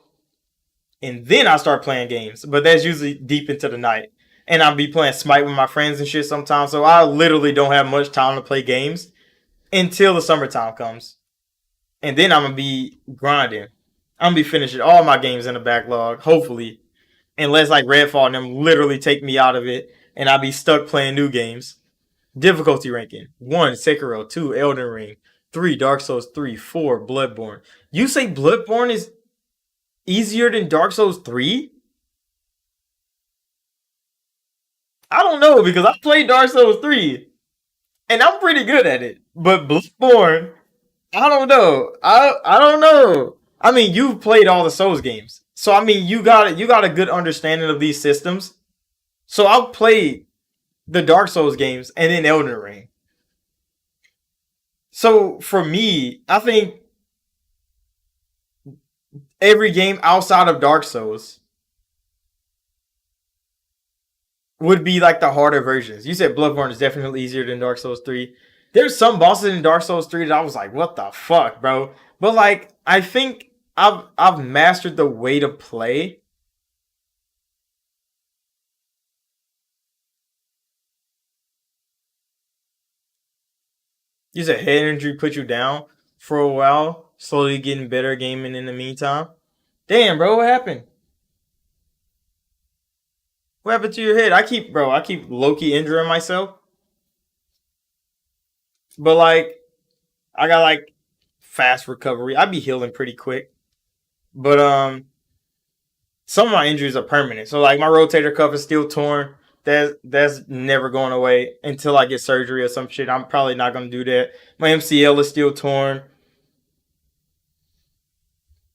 S1: And then I start playing games. But that's usually deep into the night. And I'll be playing Smite with my friends and shit sometimes. So I literally don't have much time to play games until the summertime comes. And then I'm going to be grinding. I'm going to be finishing all my games in the backlog, hopefully. Unless like Redfall and them literally take me out of it and I'll be stuck playing new games. Difficulty ranking: 1, Sekiro. 2, Elden Ring. 3, Dark Souls 3. 4, Bloodborne. You say Bloodborne is easier than Dark Souls 3? I don't know, because I played Dark Souls 3 and I'm pretty good at it. But Bloodborne, I don't know. I don't know. I mean, you've played all the Souls games. So I mean, you got a good understanding of these systems. So I'll play the Dark Souls games and then Elden Ring. So for me, I think every game outside of Dark Souls would be like the harder versions. You said Bloodborne is definitely easier than Dark Souls 3. There's some bosses in Dark Souls 3 that I was like, what the fuck, bro? But like, I think I've mastered the way to play. You said head injury put you down for a while, slowly getting better gaming in the meantime. Damn, bro, what happened? What happened to your head? I keep low key injuring myself, but like I got like fast recovery. I be healing pretty quick, but some of my injuries are permanent. So like my rotator cuff is still torn. That's never going away until I get surgery or some shit. I'm probably not gonna do that. My MCL is still torn.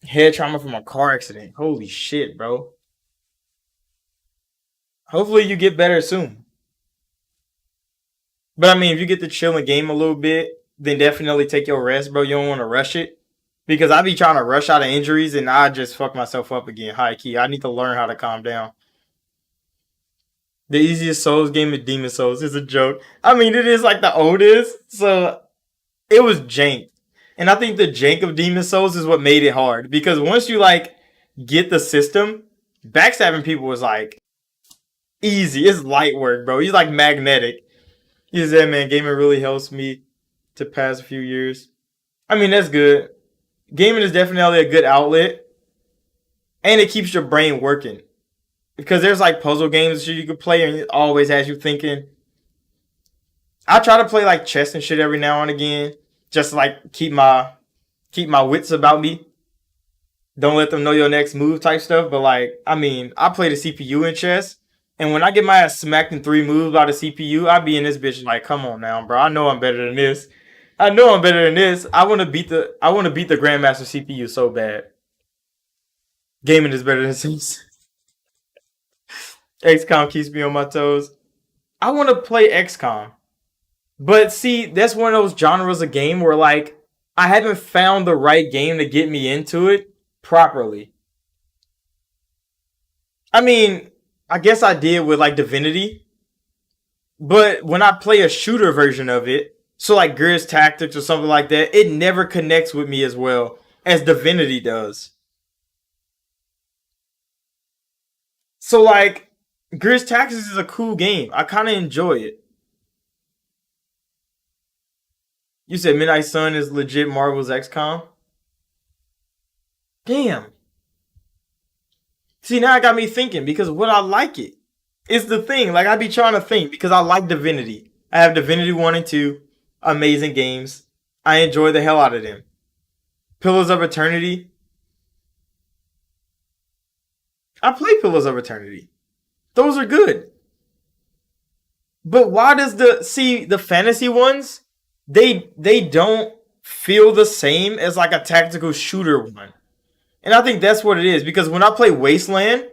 S1: Head trauma from a car accident. Holy shit, bro. Hopefully you get better soon. But I mean, if you get to chill and game a little bit, then definitely take your rest, bro. You don't want to rush it. Because I be trying to rush out of injuries and I just fuck myself up again, high key. I need to learn how to calm down. The easiest Souls game is Demon Souls. It's a joke. I mean, it is like the oldest, so it was jank. And I think the jank of Demon Souls is what made it hard because once you like get the system, backstabbing people was like easy. It's light work, bro. He's like magnetic. He said, "Man, gaming really helps me to pass a few years." I mean, that's good. Gaming is definitely a good outlet, and it keeps your brain working because there's like puzzle games that you can play, and it always has you thinking. I try to play like chess and shit every now and again, just to, like keep my wits about me. Don't let them know your next move type stuff. But like, I mean, I play the CPU in chess, and when I get my ass smacked in 3 moves by the CPU, I be in this bitch like, come on now, bro. I know I'm better than this. I know I'm better than this. I want to beat the Grandmaster CPU so bad. Gaming is better than Sims. XCOM keeps me on my toes. I want to play XCOM. But see, that's one of those genres of game where like I haven't found the right game to get me into it properly. I mean, I guess I did with like Divinity, but when I play a shooter version of it, so like Gears Tactics or something like that, it never connects with me as well as Divinity does. So like Gears Tactics is a cool game. I kind of enjoy it. You said Midnight Sun is legit Marvel's XCOM. Damn. See, now it got me thinking because would I like it? It's the thing. Like I be trying to think because I like Divinity. I have Divinity 1 and 2, amazing games. I enjoy the hell out of them. Pillars of Eternity. I play Pillars of Eternity. Those are good. But why does the fantasy ones they don't feel the same as like a tactical shooter one. And I think that's what it is because when I play Wasteland,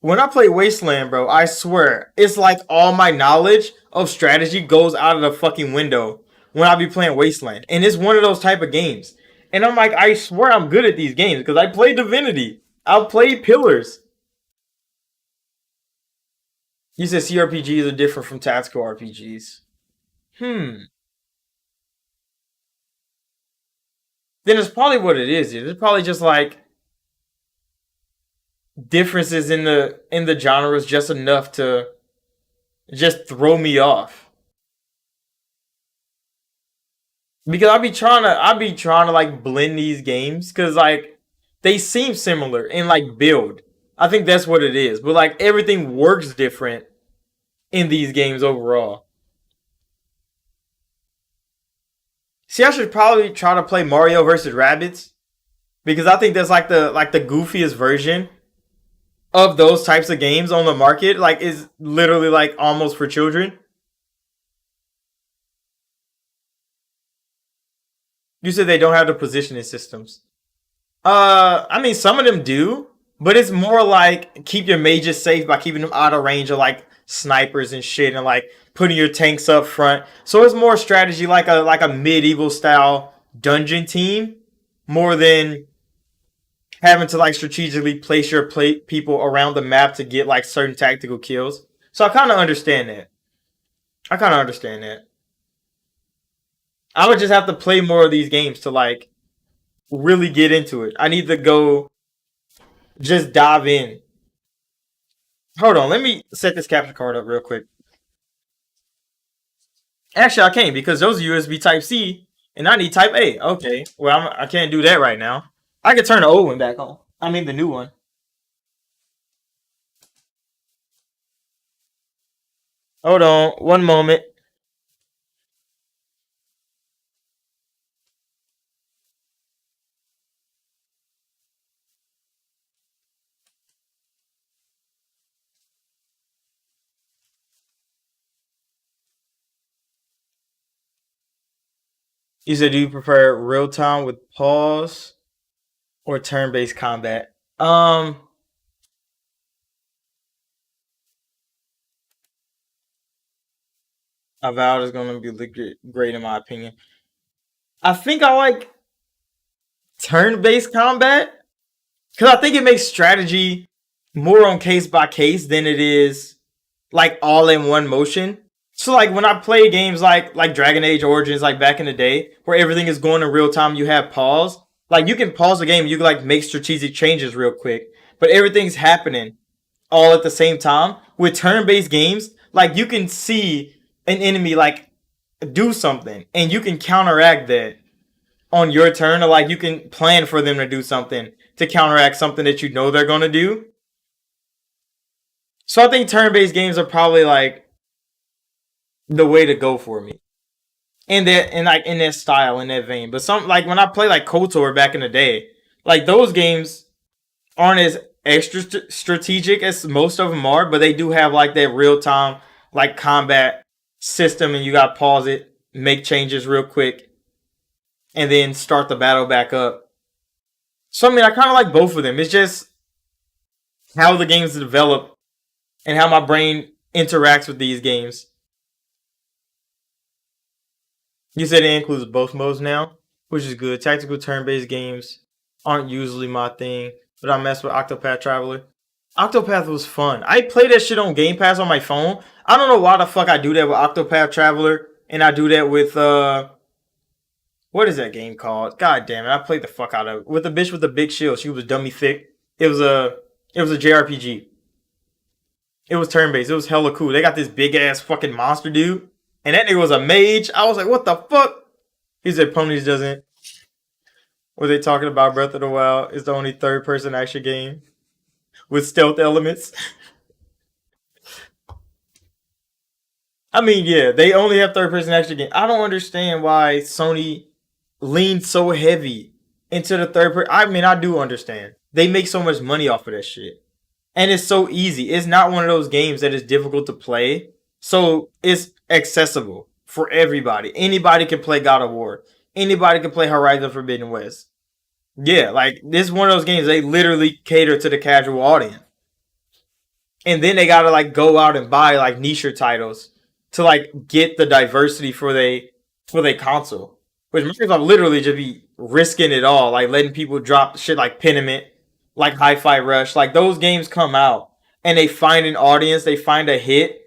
S1: bro, I swear it's like all my knowledge of strategy goes out of the fucking window when I be playing Wasteland, and it's one of those type of games. And I'm like, I swear I'm good at these games because I play Divinity, I play Pillars. You said CRPGs are different from tactical RPGs. Hmm. Then it's probably what it is. Dude. It's probably just like differences in the genres, just enough to just throw me off. Because I be trying to like blend these games because like they seem similar in like build. I think that's what it is. But like everything works different in these games overall. See, I should probably try to play Mario versus Rabbids because I think that's like the goofiest version of those types of games on the market. Like is literally like almost for children. You said they don't have the positioning systems. I mean, some of them do, but it's more like keep your mages safe by keeping them out of range of like snipers and shit, and like putting your tanks up front. So it's more strategy, like a medieval style dungeon team, more than having to like strategically place your people around the map to get like certain tactical kills. So I kind of understand that. I kind of understand that. I would just have to play more of these games to like really get into it. I need to go just dive in. Hold on, let me set this capture card up real quick. Actually, I can't because those are USB Type C and I need Type A. Okay, well I can't do that right now. I can turn the old one back on. I mean the new one. Hold on, one moment. You said, do you prefer real time with pause or turn based combat? Avowed is going to be great in my opinion. I think I like turn based combat because I think it makes strategy more on case by case than it is like all in one motion. So like when I play games like Dragon Age Origins, like back in the day, where everything is going in real time, you have pause. Like you can pause the game, you can like make strategic changes real quick, but everything's happening all at the same time. With turn-based games, like you can see an enemy like do something, and you can counteract that on your turn, or like you can plan for them to do something to counteract something that you know they're gonna do. So I think turn-based games are probably like the way to go for me. In that style, in that vein. But some like when I play like KOTOR back in the day, like those games aren't as extra strategic as most of them are, but they do have like that real time like combat system, and you got to pause it, make changes real quick, and then start the battle back up. So I mean, I kind of like both of them. It's just how the games develop and how my brain interacts with these games. You said it includes both modes now, which is good. Tactical turn-based games aren't usually my thing, but I mess with Octopath Traveler. Octopath was fun. I played that shit on Game Pass on my phone. I don't know why the fuck I do that with Octopath Traveler, and I do that with what is that game called? God damn it! I played the fuck out of it with the bitch with the big shield. She was dummy thick. It was a JRPG. It was turn based. It was hella cool. They got this big ass fucking monster dude, and that nigga was a mage. I was like, what the fuck? He said Ponies doesn't. Were they talking about Breath of the Wild? It's the only third person action game with stealth elements. I mean, yeah, they only have third person action game. I don't understand why Sony leaned so heavy into the third person. I mean, I do understand. They make so much money off of that shit. And it's so easy. It's not one of those games that is difficult to play. So it's accessible for everybody. Anybody can play God of War. Anybody can play Horizon Forbidden West. Yeah, like this is one of those games they literally cater to the casual audience. And then they gotta like go out and buy like niche titles to like get the diversity for they console. Which Microsoft literally just be risking it all, like letting people drop shit like Pentiment, like Hi-Fi Rush. Like those games come out and they find an audience, they find a hit,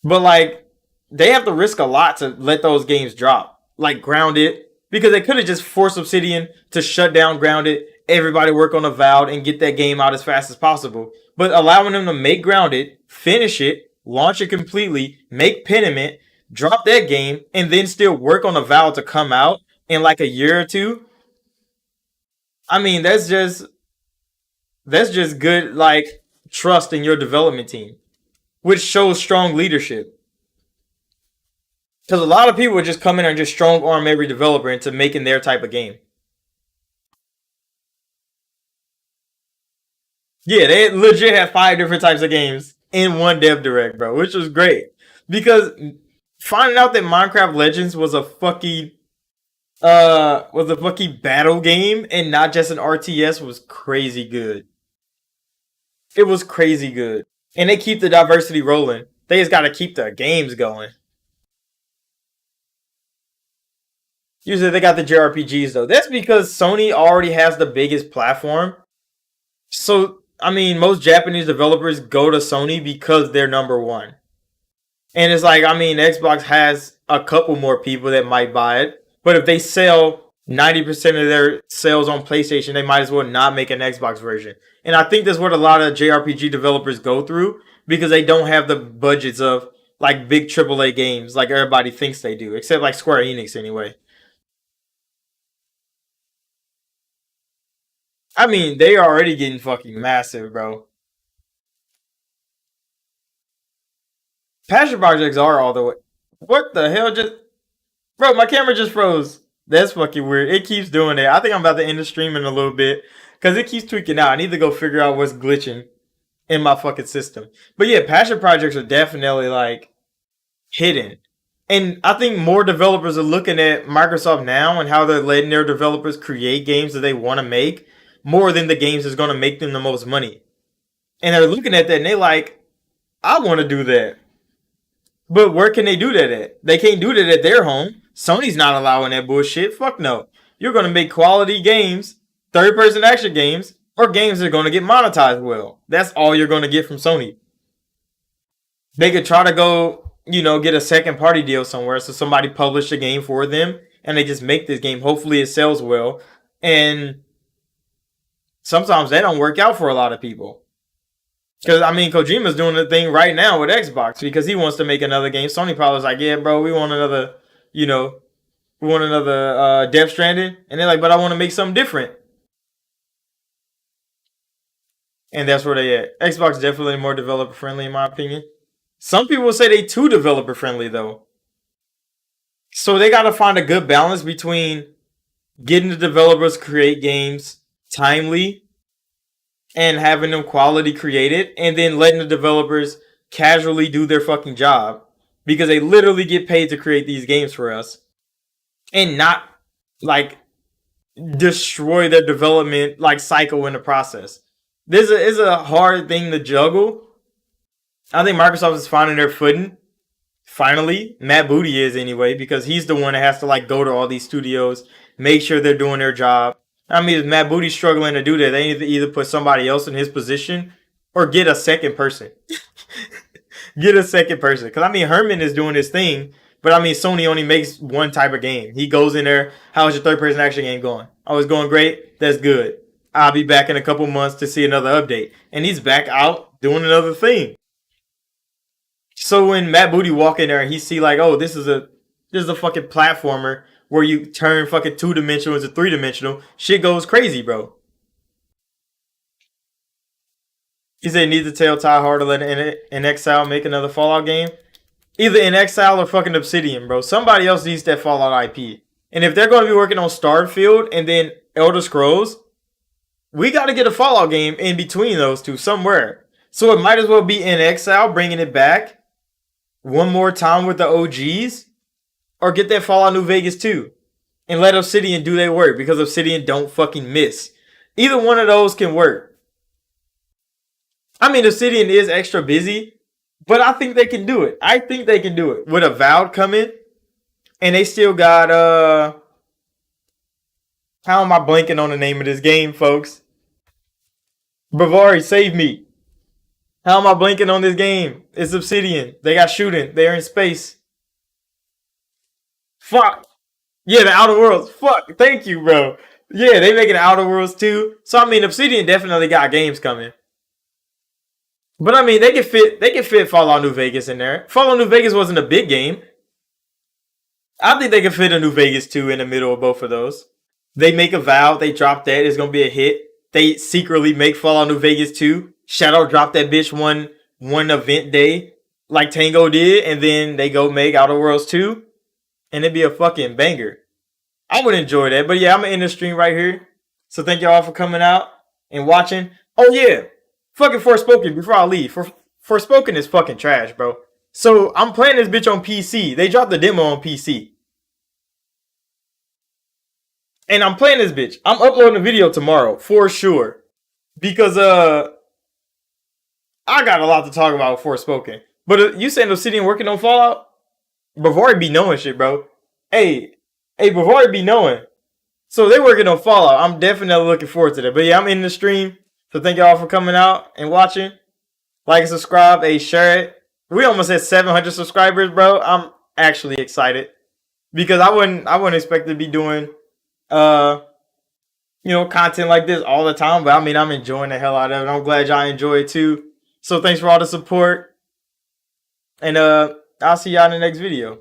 S1: but like they have to risk a lot to let those games drop. Like Grounded, because they could have just forced Obsidian to shut down Grounded, everybody work on Avowed, and get that game out as fast as possible. But allowing them to make Grounded, finish it, launch it completely, make Pentiment, drop that game, and then still work on Avowed to come out in like a year or two. I mean, that's just good like trust in your development team, which shows strong leadership. Because a lot of people would just come in and just strong arm every developer into making their type of game. Yeah, they legit have five different types of games in one dev direct, bro, which was great. Because finding out that Minecraft Legends was a fucking battle game and not just an RTS was crazy good. It was crazy good. And they keep the diversity rolling. They just gotta keep the games going. Usually they got the JRPGs though. That's because Sony already has the biggest platform. So I mean, most Japanese developers go to Sony because they're number one. And it's like, I mean, Xbox has a couple more people that might buy it. But if they sell 90% of their sales on PlayStation, they might as well not make an Xbox version. And I think that's what a lot of JRPG developers go through because they don't have the budgets of like big AAA games like everybody thinks they do, except like Square Enix anyway. I mean, they are already getting fucking massive, bro. Passion projects are all the way. What the hell just. Bro, my camera just froze. That's fucking weird. It keeps doing that. I think I'm about to end the stream in a little bit because it keeps tweaking out. I need to go figure out what's glitching in my fucking system. But yeah, passion projects are definitely like hidden. And I think more developers are looking at Microsoft now and how they're letting their developers create games that they want to make more than the games that's going to make them the most money. And they're looking at that and they like, I want to do that. But where can they do that at? They can't do that at their home. Sony's not allowing that bullshit. Fuck no. You're gonna make quality games, third person action games, or games that are going to get monetized well. That's all you're going to get from Sony. They could try to go, get a second party deal somewhere, so somebody published a game for them and they just make this game. Hopefully it sells well. And sometimes that don't work out for a lot of people. Because, Kojima's doing the thing right now with Xbox because he wants to make another game. Sony probably was like, yeah, bro, we want another, Death Stranding. And they're like, but I want to make something different. And that's where they at. Xbox definitely more developer friendly in my opinion. Some people say they too developer friendly though. So they got to find a good balance between getting the developers to create games timely and having them quality created, and then letting the developers casually do their fucking job because they literally get paid to create these games for us and not like destroy their development like cycle in the process. This is a hard thing to juggle. I think Microsoft is finding their footing. Finally, Matt Booty is anyway, because he's the one that has to like go to all these studios, make sure they're doing their job. If Matt Booty's struggling to do that, they need to either put somebody else in his position or get a second person. Get a second person. Because, Herman is doing his thing, but, Sony only makes one type of game. He goes in there, how's your third-person action game going? Oh, it's going great? That's good. I'll be back in a couple months to see another update. And he's back out doing another thing. So when Matt Booty walk in there and he see like, oh, this is a fucking platformer where you turn fucking 2-dimensional into 3-dimensional, shit goes crazy, bro. He said need to tell Ty Hard to let inXile make another Fallout game. Either inXile or fucking Obsidian, bro. Somebody else needs that Fallout IP. And if they're going to be working on Starfield and then Elder Scrolls, we got to get a Fallout game in between those two somewhere. So it might as well be inXile, bringing it back one more time with the OGs, or get that Fallout New Vegas 2 and let Obsidian do their work because Obsidian don't fucking miss. Either one of those can work. Obsidian is extra busy, but I think they can do it. I think they can do it. With Avowed coming, and they still got, how am I blanking on the name of this game, folks? Bavari, save me. How am I blanking on this game? It's Obsidian. They got shooting. They're in space. Fuck. Yeah, the Outer Worlds. Fuck. Thank you, bro. Yeah, they making the Outer Worlds too. So Obsidian definitely got games coming. But they can fit Fallout New Vegas in there. Fallout New Vegas wasn't a big game. I think they can fit a New Vegas 2 in the middle of both of those. They make Avowed, they drop that, it's gonna be a hit. They secretly make Fallout New Vegas 2. Shadow dropped that bitch one event day like Tango did, and then they go make Outer Worlds 2, and it'd be a fucking banger. I would enjoy that. But yeah, I'm in the stream right here. So thank y'all for coming out and watching. Oh yeah, fucking Forspoken before I leave. Forspoken is fucking trash, bro. So I'm playing this bitch on PC. They dropped the demo on PC. And I'm playing this bitch. I'm uploading a video tomorrow for sure. Because I got a lot to talk about with Forspoken. But you saying Obsidian working on Fallout? Bavari be knowing shit, bro. Hey, Bavari be knowing. So they're working on Fallout. I'm definitely looking forward to that. But yeah, I'm in the stream. So thank y'all for coming out and watching. Like and subscribe. Hey, share it. We almost had 700 subscribers, bro. I'm actually excited. Because I wouldn't expect to be doing content like this all the time. But I'm enjoying the hell out of it. I'm glad y'all enjoy it too. So thanks for all the support. And I'll see y'all in the next video.